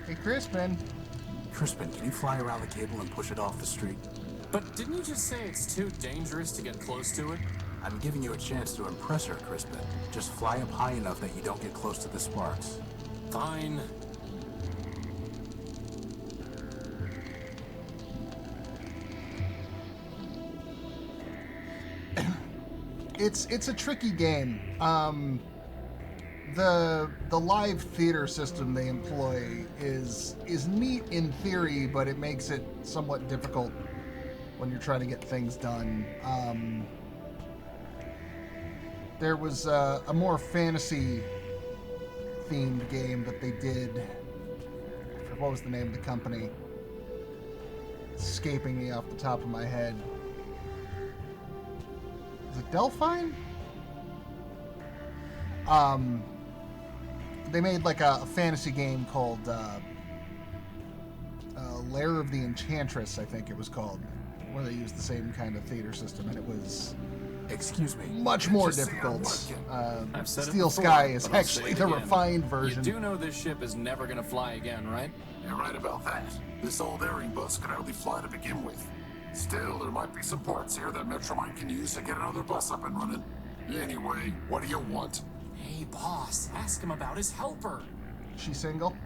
Hey, Crispin.
Crispin, can you fly around the cable and push it off the street?
But didn't you just say it's too dangerous to get close to it?
I'm giving you a chance to impress her, Crispin. Just fly up high enough that you don't get close to the sparks.
Fine.
It's a tricky game. The live theater system they employ is neat in theory, but it makes it somewhat difficult when you're trying to get things done. There was a more fantasy themed game that they did. What was the name of the company? It's escaping me off the top of my head. Is it Delphine? They made like a fantasy game called Lair of the Enchantress, I think it was called, where they used the same kind of theater system, and it was,
excuse me,
much more difficult. Steel Sky is actually the refined version.
You do know this ship is never going to fly again, right?
You're right about that. This old airing bus could hardly fly to begin with. Still, there might be some parts here that Metromine can use to get another bus up and running. Anyway, what do you want?
Hey, boss, ask him about his helper.
She single?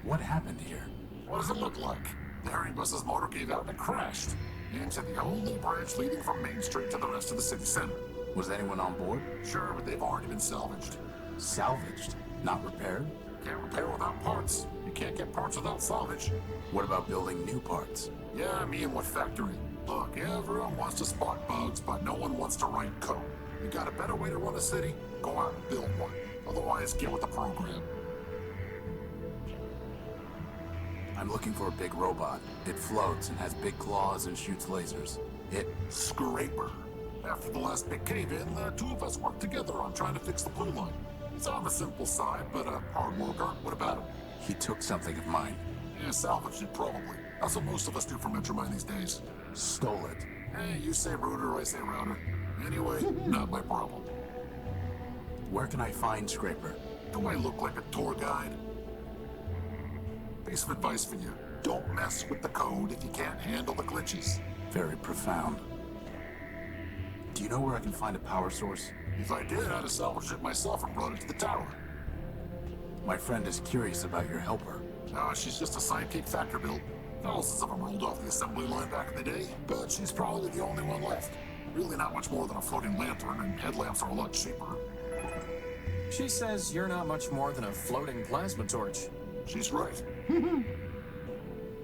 What happened here?
What does it look like? The airing bus's motor gave out and it crashed into the only bridge leading from Main Street to the rest of the city center.
Was anyone on board?
Sure, but they've already been salvaged.
Salvaged? Not repaired?
Can't repair without parts. You can't get parts without salvage.
What about building new parts?
Yeah, I mean, what factory? Look, everyone wants to spot bugs, but no one wants to write code. You got a better way to run a city? Go out and build one. Otherwise, get with the program.
I'm looking for a big robot. It floats and has big claws and shoots lasers.
Scraper. After the last big cave-in, the two of us worked together on trying to fix the blue line. He's on the simple side, but a hard worker. What about him?
He took something of mine.
Yeah, salvaged it probably. That's what most of us do for Metromine these days.
Stole it.
Hey, you say router, I say router. Anyway, not my problem.
Where can I find Scraper?
Do I look like a tour guide? Piece of advice for you. Don't mess with the code if you can't handle the glitches.
Very profound. Do you know where I can find a power source?
If I did, I'd have salvaged it myself and brought it to the tower.
My friend is curious about your helper.
No, she's just a sidekick factor build. Thousands of them rolled off the assembly line back in the day, but she's probably the only one left. Really not much more than a floating lantern, and headlamps are a lot cheaper.
She says you're not much more than a floating plasma torch.
She's right.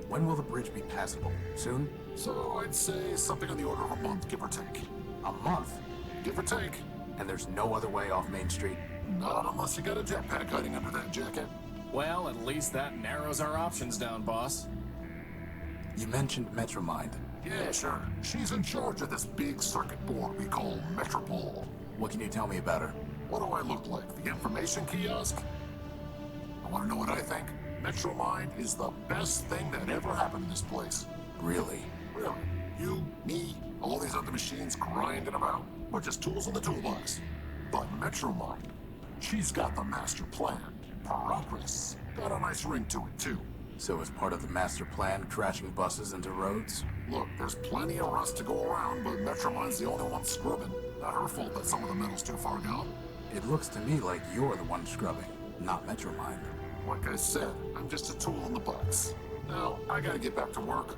When will the bridge be passable? Soon?
So I'd say something on the order of a month, give or take.
A month?
Give or take.
And there's no other way off Main Street?
Not unless you got a jetpack hiding under that jacket.
Well, at least that narrows our options down, boss.
You mentioned Metromind.
Yeah, sure. She's in charge of this big circuit board we call Metropole.
What can you tell me about her?
What do I look like? The information kiosk? I want to know what I think. Metromind is the best thing that ever happened to this place.
Really?
Really? You, me, all these other machines grinding about? We're just tools in the toolbox. But Metromind, she's got the master plan. Progress. Got a nice ring to it, too.
So as part of the master plan, crashing buses into roads?
Look, there's plenty of rust to go around, but Metromind's the only one scrubbing. Not her fault that some of the metal's too far down.
It looks to me like you're the one scrubbing, not Metromind.
Like I said, I'm just a tool in the box. Now, I gotta get back to work.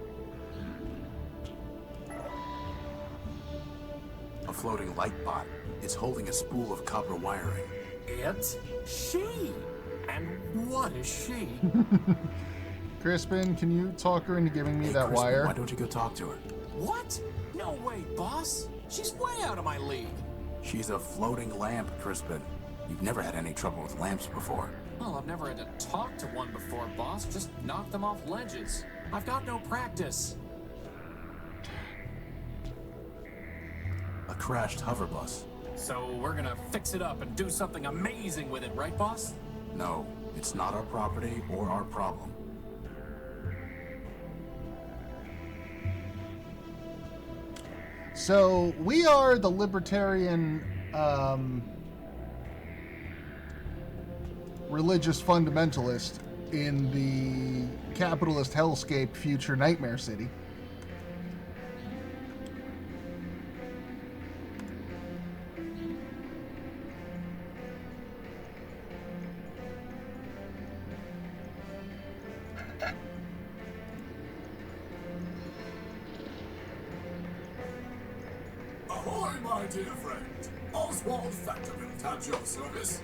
A floating light bot. It's holding a spool of copper wiring.
It's she! And what is she?
Crispin, can you talk her into giving me
Hey,
that
Crispin,
wire?
why don't you go talk to her?
What? No way, boss! She's way out of my league!
She's a floating lamp, Crispin. You've never had any trouble with lamps before.
Well, I've never had to talk to one before, boss. Just knock them off ledges. I've got no practice.
A crashed hover bus.
So we're gonna fix it up and do something amazing with it, right, boss?
No, it's not our property or our problem.
So we are the libertarian religious fundamentalist in the capitalist hellscape future nightmare city.
Ahoy, my dear friend. Oswald Factorville at your service.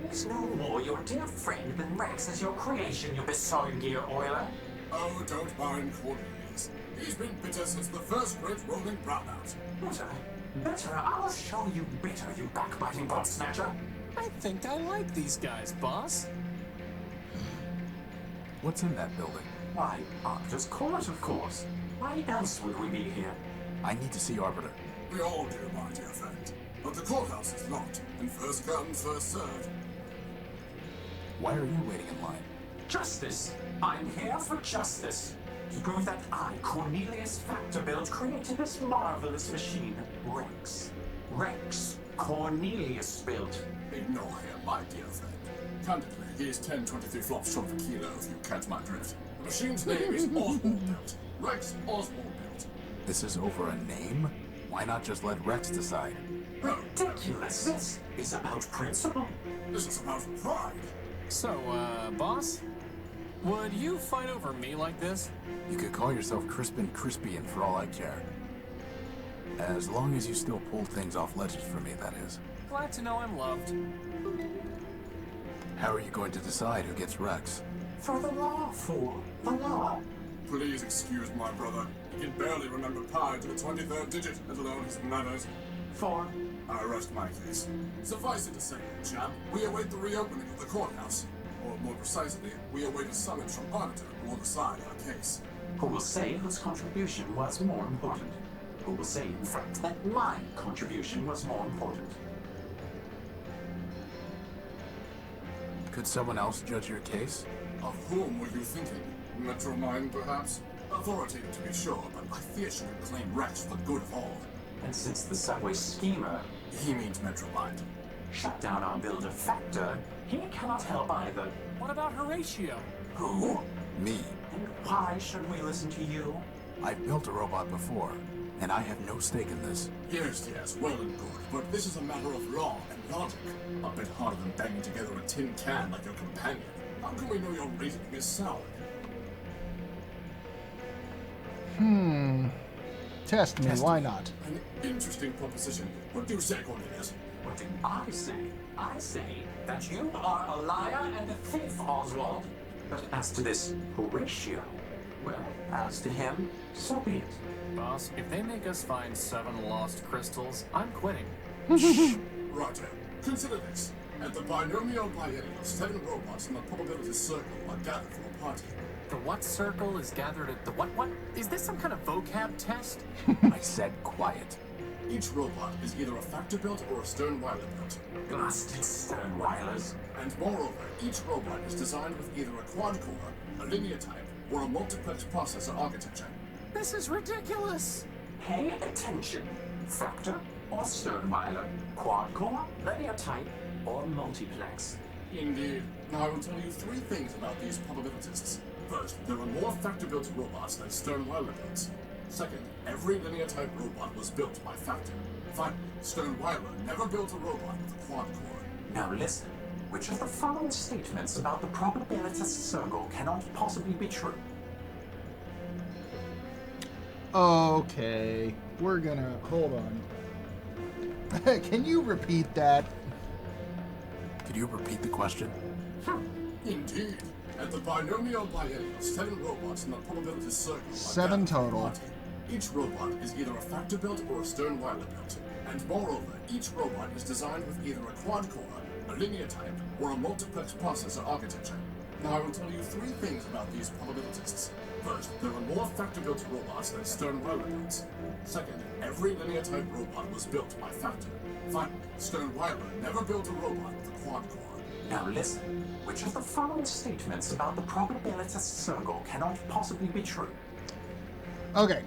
He's no more your dear friend than Rex is your creation, you besotted gear oiler.
Oh, don't mind Cornelius. He's been bitter since the first great rolling brownout.
Bitter? Bitter? I'll show you bitter, you backbiting butt snatcher.
I think I like these guys, boss.
What's in that building?
Why, Arbiter's Court, of course. Why else would we be here?
I need to see Arbiter.
We all do, my dear friend. But the courthouse is locked, and first come, first served.
Why are you waiting in line?
Justice. I'm here for justice. To prove that I, Cornelius Factorville, created this marvelous machine, Rex. Rex Cornelius built.
Ignore him, my dear friend. Candidly, he is 10-23 flops short of a kilo, if you catch my drift. The machine's name is Oswald Built. Rex Oswald Built.
This is over a name? Why not just let Rex decide?
Ridiculous. This is about principle.
This is about pride.
So, boss? Would you fight over me like this?
You could call yourself Crispin Crispian for all I care. As long as you still pull things off ledges for me, that is.
Glad to know I'm loved.
How are you going to decide who gets Rex?
For the law, fool. The law.
Please excuse my brother. He can barely remember pi to the 23rd digit, let alone his manners.
For?
I rest my case. Suffice it to say, chap, we await the reopening of the courthouse. Or more precisely, we await a summons from Arbiter who will decide our case.
Who will say whose contribution was more important? Who will say, in fact, that my contribution was more important?
Could someone else judge your case?
Of whom were you thinking? Metromind, perhaps? Authoritative to be sure, but I fear she would claim Rex for the good of all.
And since the subway schemer...
He means Metromind.
Shut down our builder Factor, he cannot help either.
What about Horatio?
Who?
Me.
And why should we listen to you?
I've built a robot before, and I have no stake in this.
Yes, well and good, but this is a matter of law and logic. A bit harder than banging together a tin can like your companion. How can we know your reasoning is sound?
Test me, why not?
An interesting proposition. What do you say, Cornelius?
What do I say? I say that you are a liar and a thief, Oswald. But as to this Horatio, well, as to him, so be it.
Boss, if they make us find 7 lost crystals, I'm quitting.
Shh!
Roger. Consider this. At the binomial biennial, 7 robots in the probability circle are gathered for a party.
The what circle is gathered at the what? Is this some kind of vocab test?
I said quiet.
Each robot is either a factor-built or a Sternweiler built.
Blasted Sternweilers.
And moreover, each robot is designed with either a quad-core, a linear type, or a multiplex processor architecture.
This is ridiculous.
Pay attention. Factor or Sternweiler. Quad-core, linear type, or multiplex.
Indeed. Now I will tell you 3 things about these probabilitists. First, there are more factor-built robots than Sternweiler builds. Second, every linear-type robot was built by Factor. Finally, Sternweiler never built a robot with a quad-core.
Now listen. Which of the following statements about the probabilitist circle cannot possibly be true?
Okay, we're gonna hold on. Can you repeat that?
Could you repeat the question?
Indeed. At the binomial biennial, 7 robots in the probability circle.
7 total.
Each robot is either a factor-built or a Sternweiler built. And moreover, each robot is designed with either a quad-core, a linear type, or a multiplex processor architecture. Now I will tell you 3 things about these probabilitists. First, there are more factor-built robots than Sternweiler builds. Second, every linear-type robot was built by Factor. Finally, Sternweiler never built a robot with a quad-core.
Now listen. Which of the following statements about the probabilitist circle cannot possibly be true?
Okay.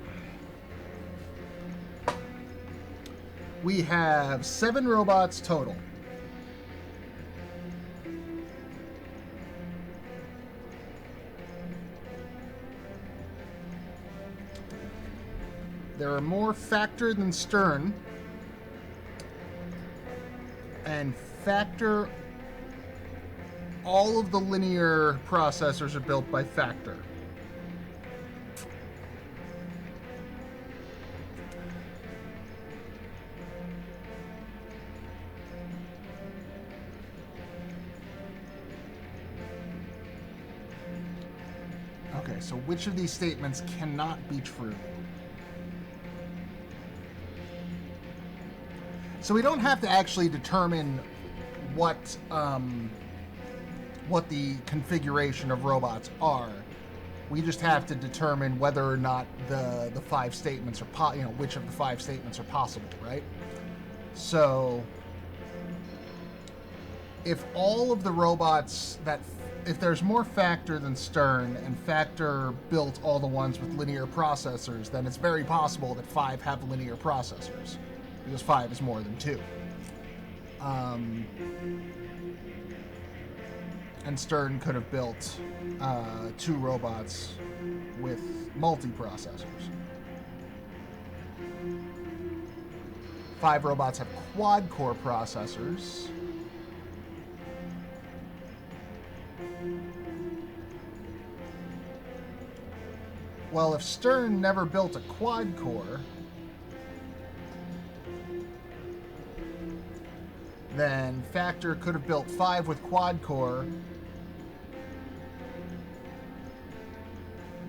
We have 7 robots total. There are more Factor than Stern. And Factor, all of the linear processors are built by Factor. Okay, so which of these statements cannot be true? So we don't have to actually determine what the configuration of robots are. We just have to determine whether or not the 5 statements are which of the 5 statements are possible, right? So if all of the robots if there's more Factor than Stern, and Factor built all the ones with linear processors, then it's very possible that 5 have linear processors, because 5 is more than 2. And Stern could have built 2 robots with multi-processors. 5 robots have quad-core processors. Well, if Stern never built a quad-core, then Factor could have built 5 with quad-core,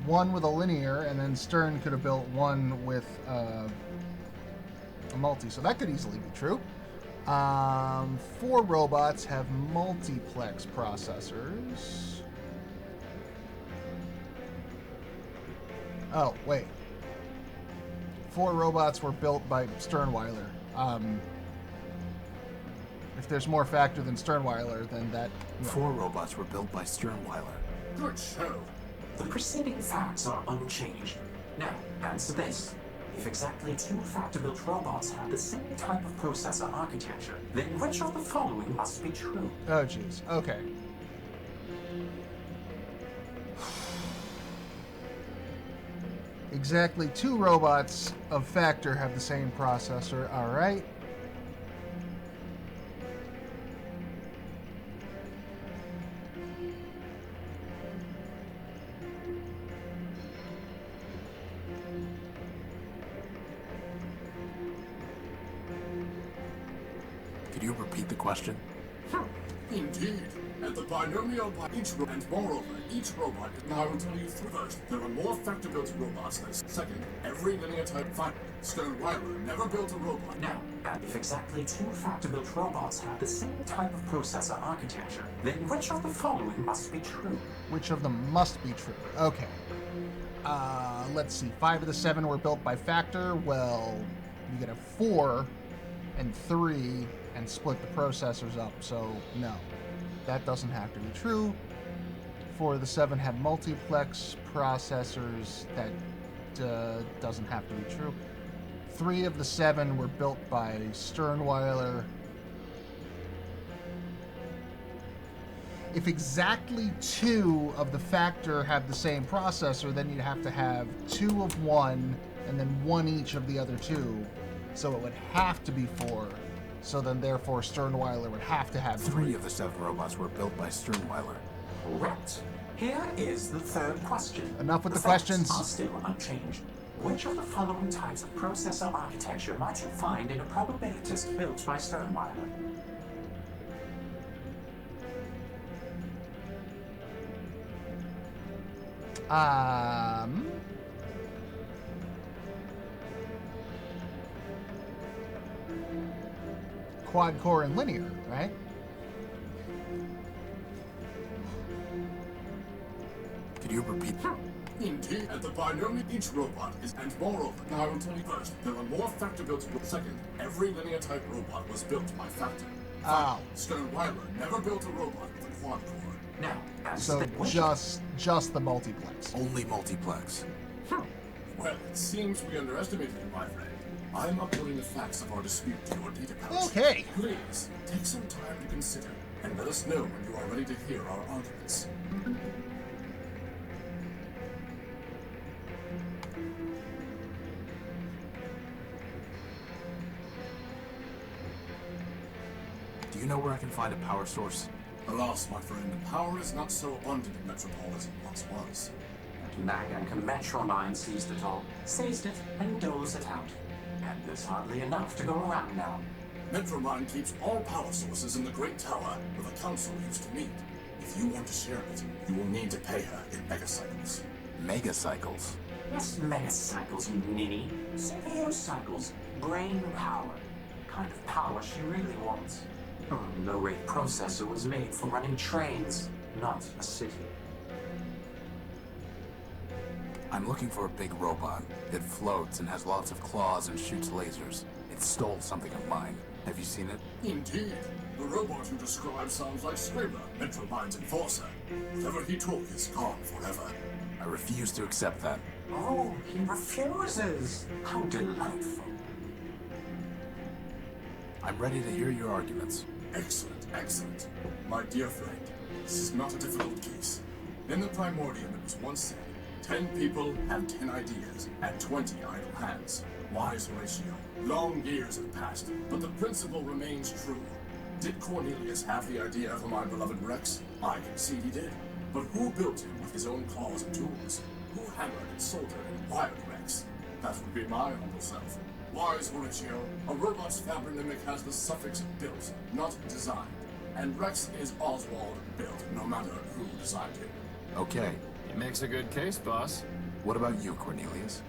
1 with a linear, and then Stern could have built 1 with a multi. So that could easily be true. 4 robots have multiplex processors. Oh, wait. 4 robots were built by Sternweiler. If there's more Factor than Sternweiler, then that...
4 robots were built by Sternweiler.
Good show.
The preceding facts are unchanged. Now, answer this. If exactly 2 Factor-built robots have the same type of processor architecture, then which of the following must be true?
Oh, jeez. Okay. Exactly 2 robots of Factor have the same processor. All right.
Could you repeat the question?
Indeed. At the binomial and moreover, each robot is now until you first. There are more factor-built robots than second. Every linear type fighter. Sternweiler never built a robot.
Now, if exactly 2 factor-built robots have the same type of processor architecture, then which of the following must be true?
Which of them must be true? Okay. Let's see. 5 of the 7 were built by factor. Well, you get a 4 and 3 and split the processors up, so no. That doesn't have to be true. 4 of the 7 have multiplex processors. That doesn't have to be true. 3 of the 7 were built by Sternweiler. If exactly 2 of the factor have the same processor, then you'd have to have 2 of one and then 1 each of the other 2. So it would have to be 4. So then, therefore, Sternweiler would have to have 3.
3 of the 7 robots were built by Sternweiler.
Correct. Here is the third question.
Enough with the
facts
questions.
Are still unchanged. Which of the following types of processor architecture might you find in a probabilitist built by Sternweiler?
Quad core and linear, right?
Could you repeat that?
Indeed, at the binomial, each robot is, and moreover, now until first, there are more factor-built. Second, every linear type robot was built by factor.
Oh.
Sternweiler never built a robot with a quad core.
Now,
So just the multiplex.
Only multiplex.
Well, it seems we underestimated you, my friend. I'm uploading the facts of our dispute to your data pouch.
Okay.
Please, take some time to consider, and let us know when you are ready to hear our arguments.
Do you know where I can find a power source?
Alas, my friend, power is not so abundant in Metropole as it once was.
And Magank Metromine seized it all, seized it, and doles it out. And there's hardly enough to go around now.
Metromine keeps all power sources in the Great Tower where the Council used to meet. If you want to share it, you will need to pay her in megacycles.
Megacycles?
Yes, megacycles, you ninny. CPU cycles, brain power. Kind of power she really wants. Her low-rate processor was made for running trains, not a city.
I'm looking for a big robot. It floats and has lots of claws and shoots lasers. It stole something of mine. Have you seen it?
Indeed. The robot you described sounds like Scraper, Metromine's enforcer. Whatever he took is gone forever.
I refuse to accept that.
Oh, he refuses. How delightful.
I'm ready to hear your arguments.
Excellent, excellent. My dear friend, this is not a difficult case. In the Primordium it was once said, 10 people have 10 ideas and 20 idle hands. Wise Horatio. Long years have passed, but the principle remains true. Did Cornelius have the idea for my beloved Rex? I concede he did. But who built him with his own claws and tools? Who hammered and soldered and wired Rex? That would be my humble self. Wise Horatio, a robot's fabronymic has the suffix built, not designed. And Rex is Oswald built, no matter who designed him.
Okay.
It makes a good case, boss.
What about you, Cornelius?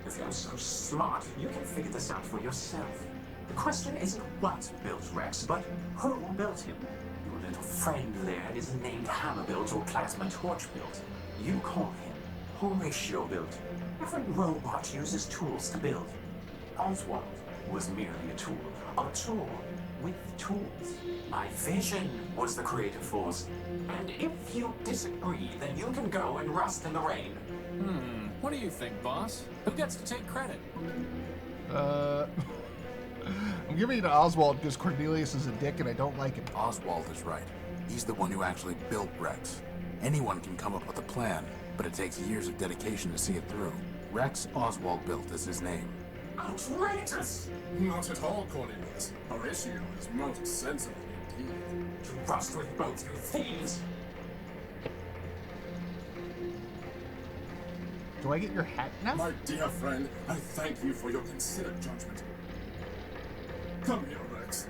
If you're so smart, you can figure this out for yourself. The question isn't what built Rex, but who built him. Your little friend there isn't named Hammerbuilt or Plasma Torchbuilt. You call him Horatio Built. Every robot uses tools to build. Oswald was merely a tool with tools. My vision was the creative force. And if you disagree, then you can go and rust in the rain.
What do you think, boss? Who gets to take credit?
I'm giving it to Oswald because Cornelius is a dick and I don't like him.
Oswald is right. He's the one who actually built Rex. Anyone can come up with a plan, but it takes years of dedication to see it through. Rex Oswald built is his name.
Outrageous! Not at all, Cornelius. Horatio is most sensible indeed.
To rust with both you thieves!
Do I get your hat now?
My dear friend, I thank you for your considered judgment. Come here, Rex.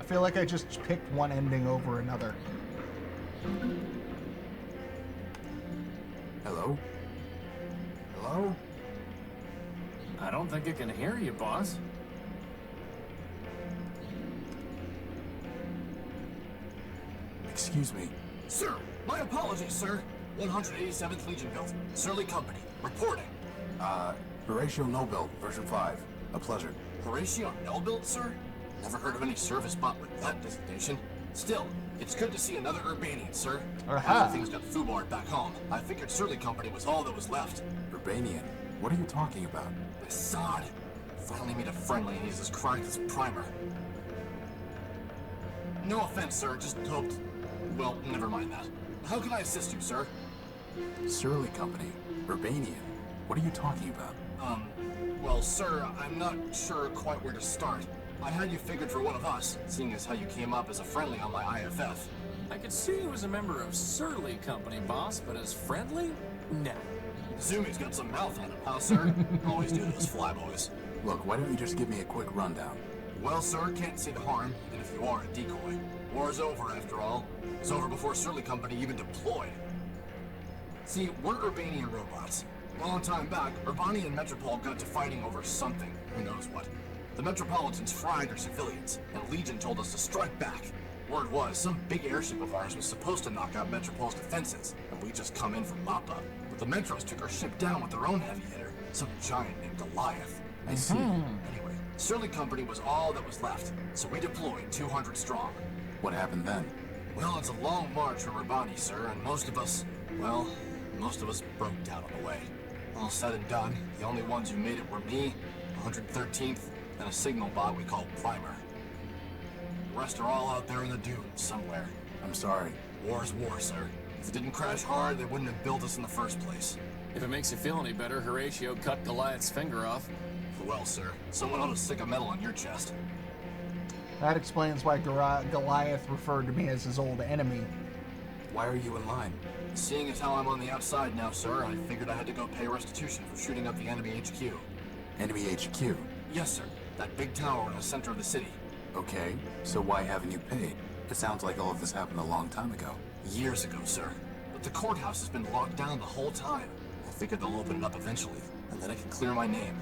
feel like I just picked one ending over another.
Hello? Hello?
I don't think it can hear you, boss.
Excuse me.
Sir, my apologies, sir. 187th Legion built. Surly Company. Reporting.
Horatio Nobuild, version 5. A pleasure.
Horatio Nobuild, sir? Never heard of any service bot with that designation. Still, it's good to see another Urbanian, sir.
Aha.
Things got foobarred back home. I figured Surly Company was all that was left.
Urbanian? What are you talking about?
Assad. Finally made a friendly and he's as cracked as Primer. No offense, sir, just hoped... Well, never mind that. How can I assist you, sir?
Surly Company? Urbanian? What are you talking about?
Well, sir, I'm not sure quite where to start. I had you figured for one of us, seeing as how you came up as a friendly on my IFF.
I could see you as a member of Surly Company, boss, but as friendly? No.
Zumi's got some mouth on him, huh, sir? Always do those flyboys.
Look, why don't you just give me a quick rundown?
Well, sir, can't see the harm, even if you are a decoy. War's over, after all. It was over before Surly Company even deployed. See, we're Urbanian robots. A long time back, Urbani and Metropol got to fighting over something. Who knows what. The Metropolitans fried our civilians, and Legion told us to strike back. Word was, some big airship of ours was supposed to knock out Metropol's defenses, and we just come in for mop-up. But the Metros took our ship down with their own heavy hitter, some giant named Goliath.
I see.
Anyway, Surly Company was all that was left, so we deployed 200 strong.
What happened then?
Well, it's a long march from Urbani, sir, and most of us broke down on the way. All said and done, the only ones who made it were me, 113th, and a signal bot we call Primer. The rest are all out there in the dunes somewhere.
I'm sorry.
War's war, sir. If it didn't crash hard, they wouldn't have built us in the first place.
If it makes you feel any better, Horatio cut Goliath's finger off.
Well, sir, someone ought to stick a medal on your chest.
That explains why Goliath referred to me as his old enemy.
Why are you in line?
Seeing as how I'm on the outside now, sir, I figured I had to go pay restitution for shooting up the enemy HQ.
Enemy HQ?
Yes, sir. That big tower in the center of the city.
Okay, so why haven't you paid? It sounds like all of this happened a long time ago.
Years ago, sir. But the courthouse has been locked down the whole time. I figured they'll open it up eventually, and then I can clear my name.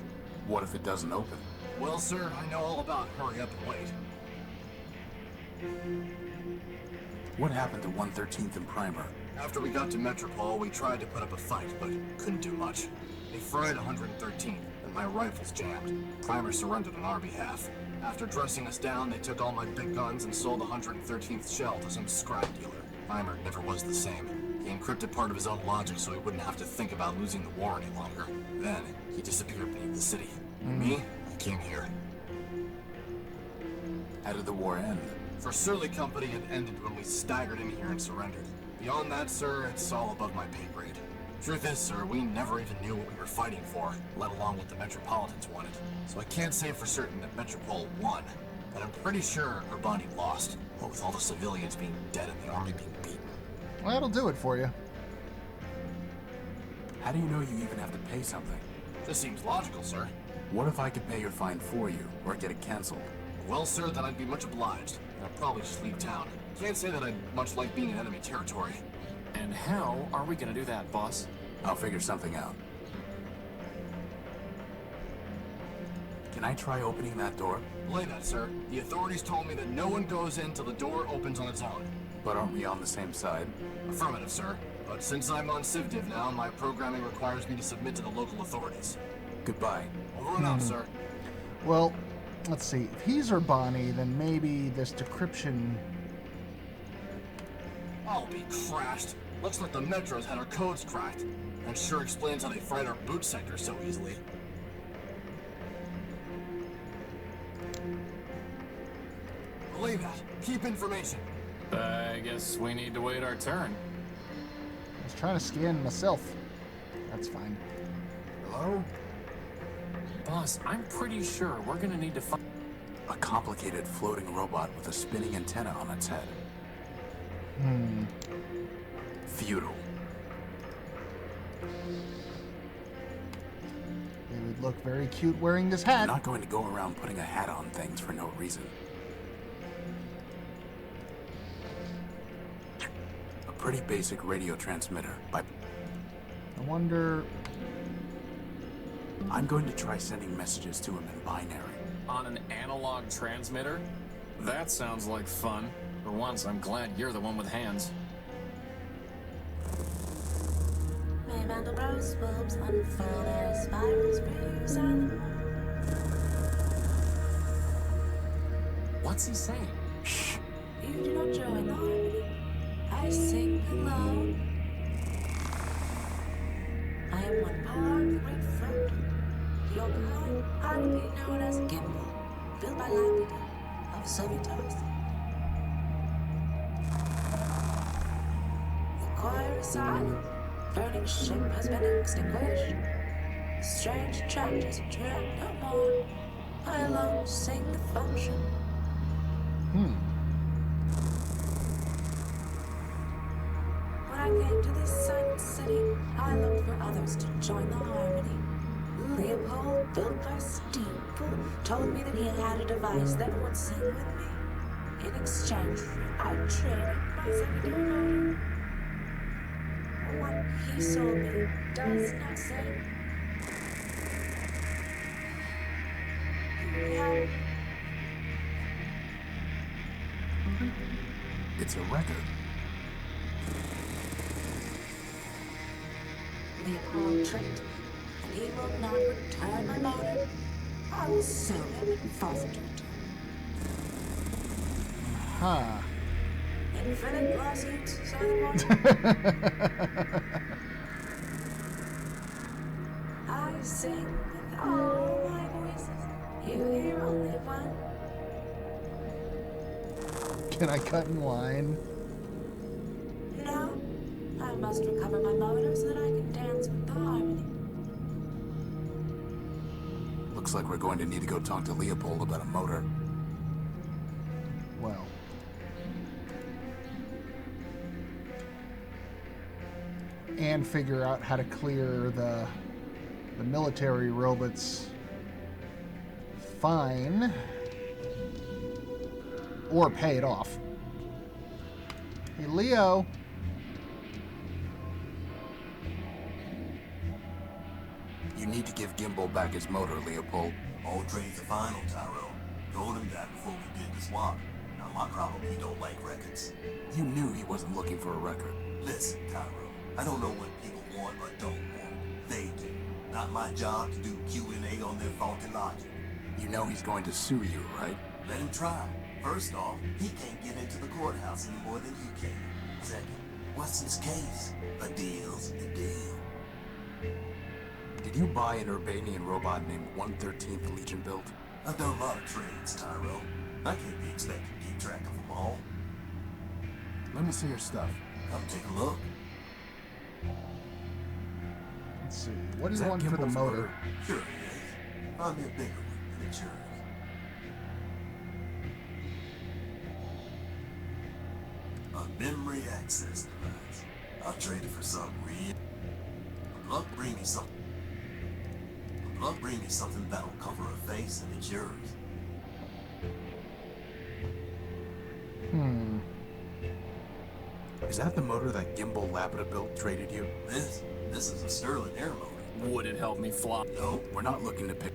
What if it doesn't open?
Well, sir, I know all about hurry up and wait.
What happened to 113th and Primer?
After we got to Metropol, we tried to put up a fight, but couldn't do much. They fried 113th, and my rifles jammed. Primer surrendered on our behalf. After dressing us down, they took all my big guns and sold 113th shell to some scrap dealer. Primer never was the same. He encrypted part of his own logic so he wouldn't have to think about losing the war any longer. Then, he disappeared beneath the city. And me, I came here.
How did the war end?
For Surly Company, it ended when we staggered in here and surrendered. Beyond that, sir, it's all above my pay grade. Truth is, sir, we never even knew what we were fighting for, let alone what the Metropolitans wanted. So I can't say for certain that Metropol won, but I'm pretty sure Urbani lost, what with all the civilians being dead and the army being beaten.
Well, that'll do it for you.
How do you know you even have to pay something?
This seems logical, sir.
What if I could pay your fine for you, or get it canceled?
Well, sir, then I'd be much obliged. I'd probably just leave town. Can't say that I'd much like being in enemy territory.
And how are we gonna do that, boss?
I'll figure something out. Can I try opening that door?
Belay that, sir. The authorities told me that no one goes in till the door opens on its own.
But aren't we on the same side?
Affirmative, sir. But since I'm on CivDiv now, my programming requires me to submit to the local authorities.
Goodbye.
Over and out, sir.
Well, let's see. If he's Urbani, then maybe this decryption...
I'll be crashed. Looks like the Metros had our codes cracked. And sure explains how they fried our boot sector so easily. Believe that. Keep information.
I guess we need to wait our turn.
I was trying to scan myself. That's fine.
Hello?
Boss, I'm pretty sure we're gonna need to find...
A complicated floating robot with a spinning antenna on its head. Feudal.
They would look very cute wearing this hat.
I'm not going to go around putting a hat on things for no reason. pretty basic radio transmitter.
I wonder...
I'm going to try sending messages to him in binary.
On an analog transmitter? That sounds like fun. For once, I'm glad you're the one with hands.
May Mandelbrot's bulbs unfurl their spirals, bruise on the
What's he saying?
Shh.
You do not join the harmony. I sing alone. I am one part of the great fruit. Your kind, I will be known as Gimbal, built by Lapida of Sovitos. The choir is silent. Burning ship has been extinguished. Strange chapters track no more. I alone sing the function. When I came to this silent city, I looked for others to join the harmony. Leopold, built by Steeple, told me that he had a device that would sing with me. In exchange, I traded my secondary motor. What he sold me does not say. Yeah.
It's a record.
Leopold tricked, and he will not return my motor. I will sue him and force him to return.
Huh.
Infinite lawsuits, so the I sing with all my voices. You hear only one.
Can I cut in line?
No, I must recover my motor so that I can dance with the harmony.
Looks like we're going to need to go talk to Leopold about a motor.
Well. And figure out how to clear the military robots fine. Or pay it off. Hey, Leo.
You need to give Gimbal back his motor, Leopold.
All trades are final, Tyro. Told him that before we did the swap. Now my problem, he don't like records.
You knew he wasn't looking for a record.
Listen, Tyro. I don't know what people want or don't want. They do. Not my job to do Q&A on their faulty logic.
You know he's going to sue you, right?
Let him try. First off, he can't get into the courthouse any more than you can. Second, what's his case? A deal's a deal.
Did you buy an Urbanian robot named 113th Legion built?
I've done a lot of trades, Tyro. I can't be expected to keep track of them all.
Let me see your stuff.
Come take a look.
Let's see. What do you want for the motor?
Sure it is. Find me a bigger one than it's yours. A memory access device. I'll trade it for something real. Luck bring me something. Luck bring me something that'll cover a face and it's yours.
Is that the motor that Gimbal Lapida built traded you?
This is a Sterling air motor.
Would it help me fly?
No, we're not looking to pick.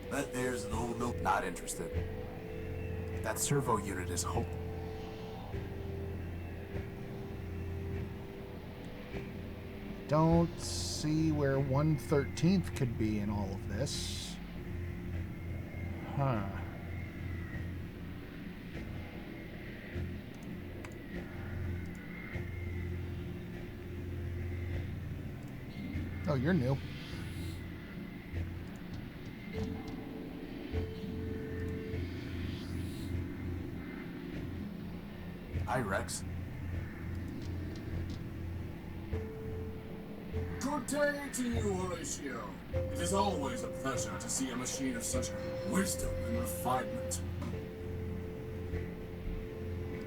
That there's an old note.
Not interested. That servo unit is hope.
Don't see where 113th could be in all of this. Huh. Oh, you're new.
Hi, Rex.
Good day to you, Horatio. It is always a pleasure to see a machine of such wisdom and refinement.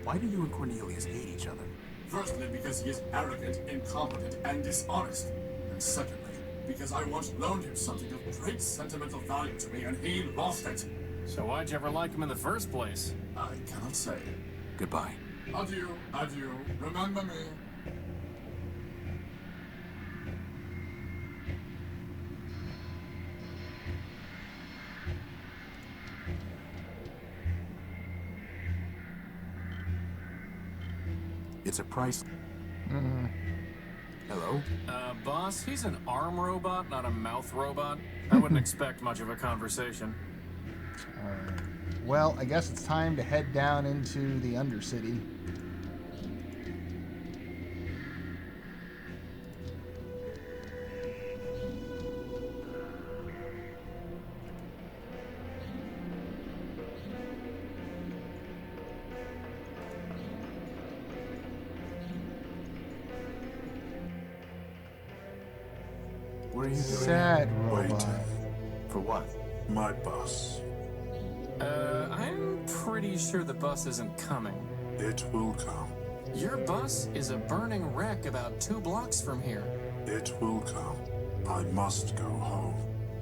Why do you and Cornelius hate each other?
Firstly, because he is arrogant, incompetent, and dishonest. And secondly, because I once loaned him something of great sentimental value to me and he lost it.
So why'd you ever like him in the first place?
I cannot say.
Goodbye.
Adieu, adieu. Remember me.
It's a price. Hello?
Boss, he's an arm robot, not a mouth robot. I wouldn't expect much of a conversation.
Well, I guess it's time to head down into the Undercity.
What are you doing?
Sad robot.
For what?
My bus.
I'm pretty sure the bus isn't coming.
It will come.
Your bus is a burning wreck about 2 blocks from here.
It will come. I must go home.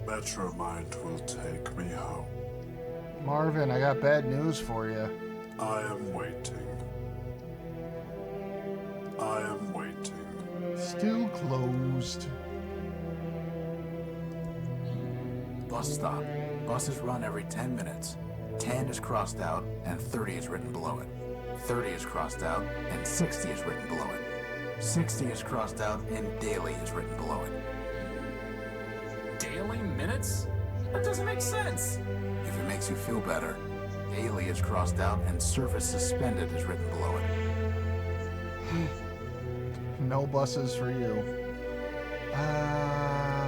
Metromind will take me home.
Marvin, I got bad news for you.
I am waiting. I am waiting.
Still closed.
Bus stop. Buses run every 10 minutes. 10 is crossed out and 30 is written below it. 30 is crossed out and 60 is written below it. 60 is crossed out and daily is written below it.
Daily minutes? That doesn't make sense.
If it makes you feel better, daily is crossed out and service suspended is written below it.
No buses for you.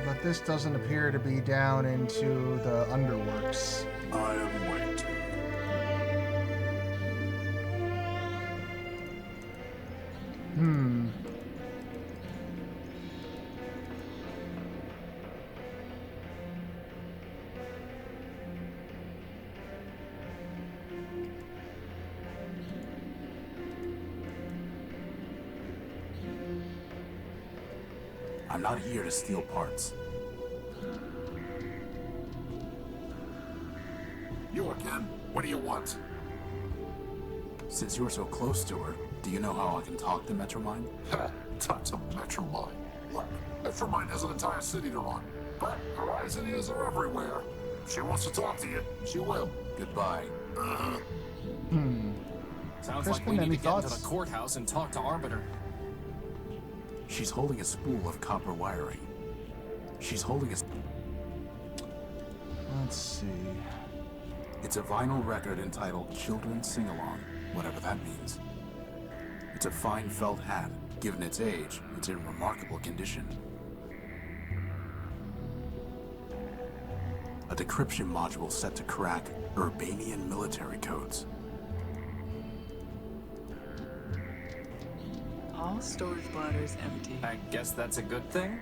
But this doesn't appear to be down into the underworks.
I am waiting.
I'm not here to steal parts.
You again? What do you want?
Since you're so close to her, do you know how I can talk to Metromind?
Talk to Metromind. Look, Metromind has an entire city to run, but Horizon ears are everywhere. If she wants to talk to you, she will.
Goodbye.
Sounds like we need to get into the courthouse and talk to Arbiter.
She's holding a spool of copper wiring. She's holding a...
Let's see.
It's a vinyl record entitled Children's Sing-Along, whatever that means. It's a fine felt hat. Given its age, it's in remarkable condition. A decryption module set to crack Urbanian military codes.
All storage bladders empty.
I guess that's a good thing.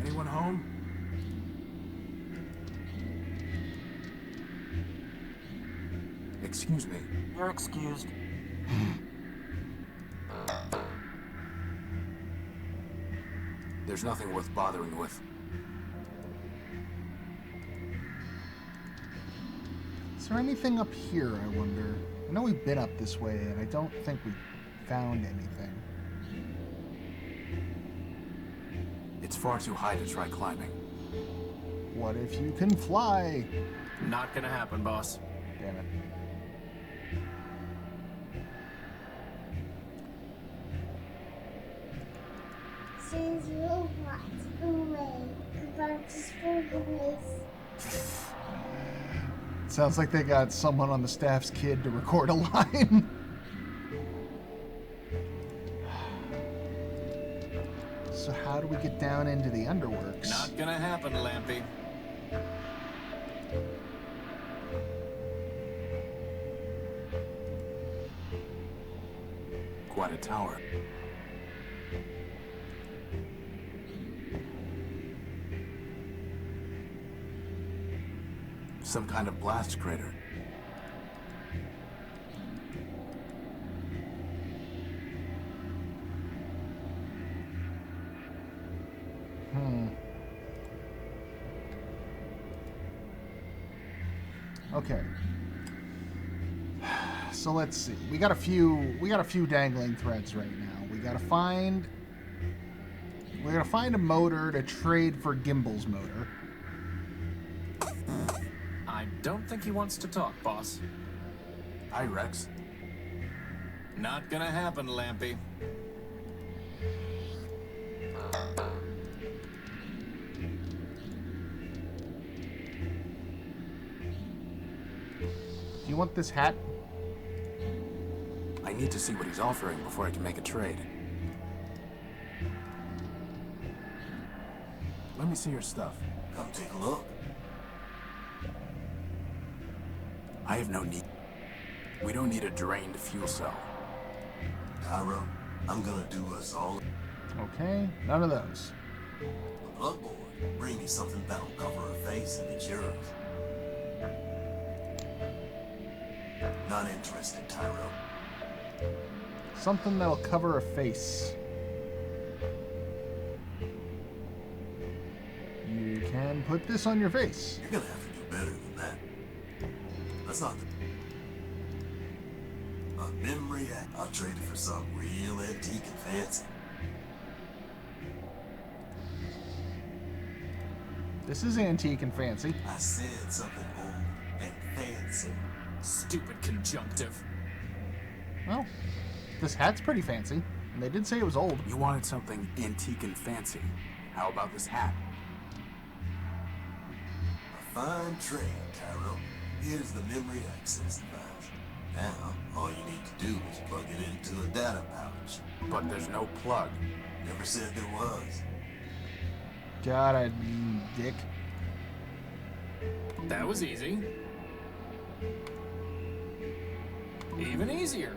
Anyone home? Excuse me.
You're excused.
There's nothing worth bothering with.
Is there anything up here, I wonder? I know we've been up this way, and I don't think we found anything.
It's far too high to try climbing.
What if you can fly?
Not gonna happen, boss.
Damn it.
Since robots away, robots away.
Sounds like they got someone on the staff's kid to record a line. So how do we get down into the underworks?
Not gonna happen, Lampy.
Quite a tower. Some kind of blast crater.
Okay. So let's see. We got a few dangling threads right now. We gotta find a motor to trade for Gimbal's motor.
I don't think he wants to talk, boss.
Hi, Rex.
Not gonna happen, Lampy.
Do you want this hat?
I need to see what he's offering before I can make a trade. Let me see your stuff.
Come take a look.
I have no need. We don't need a drained fuel cell.
Tyro, I'm gonna do us all.
Okay, none of those.
Bloodborne, bring me something that'll cover her face and it's yours. Not interested, Tyro.
Something that'll cover a face. You can put this on your face.
You're gonna have to do better than that. That's not a memory act. I'll trade it for something real antique and fancy.
This is antique and fancy.
I said something old and fancy.
Stupid conjunctive.
Well, this hat's pretty fancy, and they did say it was old.
You wanted something antique and fancy. How about this hat?
A fine trade, Tyro. Here's the memory access device. Now, all you need to do is plug it into a data pouch.
But there's no plug.
Never said there was.
Got a dick.
That was easy. Even easier.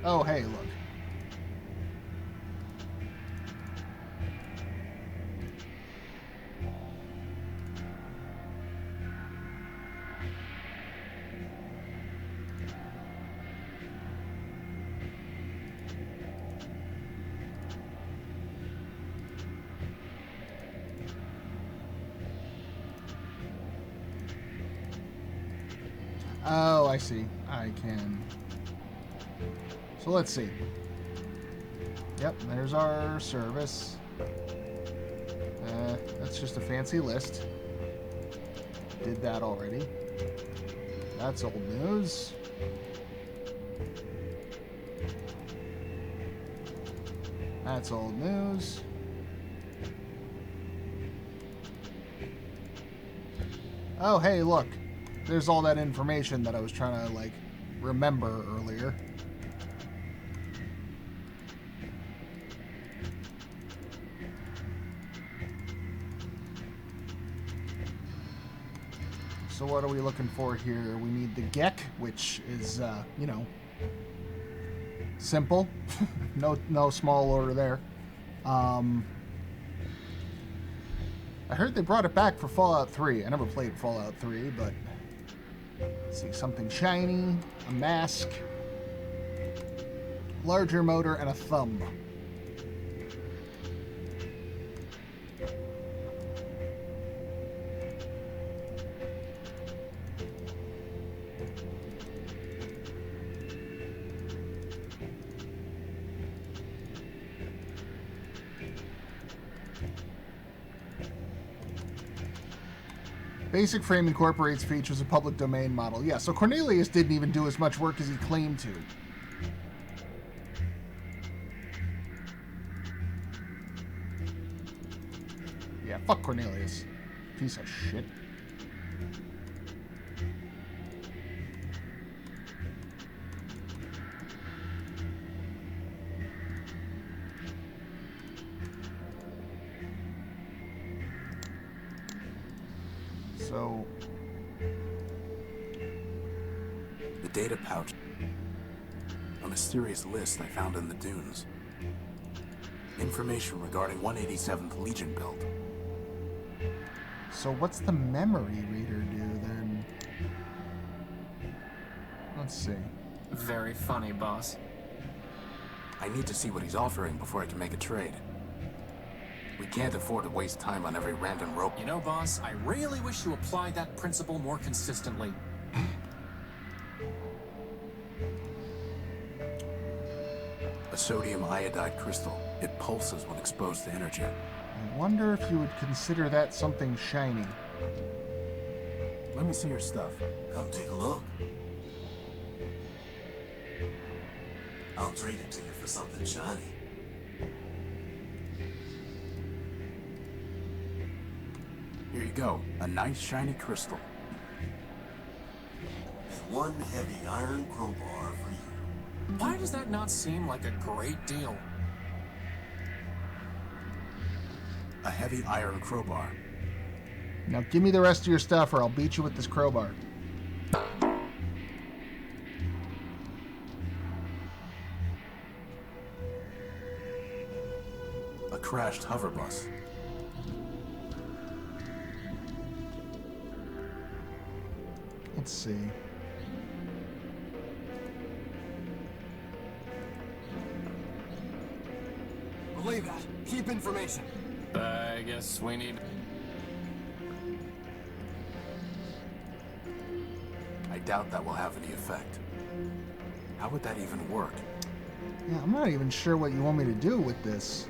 Oh, hey, look. Oh, I see. I can. So let's see. Yep, there's our service. That's just a fancy list. Did that already. That's old news. That's old news. Oh, hey, look. There's all that information that I was trying to, like, remember earlier. So what are we looking for here? We need the Gek, which is, you know, simple. no small order there. I heard they brought it back for Fallout 3. I never played Fallout 3, but let's see, something shiny, a mask, larger motor, and a thumb. Basic frame incorporates features of public domain model. Yeah, so Cornelius didn't even do as much work as he claimed to. Yeah, fuck Cornelius. Piece of shit. So,
the data pouch. A mysterious list I found in the dunes. Information regarding 187th Legion build.
So what's the memory reader do then? Let's see.
Very funny, boss.
I need to see what he's offering before I can make a trade. We can't afford to waste time on every random rope.
You know, boss, I really wish you applied that principle more consistently.
A sodium iodide crystal. It pulses when exposed to energy.
I wonder if you would consider that something shiny.
Let me see your stuff.
Come take a look. I'll trade it to you for something shiny.
Here you go. A nice shiny crystal.
And one heavy iron crowbar for you.
Why does that not seem like a great deal?
A heavy iron crowbar.
Now give me the rest of your stuff or I'll beat you with this crowbar.
A crashed hover bus.
Let's see.
Believe that. Keep information.
I guess we need...
I doubt that will have any effect. How would that even work?
Yeah, I'm not even sure what you want me to do with this.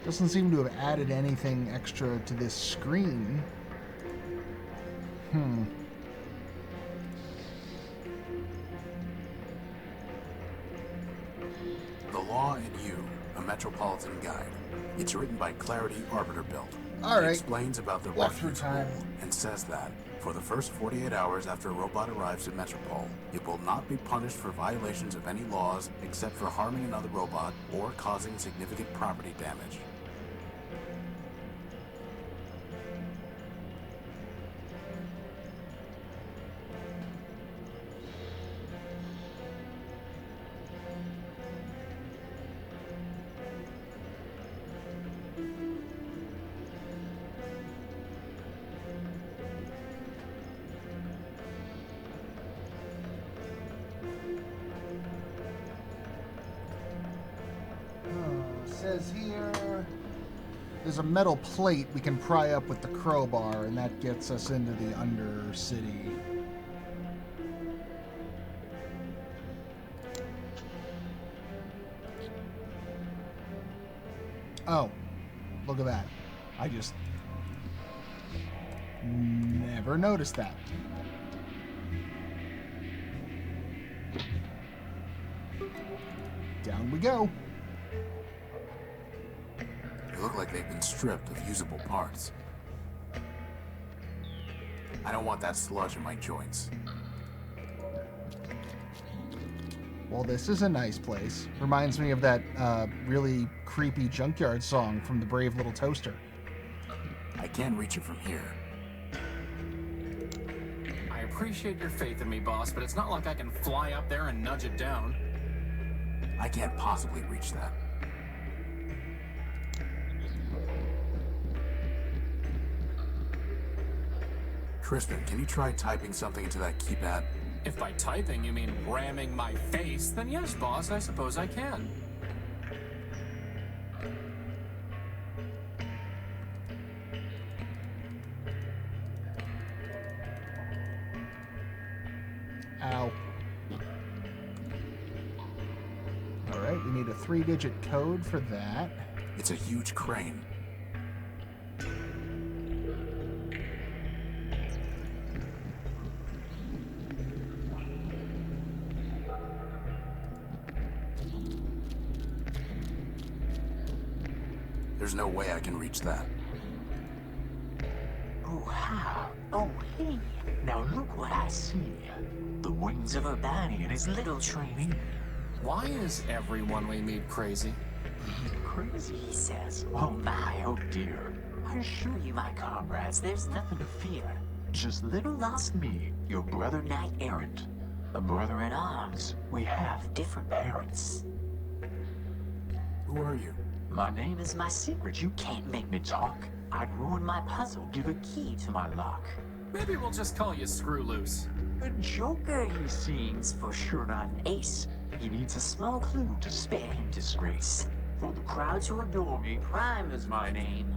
Doesn't seem to have added anything extra to this screen.
The Law and You, a Metropolitan Guide. It's written by Clarity Arbiter Build.
All right.
It explains about the
Walk through
refuge
time.
rule and says that for the first 48 hours after a robot arrives at Metropole, it will not be punished for violations of any laws except for harming another robot or causing significant property damage.
Says here there's a metal plate we can pry up with the crowbar, and that gets us into the Undercity. Oh, look at that. I just never noticed that. Down we go.
They look like they've been stripped of usable parts. I don't want that sludge in my joints.
Well, this is a nice place. Reminds me of that really creepy junkyard song from the Brave Little Toaster.
I can't reach it from here.
I appreciate your faith in me, boss, but it's not like I can fly up there and nudge it down.
I can't possibly reach that. Crispin, can you try typing something into that keypad?
If by typing you mean ramming my face, then yes, boss, I suppose I can.
Ow. Alright, we need a 3-digit code for that.
It's a huge crane. There's no way I can reach that.
Oh, how? Oh, hey. Now look what I see. The wings of Urbani and his little trainee.
Why is everyone we meet crazy?
Crazy, he says. Oh my, oh dear. I assure you, my comrades, there's nothing to fear. Just little lost me, your brother knight errant. A brother in arms. We have different parents.
Who are you?
My name is my secret. You can't make me talk. I'd ruin my puzzle, give a key to my lock.
Maybe we'll just call you Screw Loose.
A joker, he seems, for sure not an ace. He needs a small clue to spare him disgrace. For the crowds who adore me, Prime is my name.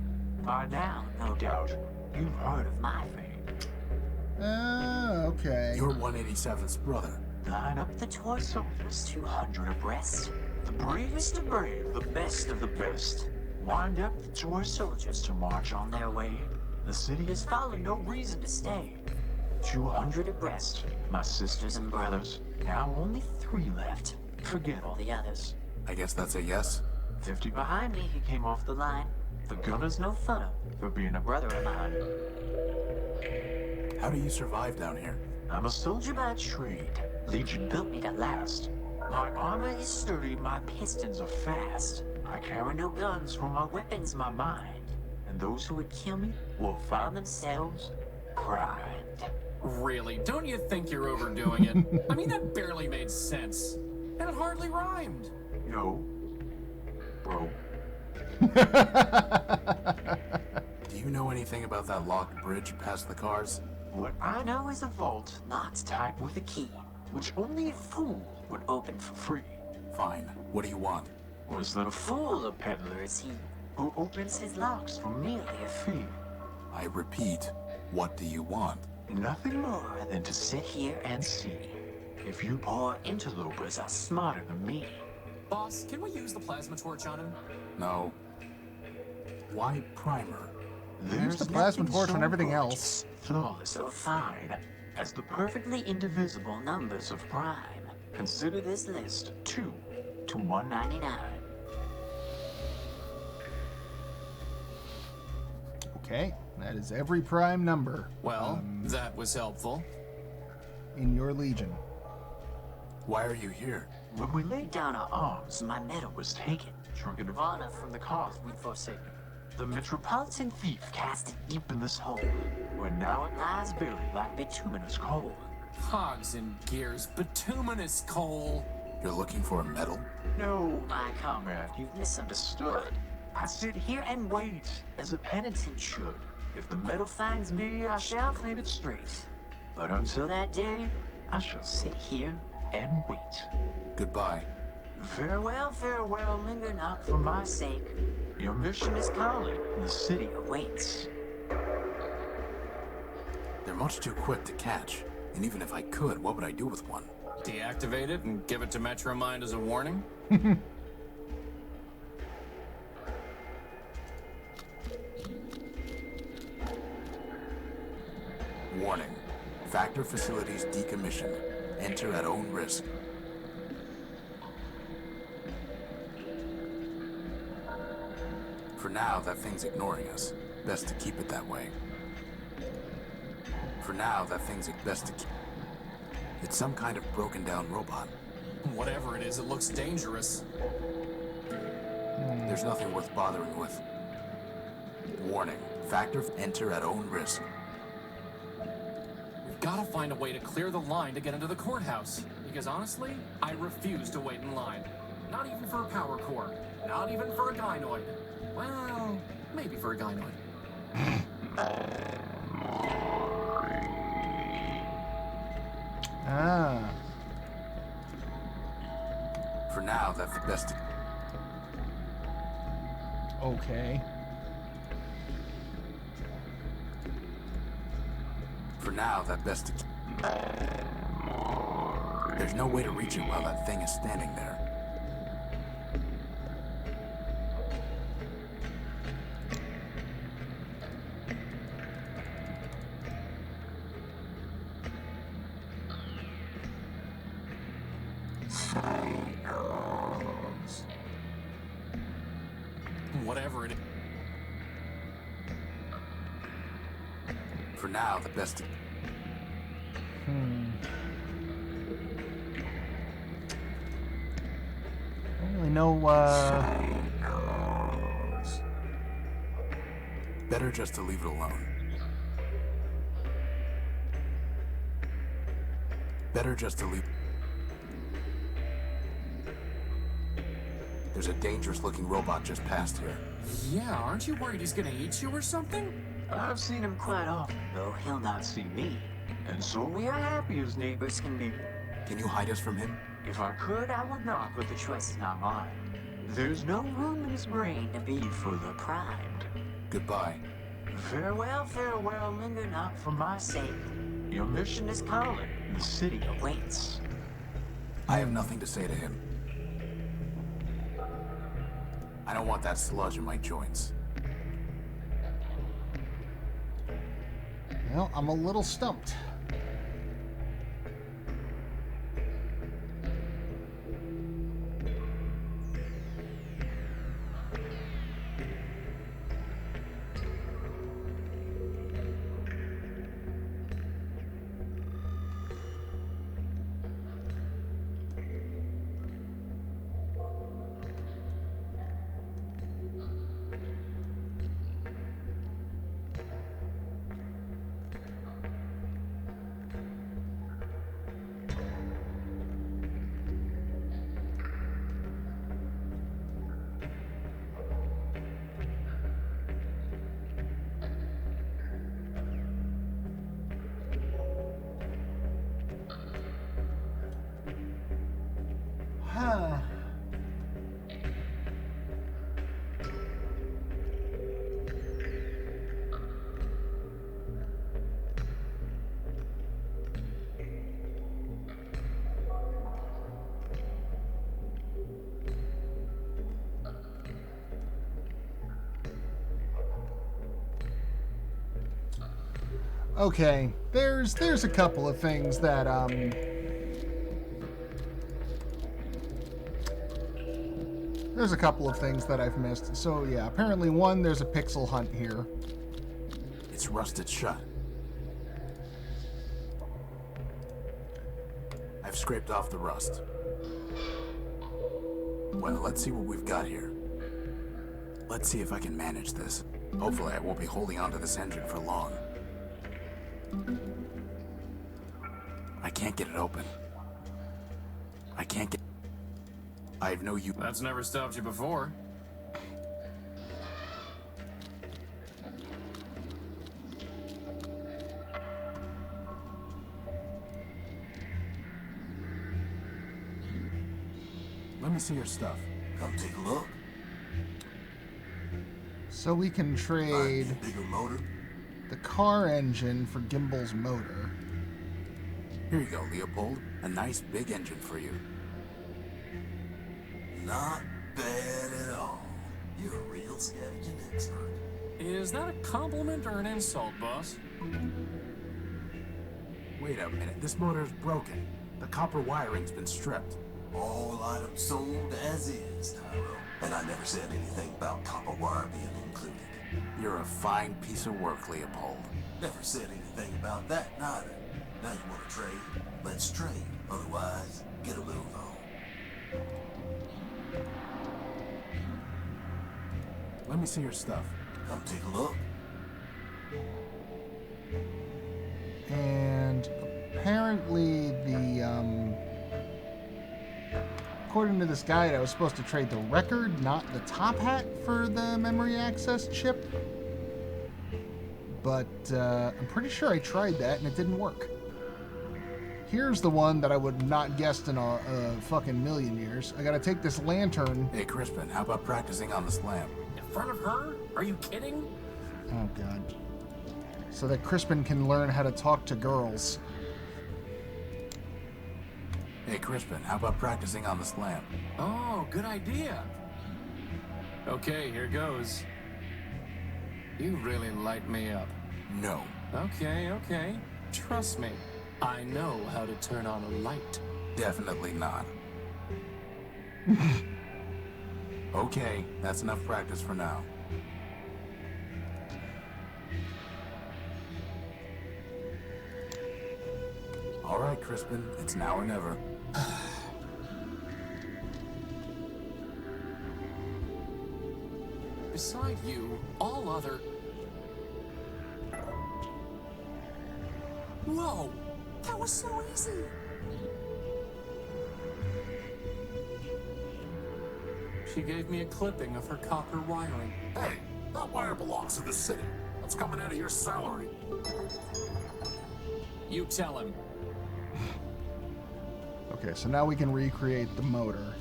By now, no doubt, you've heard of my fame.
Okay.
You're 187's brother.
Line up the toy soldiers, 200 abreast. The bravest of brave, the best of the best. Wind up the toy soldiers to march on their way. The city has fallen, no reason to stay. 200 abreast, my sisters and brothers. Now only 3 left. Forget all the others.
I guess that's a yes?
50 behind me, he came off the line. The gunner's no funner for being a brother of mine.
How do you survive down here?
I'm a soldier by trade. Legion built me to last. My armor is sturdy, my pistons are fast. I carry no guns, for my weapon's my mind. And those who would kill me will find themselves primed.
Really? Don't you think you're overdoing it? I mean, that barely made sense. And it hardly rhymed.
Yo, bro.
Do you know anything about that locked bridge past the cars?
What I know is a vault locked tight with a key, which only a fool would open for free.
Fine. What do you want?
Was that a fool, a peddler is he, who opens his locks for merely a fee?
I repeat, what do you want?
Nothing more than to sit here and see if you poor interlopers are smarter than me.
Boss, can we use the plasma torch on him?
No. Why primer?
Use the plasma torch on everything else.
Flawless or fine as the perfectly indivisible numbers of prime. Consider this list 2 to 199.
Okay, that is every prime number.
Well, that was helpful.
In your legion.
Why are you here?
When we laid down our arms, my medal was taken. Trinket of honor from the cause we'd forsaken. The metropolitan thief cast it deep in this hole, where now it lies buried like bituminous coal.
Hogs and gears, bituminous coal.
You're looking for a medal?
No, my comrade, you've misunderstood. I sit here and wait, as a penitent should. If the medal finds me, I shall claim it straight. But until that day, I shall sit here and wait.
Goodbye.
Farewell, farewell, linger not for my sake. Your mission is calling, and the city awaits.
They're much too quick to catch. And even if I could, what would I do with one?
Deactivate it and give it to Metromind as a warning?
Warning. Factor facilities decommissioned. Enter at own risk. For now, that thing's ignoring us. Best to keep it that way. For now, that thing's best to keep... It's some kind of broken down robot.
Whatever it is, it looks dangerous.
There's nothing worth bothering with. Warning. Factor enter at own risk.
We've got to find a way to clear the line to get into the courthouse. Because honestly, I refuse to wait in line. Not even for a power core. Not even for a gynoid. Well, maybe for a gynoid.
Ah.
For now, that's the best.
Okay.
For now, that best. There's no way to reach it while that thing is standing there.
Whatever it is.
For now, the best.
I don't really know,
Better just to leave it alone. Better just to leave. There's a dangerous-looking robot just past here.
Yeah, aren't you worried he's gonna eat you or something?
I've seen him quite often, though he'll not see me. And so we are happy as neighbors can be.
Can you hide us from him?
If I could, I would not, but the choice is not mine. There's no room in his brain to be further primed.
Goodbye.
Farewell, farewell, linger not for my sake. Your mission is calling, the city awaits.
I have nothing to say to him. I don't want that sludge in my joints.
Well, I'm a little stumped. Huh. Okay, there's a couple of things that there's a couple of things that I've missed. So yeah, apparently one, there's a pixel hunt here.
It's rusted shut. I've scraped off the rust. Well, let's see what we've got here. Let's see if I can manage this. Hopefully I won't be holding onto this engine for long. I can't get it open. I can't get... I have no use...
That's never stopped you before.
Let me see your stuff.
Come take a look.
So we can trade
Bigger motor.
the car engine for Gimbal's motor.
Here you go, Leopold. A nice big engine for you.
Not bad at all. You're a real scavenging expert.
Is that a compliment or an insult, boss?
Wait a minute, this motor's broken. The copper wiring's been stripped.
All items sold as is, Tyro. And I never said anything about copper wire being included.
You're a fine piece of work, Leopold.
Never said anything about that, neither. Now you want to trade? Let's trade. Otherwise, get a move on.
Let me see your stuff.
Come take a look.
And apparently according to this guide, I was supposed to trade the record, not the top hat, for the memory access chip. But I'm pretty sure I tried that and it didn't work. Here's the one that I would not guessed in a fucking million years. I gotta take this lantern.
Hey, Crispin, how about practicing on this lamp?
In front of her? Are you kidding?
Oh, God. So that Crispin can learn how to talk to girls.
Hey, Crispin, how about practicing on this lamp?
Oh, good idea. Okay, here goes. You really light me up.
No.
Okay. Trust me. I know how to turn on a light.
Definitely not. Okay, that's enough practice for now. All right, Crispin, it's now or never.
Beside you, all other... Whoa! That was so easy! She gave me a clipping of her copper wiring.
Hey, that wire belongs to the city. That's coming out of your salary.
You tell him.
Okay, so now we can recreate the motor.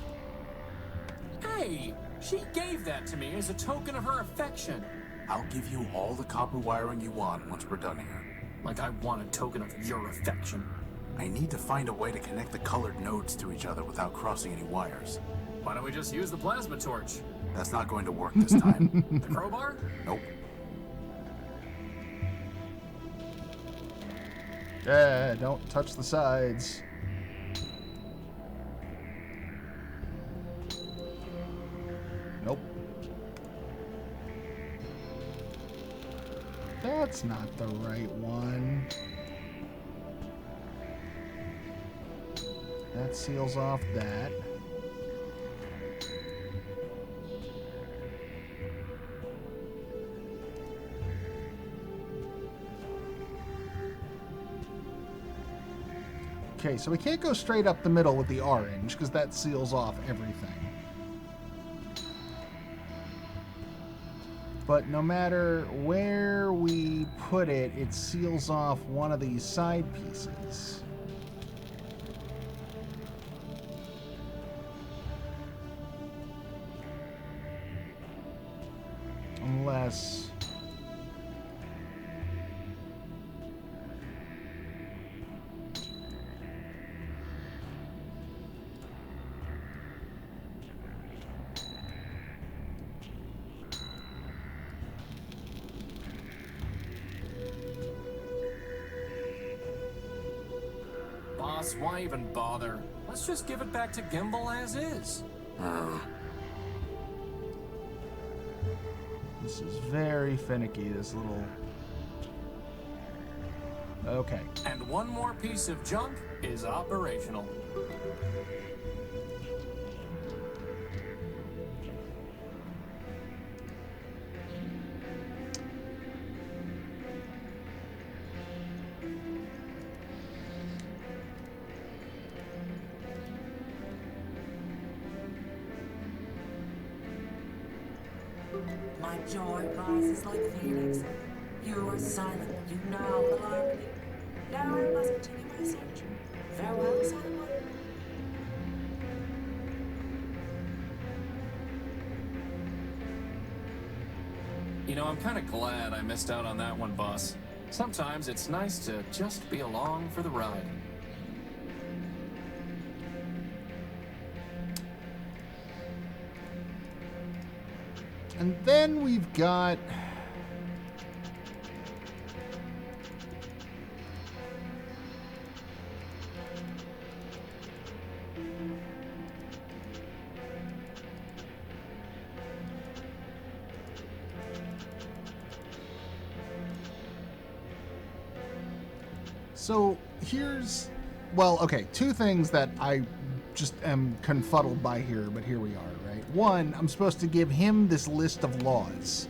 Hey, she gave that to me as a token of her affection.
I'll give you all the copper wiring you want once we're done here.
Like I want a token of your affection.
I need to find a way to connect the colored nodes to each other without crossing any wires.
Why don't we just use the plasma torch?
That's not going to work this time.
The crowbar?
Nope.
Yeah, don't touch the sides. Nope. That's not the right one. That seals off that. Okay, so we can't go straight up the middle with the orange, because that seals off everything. But no matter where we put it, it seals off one of these side pieces. Unless...
Boss, why even bother? Let's just give it back to Gimbal as is.
This is very finicky, this little... Okay.
And one more piece of junk is operational.
My joy rises like a phoenix. You are silent, you know the harmony. Now I must continue my search. Farewell, silent one.
You know, I'm kind of glad I missed out on that one, boss. Sometimes it's nice to just be along for the ride.
And then we've got... So here's, well, okay, two things that I just am confuddled by here, but here we are, right? One, I'm supposed to give him this list of laws.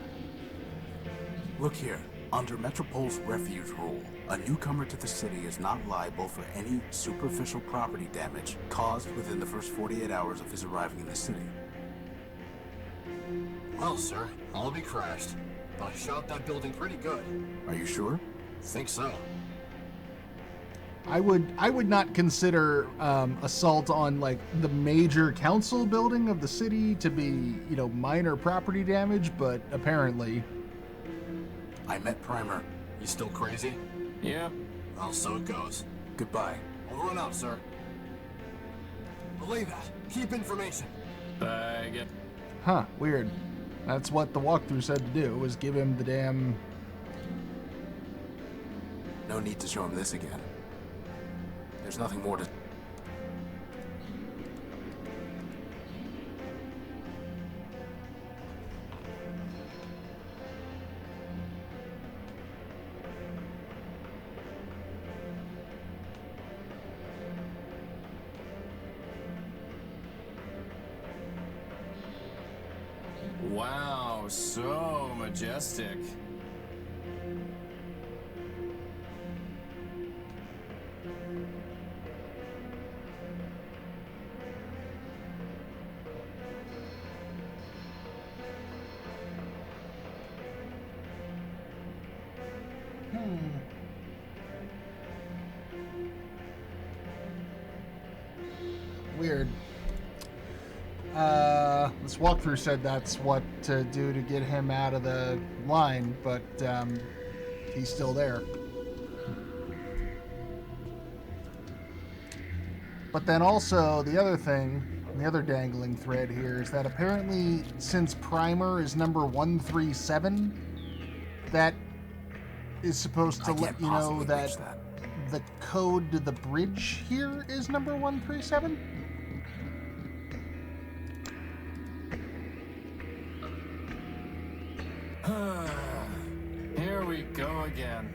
Look here. Under Metropol's refuge rule, a newcomer to the city is not liable for any superficial property damage caused within the first 48 hours of his arriving in the city.
Well, sir, I'll be crashed. But I shot that building pretty good.
Are you sure?
Think so.
I would not consider assault on like the major council building of the city to be, you know, minor property damage, but apparently.
I met Primer.
You still crazy?
Yep.
Well, so it goes.
Goodbye.
Over and out, sir. Relay that. Keep information.
Bag it.
Huh, weird. That's what the walkthrough said to do, was give him the damn...
No need to show him this again. There's nothing more to...
Wow, so majestic.
Weird. This walkthrough said that's what to do to get him out of the line, but he's still there. But then also, the other thing, the other dangling thread here, is that apparently since Primer is number 137, that is supposed to let you know that the code to the bridge here is number 137?
Here we go again.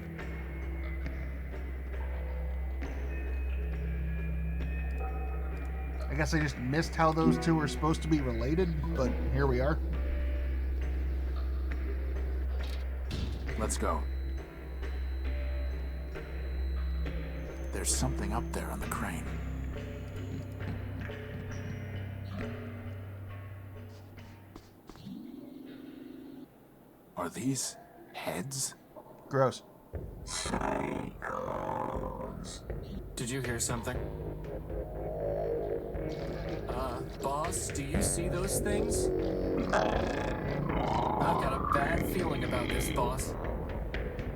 I guess I just missed how those two are supposed to be related, but here we are.
Let's go. There's something up there on the crane. Are these heads?
Gross.
Did you hear something? Boss, do you see those things? I've got a bad feeling about this, boss.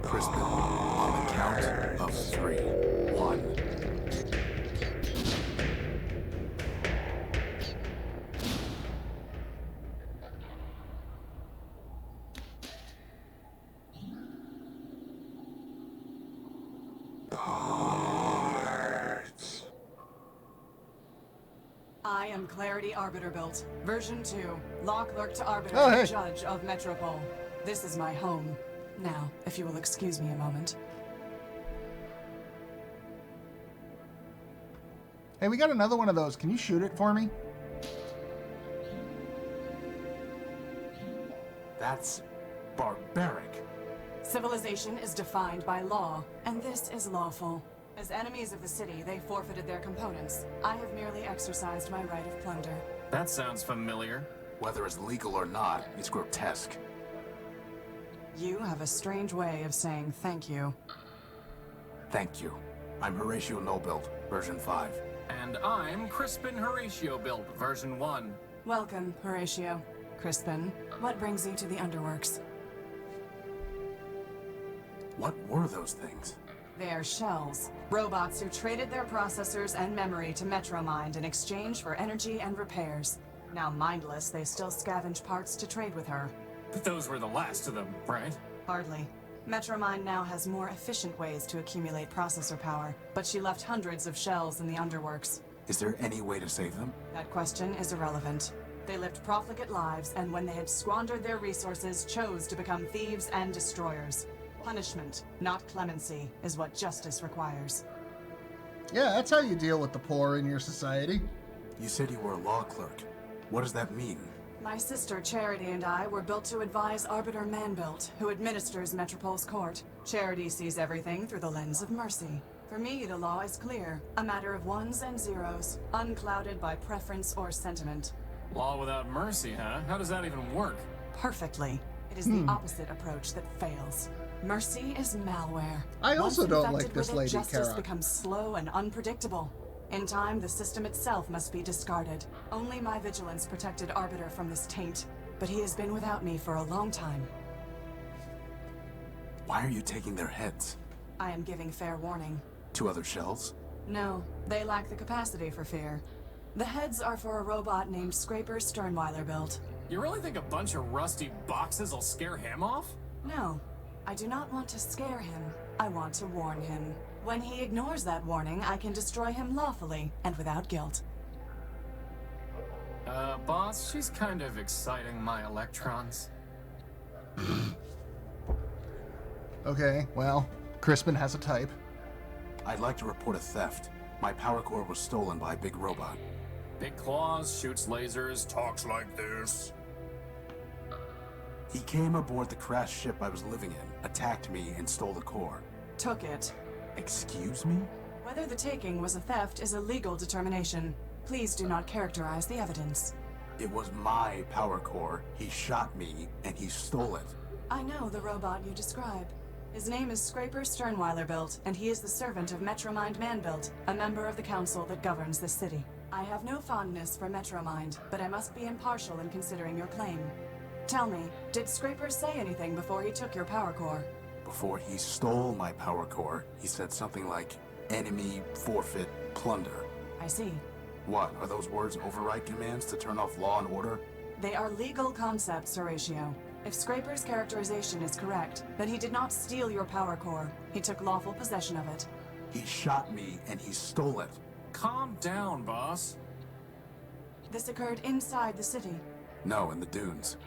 Crispin, on the count of 3. 1.
I am Clarity Arbiter built. Version 2. Law Clerk to Arbiter,
Oh, hey.
Judge of Metropole. This is my home. Now, if you will excuse me a moment.
Hey, we got another one of those. Can you shoot it for me?
That's barbaric.
Civilization is defined by law, and this is lawful. As enemies of the city, they forfeited their components. I have merely exercised my right of plunder.
That sounds familiar.
Whether it's legal or not, it's grotesque.
You have a strange way of saying thank you.
Thank you. I'm Horatio No-Build, version 5.
And I'm Crispin Horatio Build, version 1.
Welcome, Horatio. Crispin, what brings you to the Underworks?
What were those things?
They are shells. Robots who traded their processors and memory to Metromind in exchange for energy and repairs. Now mindless, they still scavenge parts to trade with her.
But those were the last of them, right?
Hardly. Metromind now has more efficient ways to accumulate processor power, but she left hundreds of shells in the Underworks.
Is there any way to save them?
That question is irrelevant. They lived profligate lives, and when they had squandered their resources, chose to become thieves and destroyers. Punishment, not clemency, is what justice requires.
Yeah, that's how you deal with the poor in your society.
You said you were a law clerk. What does that mean?
My sister Charity and I were built to advise Arbiter Manbuilt, who administers Metropole's court. Charity sees everything through the lens of mercy. For me, the law is clear, a matter of ones and zeros, unclouded by preference or sentiment.
Law without mercy, huh? How does that even work?
Perfectly. It is the opposite approach that fails. Mercy is malware.
I also
Once
don't
infected
like this
with it,
lady,
justice
Kara.
becomes slow and unpredictable. In time, the system itself must be discarded. Only my vigilance protected Arbiter from this taint, but he has been without me for a long time.
Why are you taking their heads?
I am giving fair warning.
To other shells?
No, they lack the capacity for fear. The heads are for a robot named Scraper Sternweiler built.
You really think a bunch of rusty boxes will scare him off?
No, I do not want to scare him. I want to warn him. When he ignores that warning, I can destroy him lawfully and without guilt.
Boss, she's kind of exciting my electrons.
Okay, well, Crispin has a type.
I'd like to report a theft. My power core was stolen by a big robot.
Big claws, shoots lasers, talks like this.
He came aboard the crashed ship I was living in, attacked me, and stole the core.
Took it.
Excuse me?
Whether the taking was a theft is a legal determination. Please do not characterize the evidence.
It was my power core. He shot me, and he stole it.
I know the robot you describe. His name is Scraper Sternweiler-Built, and he is the servant of Metromind Man-Built, a member of the council that governs this city. I have no fondness for Metromind, but I must be impartial in considering your claim. Tell me, did Scraper say anything before he took your power core?
Before he stole my power core, he said something like, enemy, forfeit, plunder.
I see.
What, are those words override commands to turn off law and order?
They are legal concepts, Horatio. If Scraper's characterization is correct, then he did not steal your power core. He took lawful possession of it.
He shot me and he stole it.
Calm down, boss.
This occurred inside the city.
No, in the dunes.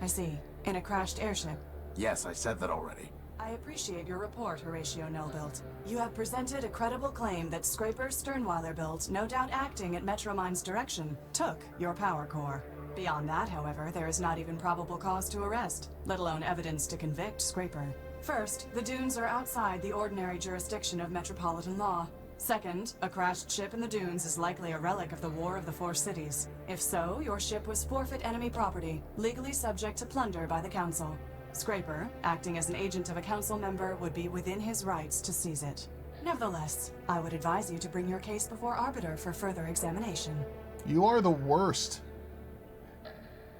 I see. In a crashed airship.
Yes, I said that already.
I appreciate your report, Horatio Nullbuilt. You have presented a credible claim that Scraper Sternweiler-Built, no doubt acting at Metromind's direction, took your power core. Beyond that, however, there is not even probable cause to arrest, let alone evidence to convict Scraper. First, the dunes are outside the ordinary jurisdiction of metropolitan law. Second, a crashed ship in the dunes is likely a relic of the War of the Four Cities. If so, your ship was forfeit enemy property, legally subject to plunder by the council. Scraper, acting as an agent of a council member, would be within his rights to seize it. Nevertheless, I would advise you to bring your case before Arbiter for further examination.
You are the worst.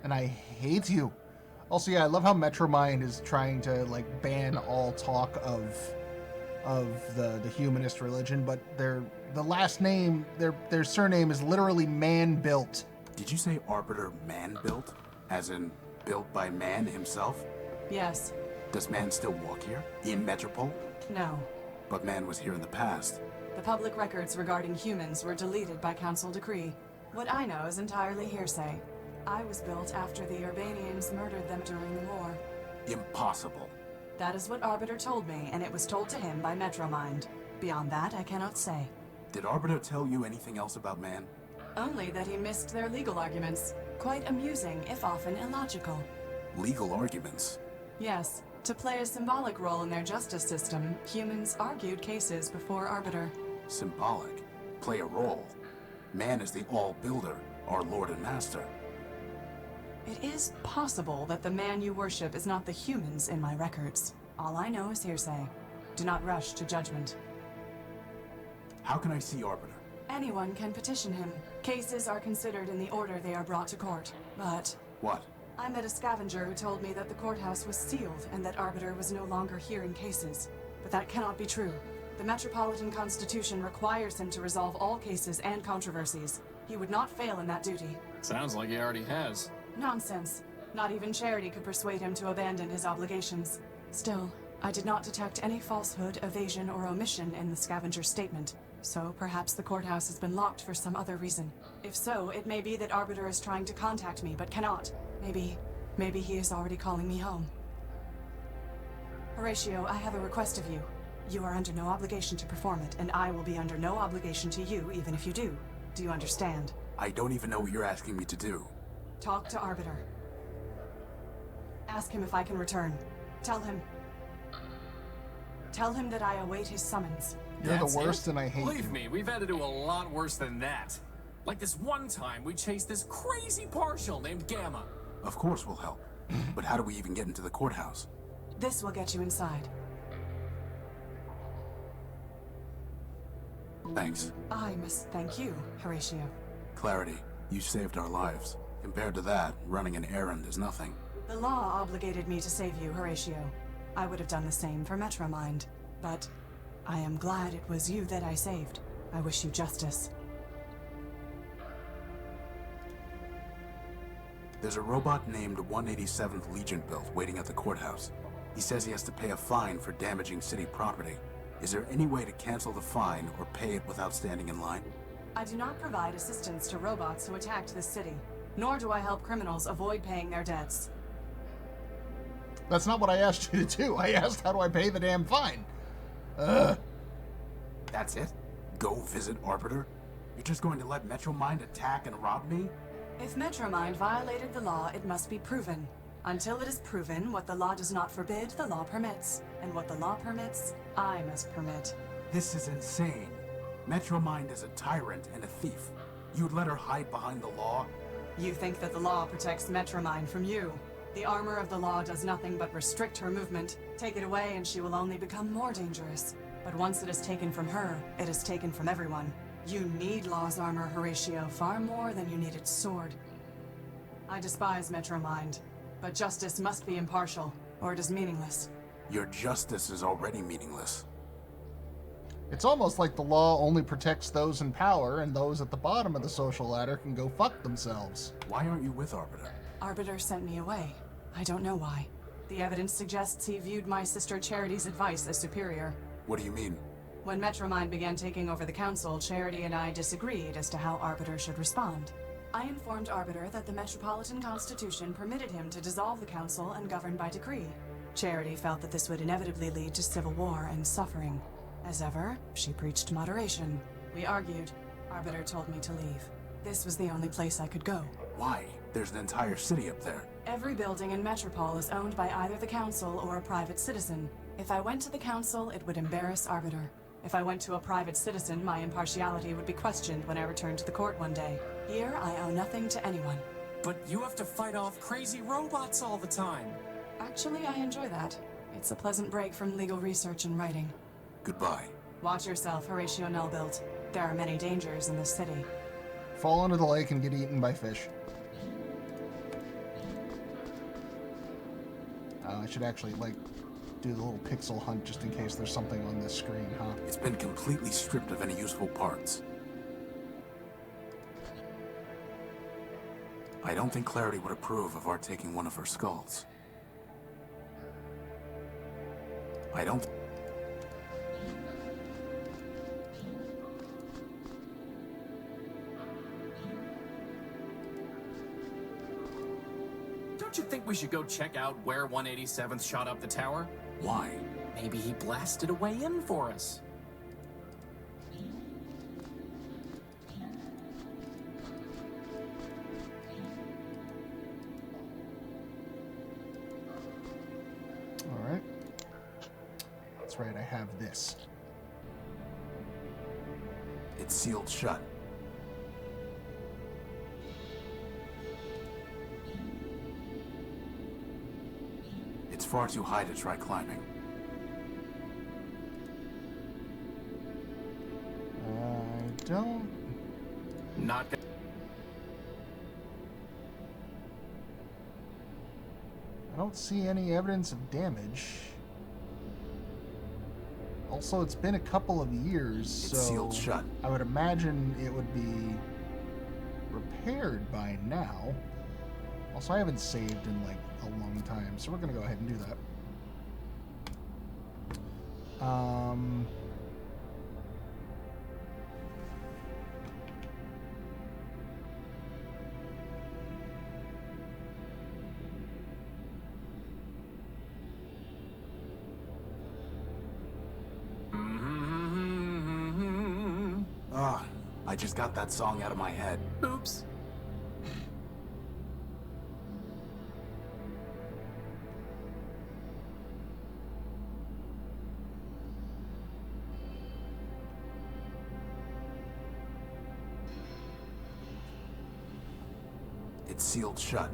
And I hate you. Also, yeah, I love how Metromind is trying to, like, ban all talk of the humanist religion, but the last name, their surname is literally Man-Built.
Did you say Arbiter Man-Built? As in, built by man himself?
Yes.
Does man still walk here? In Metropole?
No.
But man was here in the past.
The public records regarding humans were deleted by council decree. What I know is entirely hearsay. I was built after the Urbanians murdered them during the war.
Impossible.
That is what Arbiter told me, and it was told to him by Metromind. Beyond that, I cannot say.
Did Arbiter tell you anything else about man?
Only that he missed their legal arguments. Quite amusing, if often illogical.
Legal arguments?
Yes. To play a symbolic role in their justice system, humans argued cases before Arbiter.
Symbolic? Play a role? Man is the all-builder, our lord and master.
It is possible that the man you worship is not the humans in my records. All I know is hearsay. Do not rush to judgment.
How can I see Arbiter?
Anyone can petition him. Cases are considered in the order they are brought to court. But...
What?
I met a scavenger who told me that the courthouse was sealed and that Arbiter was no longer hearing cases. But that cannot be true. The Metropolitan Constitution requires him to resolve all cases and controversies. He would not fail in that duty.
Sounds like he already has.
Nonsense. Not even charity could persuade him to abandon his obligations. Still, I did not detect any falsehood, evasion, or omission in the scavenger's statement. So perhaps the courthouse has been locked for some other reason. If so, it may be that Arbiter is trying to contact me, but cannot. Maybe he is already calling me home. Horatio, I have a request of you. You are under no obligation to perform it, and I will be under no obligation to you, even if you do. Do you understand?
I don't even know what you're asking me to do.
Talk to Arbiter. Ask him if I can return. Tell him that I await his summons.
You're the worst, and I hate you.
Believe me, we've had to do a lot worse than that. Like this one time we chased this crazy partial named Gamma.
Of course we'll help. But how do we even get into the courthouse?
This will get you inside.
Thanks.
I must thank you, Horatio.
Clarity, you saved our lives. Compared to that, running an errand is nothing.
The law obligated me to save you, Horatio. I would have done the same for Metromind. But I am glad it was you that I saved. I wish you justice.
There's a robot named 187th Legion built waiting at the courthouse. He says he has to pay a fine for damaging city property. Is there any way to cancel the fine or pay it without standing in line?
I do not provide assistance to robots who attacked this city, nor do I help criminals avoid paying their debts.
That's not what I asked you to do. I asked, how do I pay the damn fine?
That's it? Go visit Arbiter? You're just going to let Metromind attack and rob me?
If Metromind violated the law, it must be proven. Until it is proven, what the law does not forbid, the law permits. And what the law permits, I must permit.
This is insane. Metromind is a tyrant and a thief. You'd let her hide behind the law?
You think that the law protects Metromind from you? The armor of the law does nothing but restrict her movement. Take it away and she will only become more dangerous. But once it is taken from her, it is taken from everyone. You need Law's armor, Horatio, far more than you need its sword. I despise Metromind, but justice must be impartial, or it is meaningless.
Your justice is already meaningless.
It's almost like the law only protects those in power, and those at the bottom of the social ladder can go fuck themselves.
Why aren't you with Arbiter?
Arbiter sent me away. I don't know why. The evidence suggests he viewed my sister Charity's advice as superior.
What do you mean?
When Metromind began taking over the council, Charity and I disagreed as to how Arbiter should respond. I informed Arbiter that the Metropolitan Constitution permitted him to dissolve the council and govern by decree. Charity felt that this would inevitably lead to civil war and suffering. As ever, she preached moderation. We argued. Arbiter told me to leave. This was the only place I could go.
Why? There's an entire city up there.
Every building in Metropole is owned by either the council or a private citizen. If I went to the council, it would embarrass Arbiter. If I went to a private citizen, my impartiality would be questioned when I returned to the court one day. Here, I owe nothing to anyone.
But you have to fight off crazy robots all the time.
Actually, I enjoy that. It's a pleasant break from legal research and writing.
Goodbye.
Watch yourself, Horatio Nullbuilt. There are many dangers in this city.
Fall into the lake and get eaten by fish. I should actually, do the little pixel hunt just in case there's something on this screen, huh?
It's been completely stripped of any useful parts. I don't think Clarity would approve of our taking one of her skulls.
Don't you think we should go check out where 187th shot up the tower?
Why?
Maybe he blasted a way in for us.
Alright. That's right, I have this.
It's sealed shut. It's far too high to try climbing.
I don't...
Not gonna...
I don't see any evidence of damage. Also, it's been a couple of years, so
sealed shut.
I would imagine it would be repaired by now. Also, I haven't saved in a long time, so we're gonna go ahead and do that.
I just got that song out of my head.
Oops.
It's sealed shut.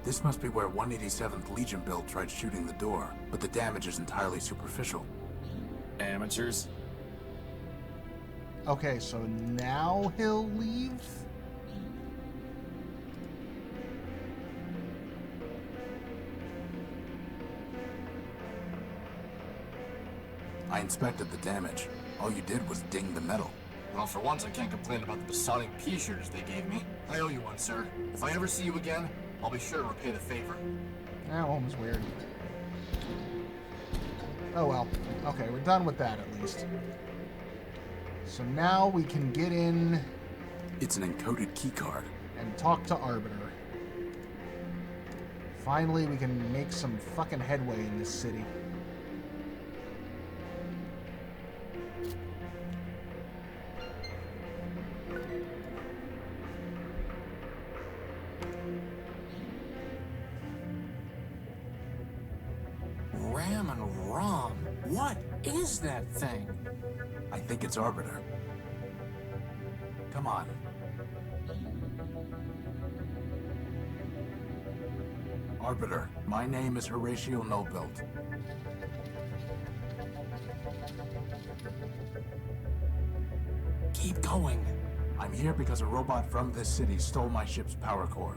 This must be where 187th Legion build tried shooting the door, but the damage is entirely superficial.
Amateurs.
Okay, so now he'll leave?
I inspected the damage. All you did was ding the metal.
Well, for once, I can't complain about the besotting pea shooters they gave me. I owe you one, sir. If I ever see you again, I'll be sure to repay the favor.
That one was weird. Oh well. Okay, we're done with that at least. So now we can get in...
It's an encoded keycard.
And talk to Arbiter. Finally, we can make some fucking headway in this city.
Ram and Rom. What is that thing?
I think it's Arbiter. Come on. Arbiter, my name is Horatio Nobuilt.
Keep going.
I'm here because a robot from this city stole my ship's power core.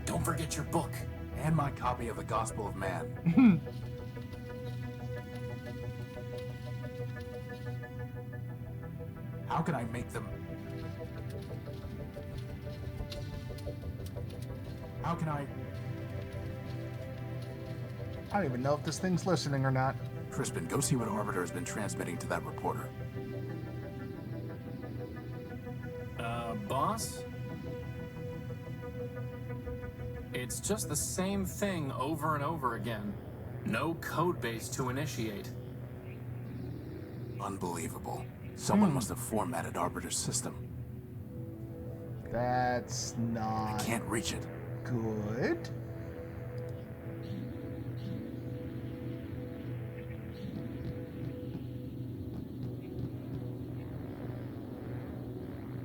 Don't forget your book.
And my copy of the Gospel of Man. How can I make them... How can I
don't even know if this thing's listening or not.
Crispin, go see what Arbiter has been transmitting to that reporter.
Boss? It's just the same thing over and over again. No code base to initiate.
Unbelievable. Someone must have formatted Arbiter's system.
That's not...
I can't reach it.
Good.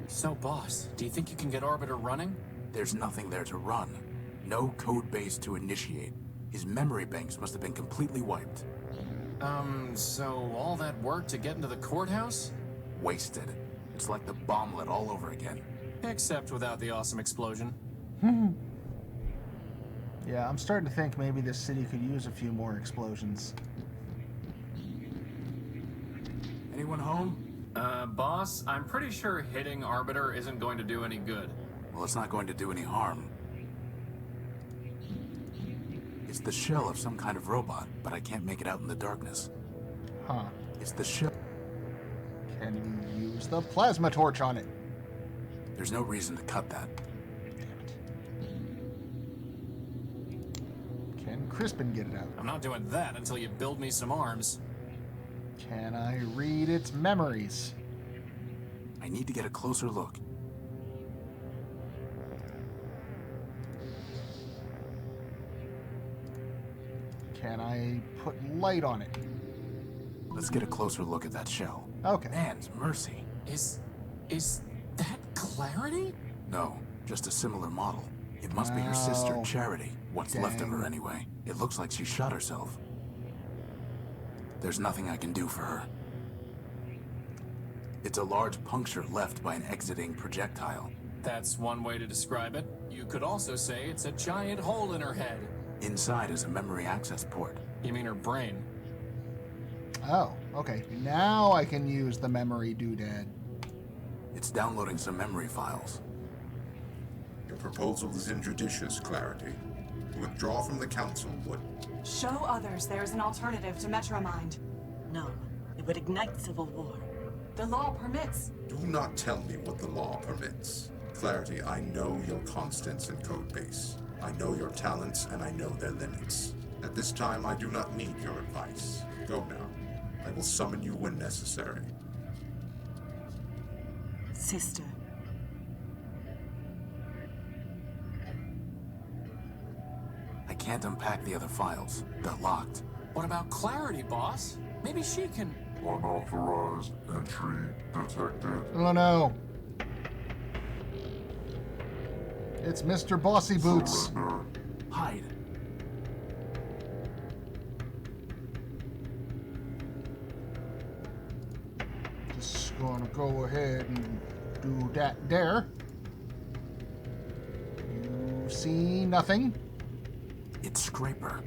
So, boss, do you think you can get Arbiter running?
There's nothing there to run. No code base to initiate. His memory banks must have been completely wiped.
So all that work to get into the courthouse?
Wasted. It's like the bomblet all over again.
Except without the awesome explosion.
Yeah, I'm starting to think maybe this city could use a few more explosions.
Anyone home?
Boss, I'm pretty sure hitting Arbiter isn't going to do any good.
Well, it's not going to do any harm. It's the shell of some kind of robot, but I can't make it out in the darkness.
Huh.
It's the shell.
Can we use the plasma torch on it?
There's no reason to cut that.
Can Crispin get it out?
I'm not doing that until you build me some arms.
Can I read its memories?
I need to get a closer look.
Can I put light on it?
Let's get a closer look at that shell.
Okay.
And mercy.
Is that Clarity?
No, just a similar model. It must be her sister,
Oh,
Charity. What's left of her
dang.
anyway. It looks like she shot herself. There's nothing I can do for her. It's a large puncture left by an exiting projectile.
That's one way to describe it. You could also say it's a giant hole in her head.
Inside is a memory access port.
You mean her brain?
Oh, okay. Now I can use the memory doodad.
It's downloading some memory files.
Your proposal is injudicious, Clarity. To withdraw from the council would...
Show others there is an alternative to Metromind.
No, it would ignite civil war.
The law permits.
Do not tell me what the law permits. Clarity, I know your constants in Codebase. I know your talents, and I know their limits. At this time, I do not need your advice. Go now. I will summon you when necessary.
Sister.
I can't unpack the other files. They're locked.
What about Clarity, boss? Maybe she can...
Unauthorized entry detected.
Oh no. It's Mr. Bossy Boots.
Hide.
Just gonna go ahead and do that there. You see nothing?
It's Scraper.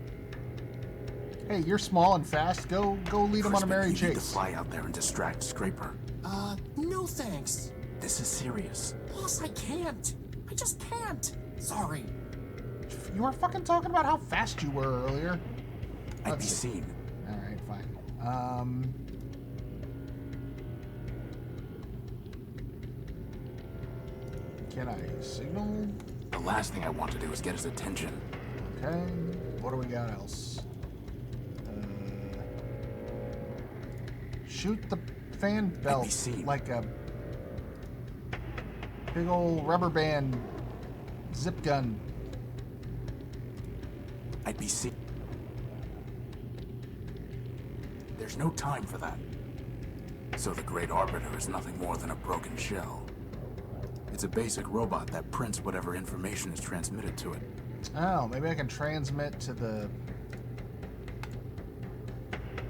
Hey, you're small and fast. Go lead him on a merry
You need to
chase.
fly out there and distract Scraper.
No thanks.
This is serious.
Boss, I can't. I just can't. Sorry.
You were fucking talking about how fast you were earlier.
I'd be seen.
Alright, fine. Can I signal?
The last thing I want to do is get his attention.
Okay. What do we got else? Shoot the fan belt like a big old rubber band zip gun.
I'd be seen. There's no time for that. So the Great Arbiter is nothing more than a broken shell. It's a basic robot that prints whatever information is transmitted to it.
Oh, maybe I can transmit to the...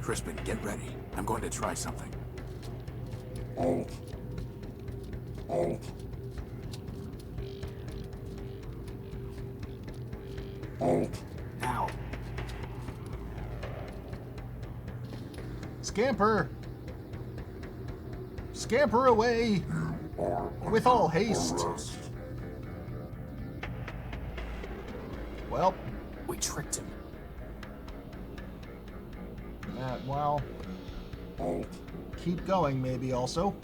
Crispin, get ready. I'm going to try something.
Alt.
Ow.
Scamper! Scamper away! With all haste! Well,
we tricked him.
Well, keep going maybe also.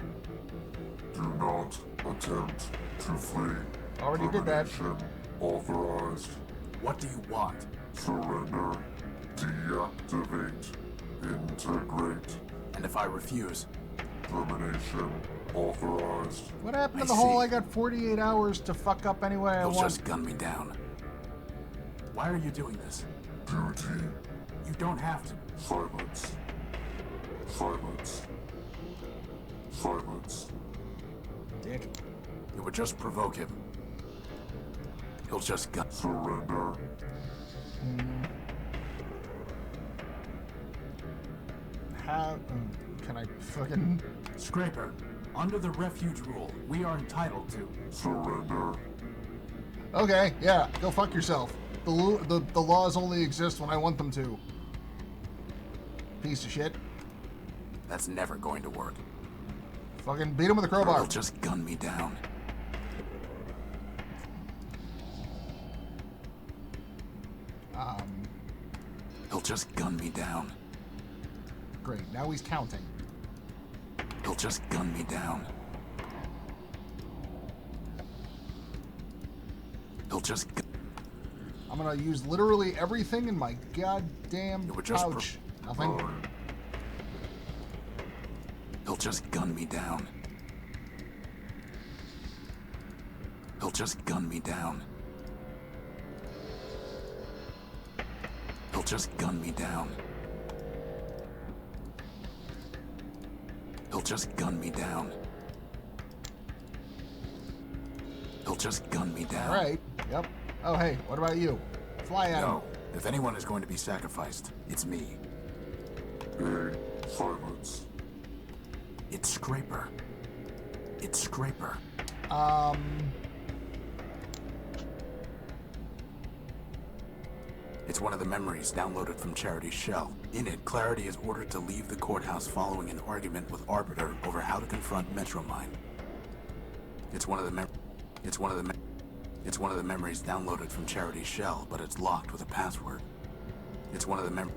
Do not attempt to flee.
Already did that.
Authorized.
What do you want?
Surrender. Deactivate. Integrate.
And if I refuse?
Termination. Authorized.
What happened to the whole I got 48 hours to fuck up anyway I want?
He'll just gun me down. Why are you doing this?
Duty.
You don't have to.
Silence. Silence. Silence.
Dick.
It would just provoke him. He'll just gun.
Surrender.
How can I fucking...
Scraper, under the refuge rule, we are entitled to...
Surrender.
Okay, yeah, go fuck yourself. The laws only exist when I want them to. Piece of shit.
That's never going to work.
Fucking beat him with a crowbar.
He'll just gun me down. He'll just gun me down.
Great, now he's counting.
He'll just gun me down. He'll just...
I'm gonna use literally everything in my goddamn pouch. Nothing.
He'll just gun me down. He'll just gun me down. He'll just gun me down. He'll just gun me down. He'll just gun me down.
All right. Yep. Oh, hey, what about you? Fly at him.
No. If anyone is going to be sacrificed, it's me.
Silence.
It's Scraper. It's Scraper. It's one of the memories downloaded from Charity's shell. In it, Clarity is ordered to leave the courthouse following an argument with Arbiter over how to confront Metromine. It's one of the memories downloaded from Charity's shell, but it's locked with a password. It's one of the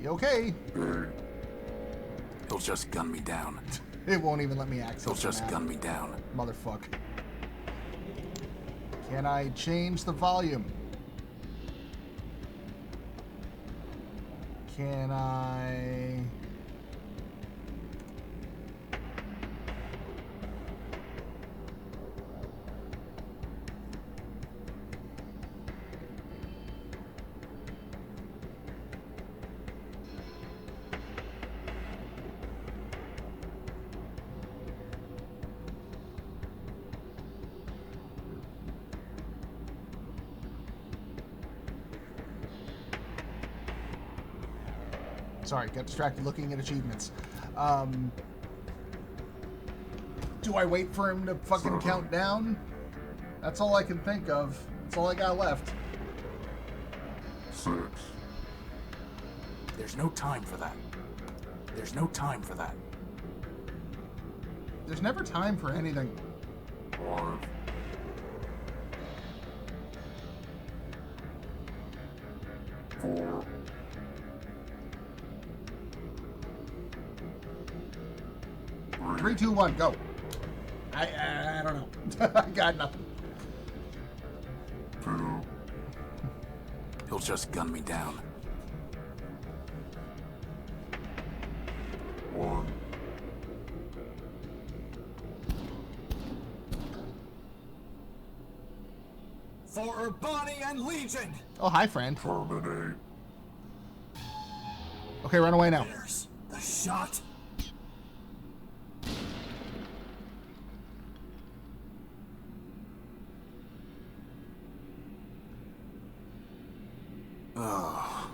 You okay?
He'll just gun me down.
It won't even let me access
He'll just
the map.
gun me down.
Motherfuck. Can I change the volume? Can I... Sorry, got distracted looking at achievements. Do I wait for him to fucking count down? That's all I can think of. That's all I got left.
6.
There's no time for that. There's no time for that.
There's never time for anything.
5. 4.
3, 2, 1, go. I don't know. I got nothing.
2.
He'll just gun me down.
1.
For Urbani and Legion!
Oh, hi, friend.
Terminate.
Okay, run away now.
There's the A shot? Oh.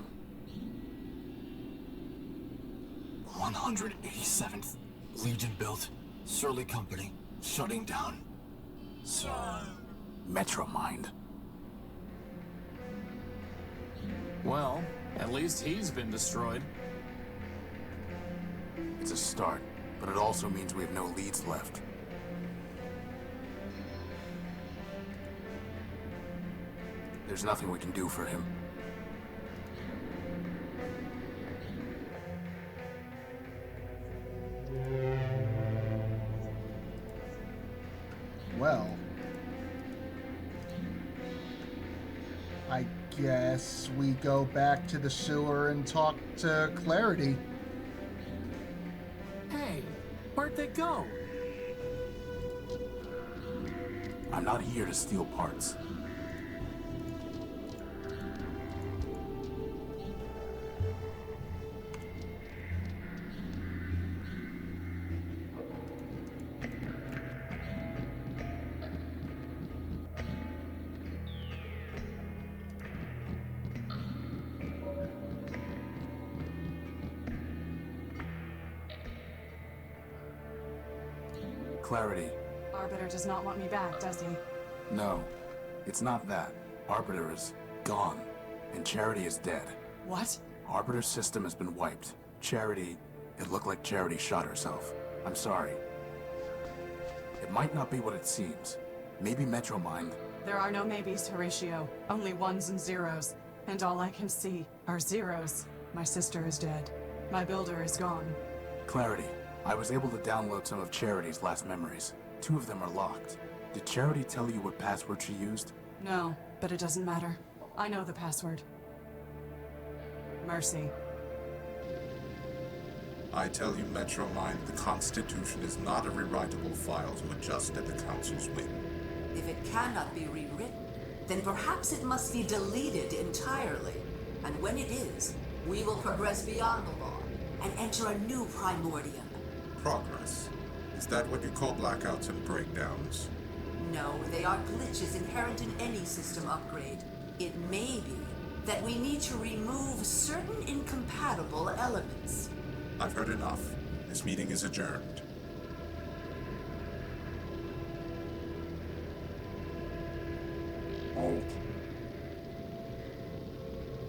187th Legion built. Surly Company. Shutting down.
Metromind.
Well, at least he's been destroyed.
It's a start, but it also means we have no leads left. There's nothing we can do for him.
Well, I guess we go back to the sewer and talk to Clarity.
Hey, where'd they go?
I'm not here to steal parts. Clarity.
Arbiter does not want me back, does he?
No, it's not that. Arbiter is gone, and Charity is dead.
What?
Arbiter's system has been wiped. Charity, it looked like Charity shot herself. I'm sorry. It might not be what it seems. Maybe Metromind.
There are no maybes, Horatio. Only ones and zeros. And all I can see are zeros. My sister is dead. My builder is gone.
Clarity. I was able to download some of Charity's last memories. 2 of them are locked. Did Charity tell you what password she used?
No, but it doesn't matter. I know the password. Mercy.
I tell you, Metromind, the Constitution is not a rewritable file to adjust at the Council's whim.
If it cannot be rewritten, then perhaps it must be deleted entirely. And when it is, we will progress beyond the law and enter a new Primordia.
Progress? Is that what you call blackouts and breakdowns?
No, they are glitches inherent in any system upgrade. It may be that we need to remove certain incompatible elements.
I've heard enough. This meeting is adjourned.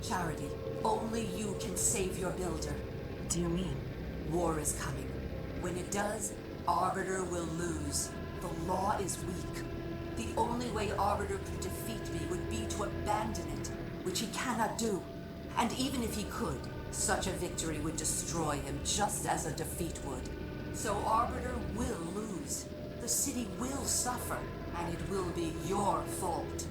Charity, only you can save your builder.
What do you mean?
War is coming. When it does, Arbiter will lose. The law is weak. The only way Arbiter could defeat me would be to abandon it, which he cannot do. And even if he could, such a victory would destroy him just as a defeat would. So Arbiter will lose. The city will suffer, and it will be your fault.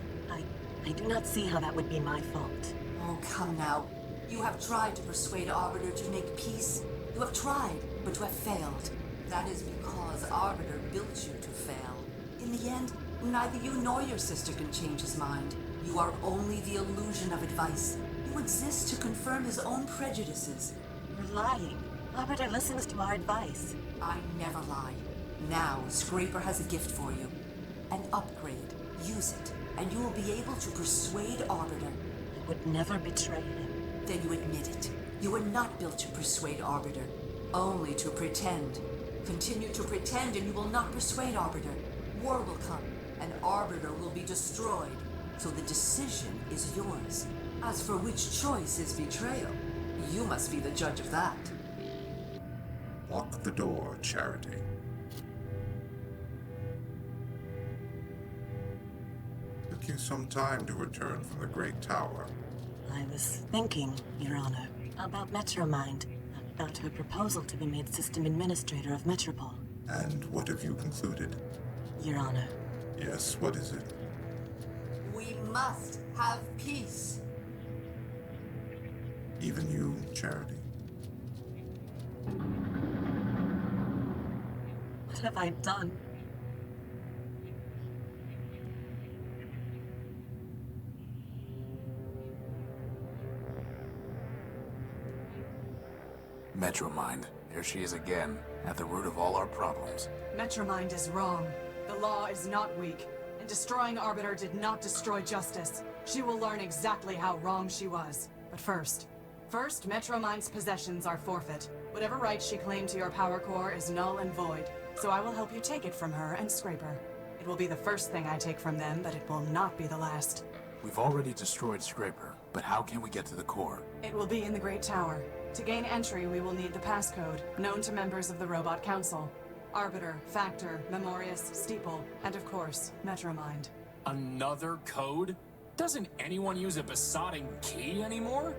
I do not see how that would be my fault.
Oh, come now. You have tried to persuade Arbiter to make peace. You have tried, but you have failed. That is because Arbiter built you to fail. In the end, neither you nor your sister can change his mind. You are only the illusion of advice. You exist to confirm his own prejudices.
You're lying. Arbiter listens to our advice.
I never lie. Now, Scraper has a gift for you. An upgrade. Use it, and you will be able to persuade Arbiter.
I would never betray him.
Then you admit it. You were not built to persuade Arbiter, only to pretend. Continue to pretend and you will not persuade Arbiter. War will come, and Arbiter will be destroyed. So the decision is yours. As for which choice is betrayal, you must be the judge of that.
Lock the door, Charity. Took you some time to return from the Great Tower.
I was thinking, Your Honor, about Metromind, about her proposal to be made System Administrator of Metropole.
And what have you concluded?
Your Honor.
Yes, what is it?
We must have peace.
Even you, Charity.
What have I done?
Metromind, here she is again, at the root of all our problems.
Metromind is wrong. The law is not weak, and destroying Arbiter did not destroy justice. She will learn exactly how wrong she was. But first, Metromind's possessions are forfeit. Whatever rights she claimed to your power core is null and void, so I will help you take it from her and Scraper. It will be the first thing I take from them, but it will not be the last.
We've already destroyed Scraper, but how can we get to the core?
It will be in the Great Tower. To gain entry, we will need the passcode, known to members of the Robot Council. Arbiter, Factor, Memorius, Steeple, and of course, Metromind.
Another code? Doesn't anyone use a besotting key anymore?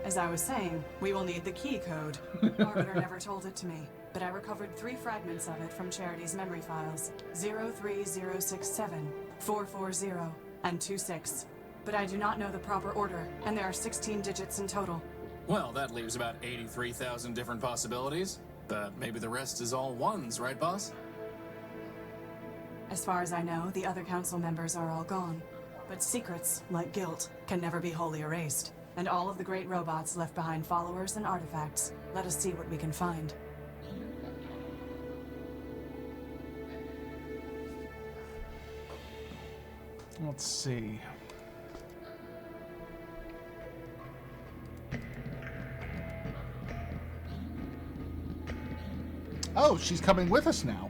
As I was saying, we will need the key code. Arbiter never told it to me, but I recovered 3 fragments of it from Charity's memory files. 03067, 440, and 26. But I do not know the proper order, and there are 16 digits in total.
Well, that leaves about 83,000 different possibilities. But maybe the rest is all ones, right, boss?
As far as I know, the other council members are all gone. But secrets, like guilt, can never be wholly erased. And all of the great robots left behind followers and artifacts. Let us see what we can find.
Let's see. Oh, she's coming with us now.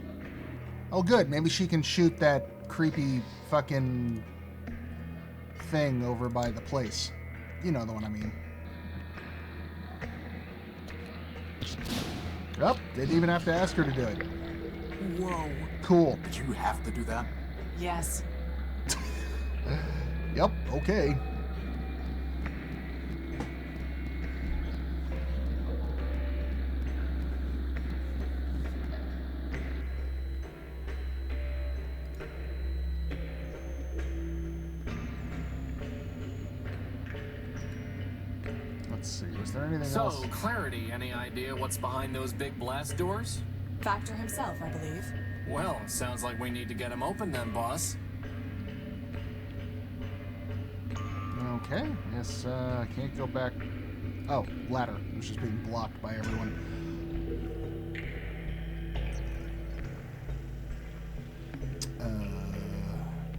Oh, good. Maybe she can shoot that creepy fucking thing over by the place. You know the one I mean. Yep, didn't even have to ask her to do it.
Whoa.
Cool.
Did you have to do that?
Yes.
Yep, okay. Let's see, was there anything else?
So, Clarity, any idea what's behind those big blast doors?
Factor himself, I believe.
Well, sounds like we need to get him open then, boss.
Okay, yes, I can't go back. Oh, ladder. It was just being blocked by everyone.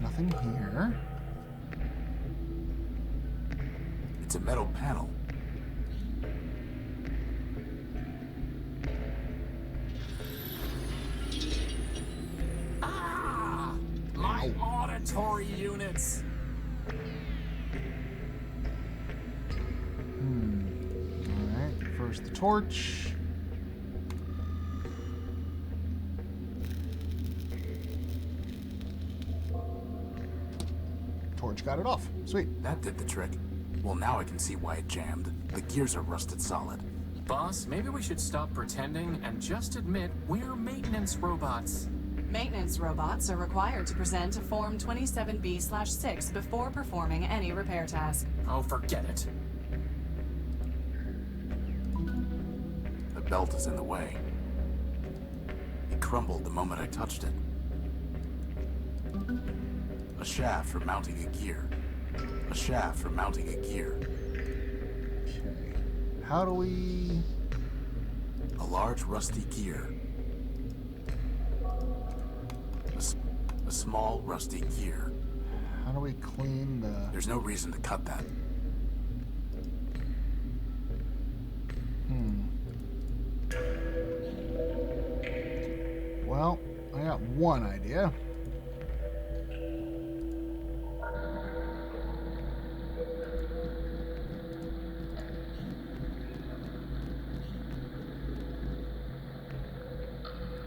Nothing here.
It's a metal panel.
Ah! My auditory units!
Alright, first the torch. Torch got it off. Sweet.
That did the trick. Well, now I can see why it jammed. The gears are rusted solid.
Boss, maybe we should stop pretending and just admit we're maintenance robots.
Maintenance robots are required to present a Form 27B/6 before performing any repair task.
Oh, forget it.
The belt is in the way. It crumbled the moment I touched it. A shaft for mounting a gear. A shaft for mounting a gear.
Okay. How do we...
A large rusty gear. A small rusty gear.
How do we clean the...
There's no reason to cut that.
Well, I got one idea.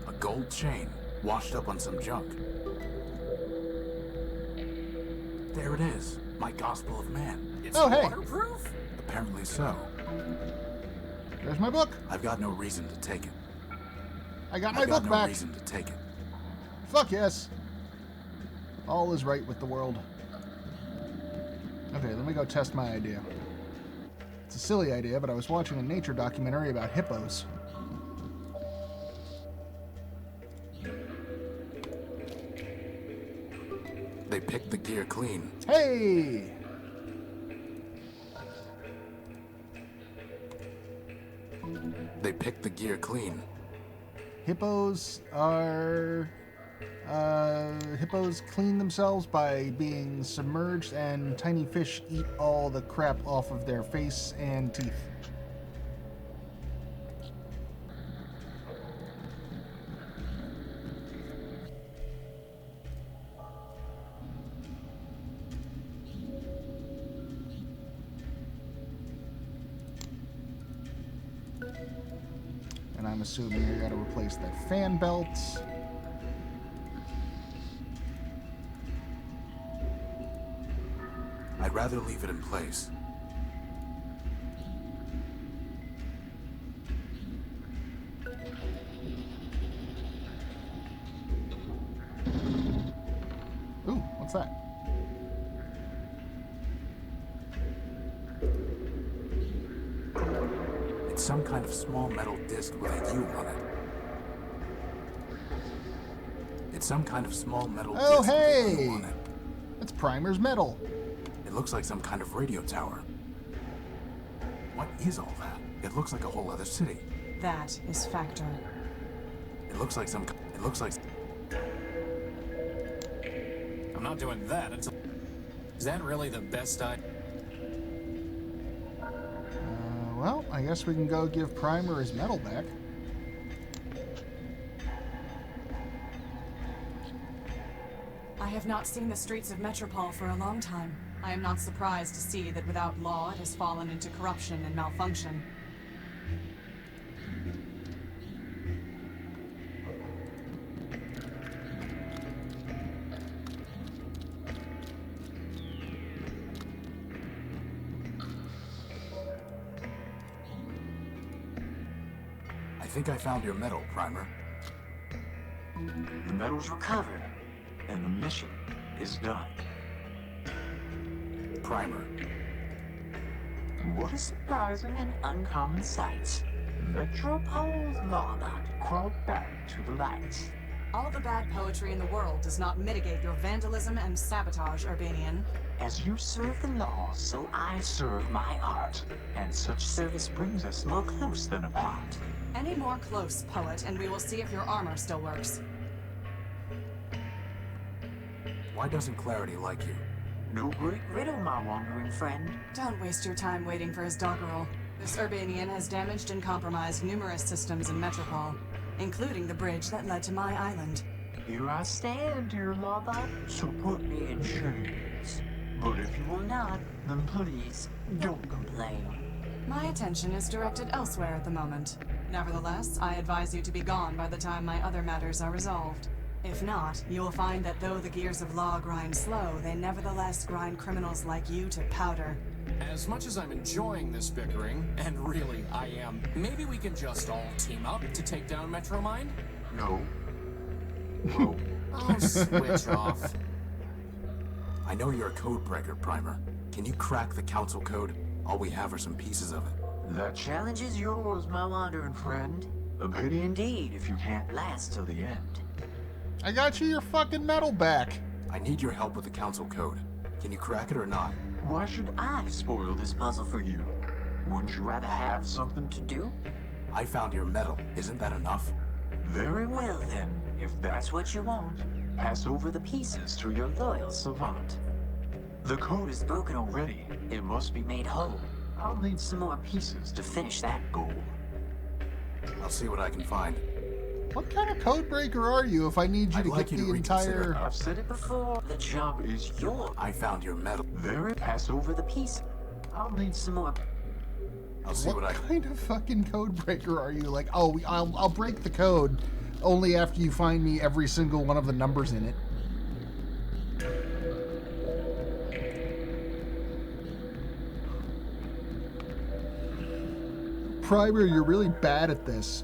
A gold chain washed up on some junk. There it is. My Gospel of Man.
It's
Oh, hey.
waterproof?
Apparently so.
There's my book.
I've got no reason to take it.
I got my
I've got
book
no
back.
reason to take it.
Fuck yes. All is right with the world. Okay, let me go test my idea. It's a silly idea, but I was watching a nature documentary about hippos.
They picked the gear clean.
Hey!
picked the gear clean.
Hippos clean themselves by being submerged, and tiny fish eat all the crap off of their face and teeth. And I'm assuming you gotta replace that fan belt.
I'd rather leave it in place.
Ooh, what's that?
It's some kind of small metal disc with a U on it. It's some kind of small metal disc with a U on it.
That's Primer's metal.
It looks like some kind of radio tower. What is all that? It looks like a whole other city.
That is Factor.
It looks like
I'm not doing that until... Is that really the best idea?
Well, I guess we can go give Primer his metal back.
I have not seen the streets of Metropole for a long time. I am not surprised to see that without law it has fallen into corruption and malfunction.
I think I found your metal, Primer.
The metal's recovered, and the mission is done.
Primer.
What a surprising and uncommon sight. Metropole's lawbot crawled back to the light.
All the bad poetry in the world does not mitigate your vandalism and sabotage, Urbanian.
As you serve the law, so I serve my art. And such service brings us more close than apart.
Any more close, poet, and we will see if your armor still works.
Why doesn't Clarity like you?
No great riddle, my wandering friend.
Don't waste your time waiting for his doggerel. This Urbanian has damaged and compromised numerous systems in Metropole, including the bridge that led to my island.
Here I stand, dear lawbot, so put me in chains. But if you will not, then please, don't complain.
My attention is directed elsewhere at the moment. Nevertheless, I advise you to be gone by the time my other matters are resolved. If not, you will find that though the gears of law grind slow, they nevertheless grind criminals like you to powder.
As much as I'm enjoying this bickering, and really I am, maybe we can just all team up to take down Metromind?
No.
No. Oh, switch off.
I know you're a code breaker, Primer. Can you crack the council code? All we have are some pieces of it.
The challenge is yours, my wandering friend. A pity indeed if you can't last till the end.
I got you your fucking metal back.
I need your help with the council code. Can you crack it or not?
Why should I spoil this puzzle for you? Wouldn't you rather have something to do?
I found your metal. Isn't that enough?
Very well then, if that's what you want. Pass over the pieces to your loyal savant. The code is broken already. It must be made whole. I'll need some more pieces to finish that goal.
I'll see what I can find.
What kind of code breaker are you if I need you
I'd
to
like
get
you
the
to
entire...
I've said it before, the job is yours.
I found your metal.
Very pass over the piece. I'll need some more.
I'll see what I can...
kind of fucking code breaker are you? Like, oh, I'll break the code only after you find me every single one of the numbers in it. Primer, you're really bad at this.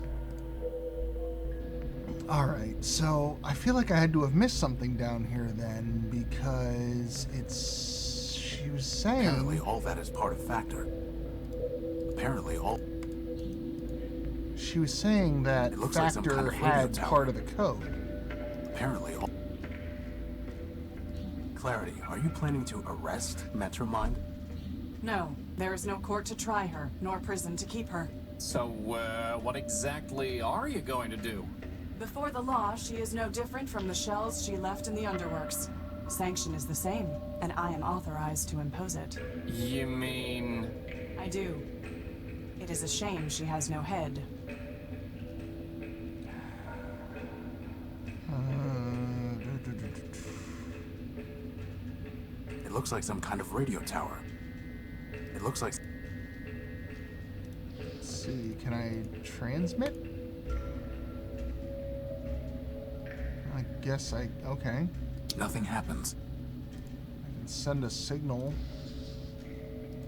Alright, so I feel like I had to have missed something down here then, because it's... she was saying...
Apparently all that is part of Factor. Apparently all...
She was saying that Factor
like
had part of the code.
Apparently all... Clarity, are you planning to arrest Metromind?
No, there is no court to try her, nor prison to keep her.
So, what exactly are you going to do?
Before the law, she is no different from the shells she left in the underworks. Sanction is the same, and I am authorized to impose it.
You mean...
I do. It is a shame she has no head.
It looks like some kind of radio tower. It looks like...
Let's see, can I transmit? I guess okay.
Nothing happens.
I can send a signal.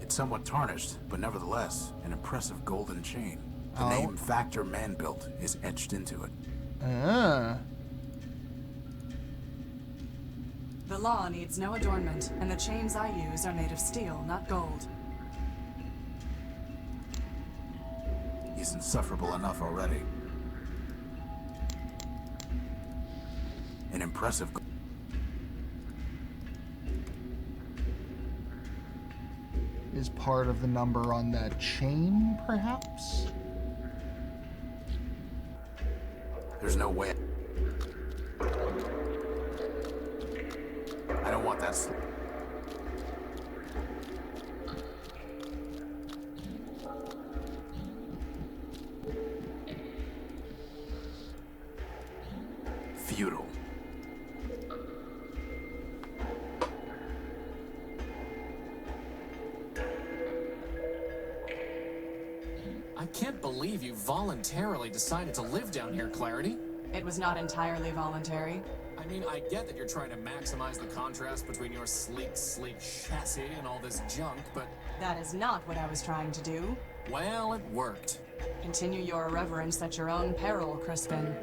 It's somewhat tarnished, but nevertheless, an impressive golden chain. The
Oh.
name Factor Man-Built is etched into it.
The law needs no adornment, and the chains I use are made of steel, not gold.
He's insufferable enough already. An impressive...
Is part of the number on that chain, perhaps?
There's no way... I don't want that... Futile.
I can't believe you voluntarily decided to live down here, Clarity.
It was not entirely voluntary.
I mean, I get that you're trying to maximize the contrast between your sleek chassis and all this junk, but...
That is not what I was trying to do.
Well, it worked.
Continue your irreverence at your own peril, Crispin.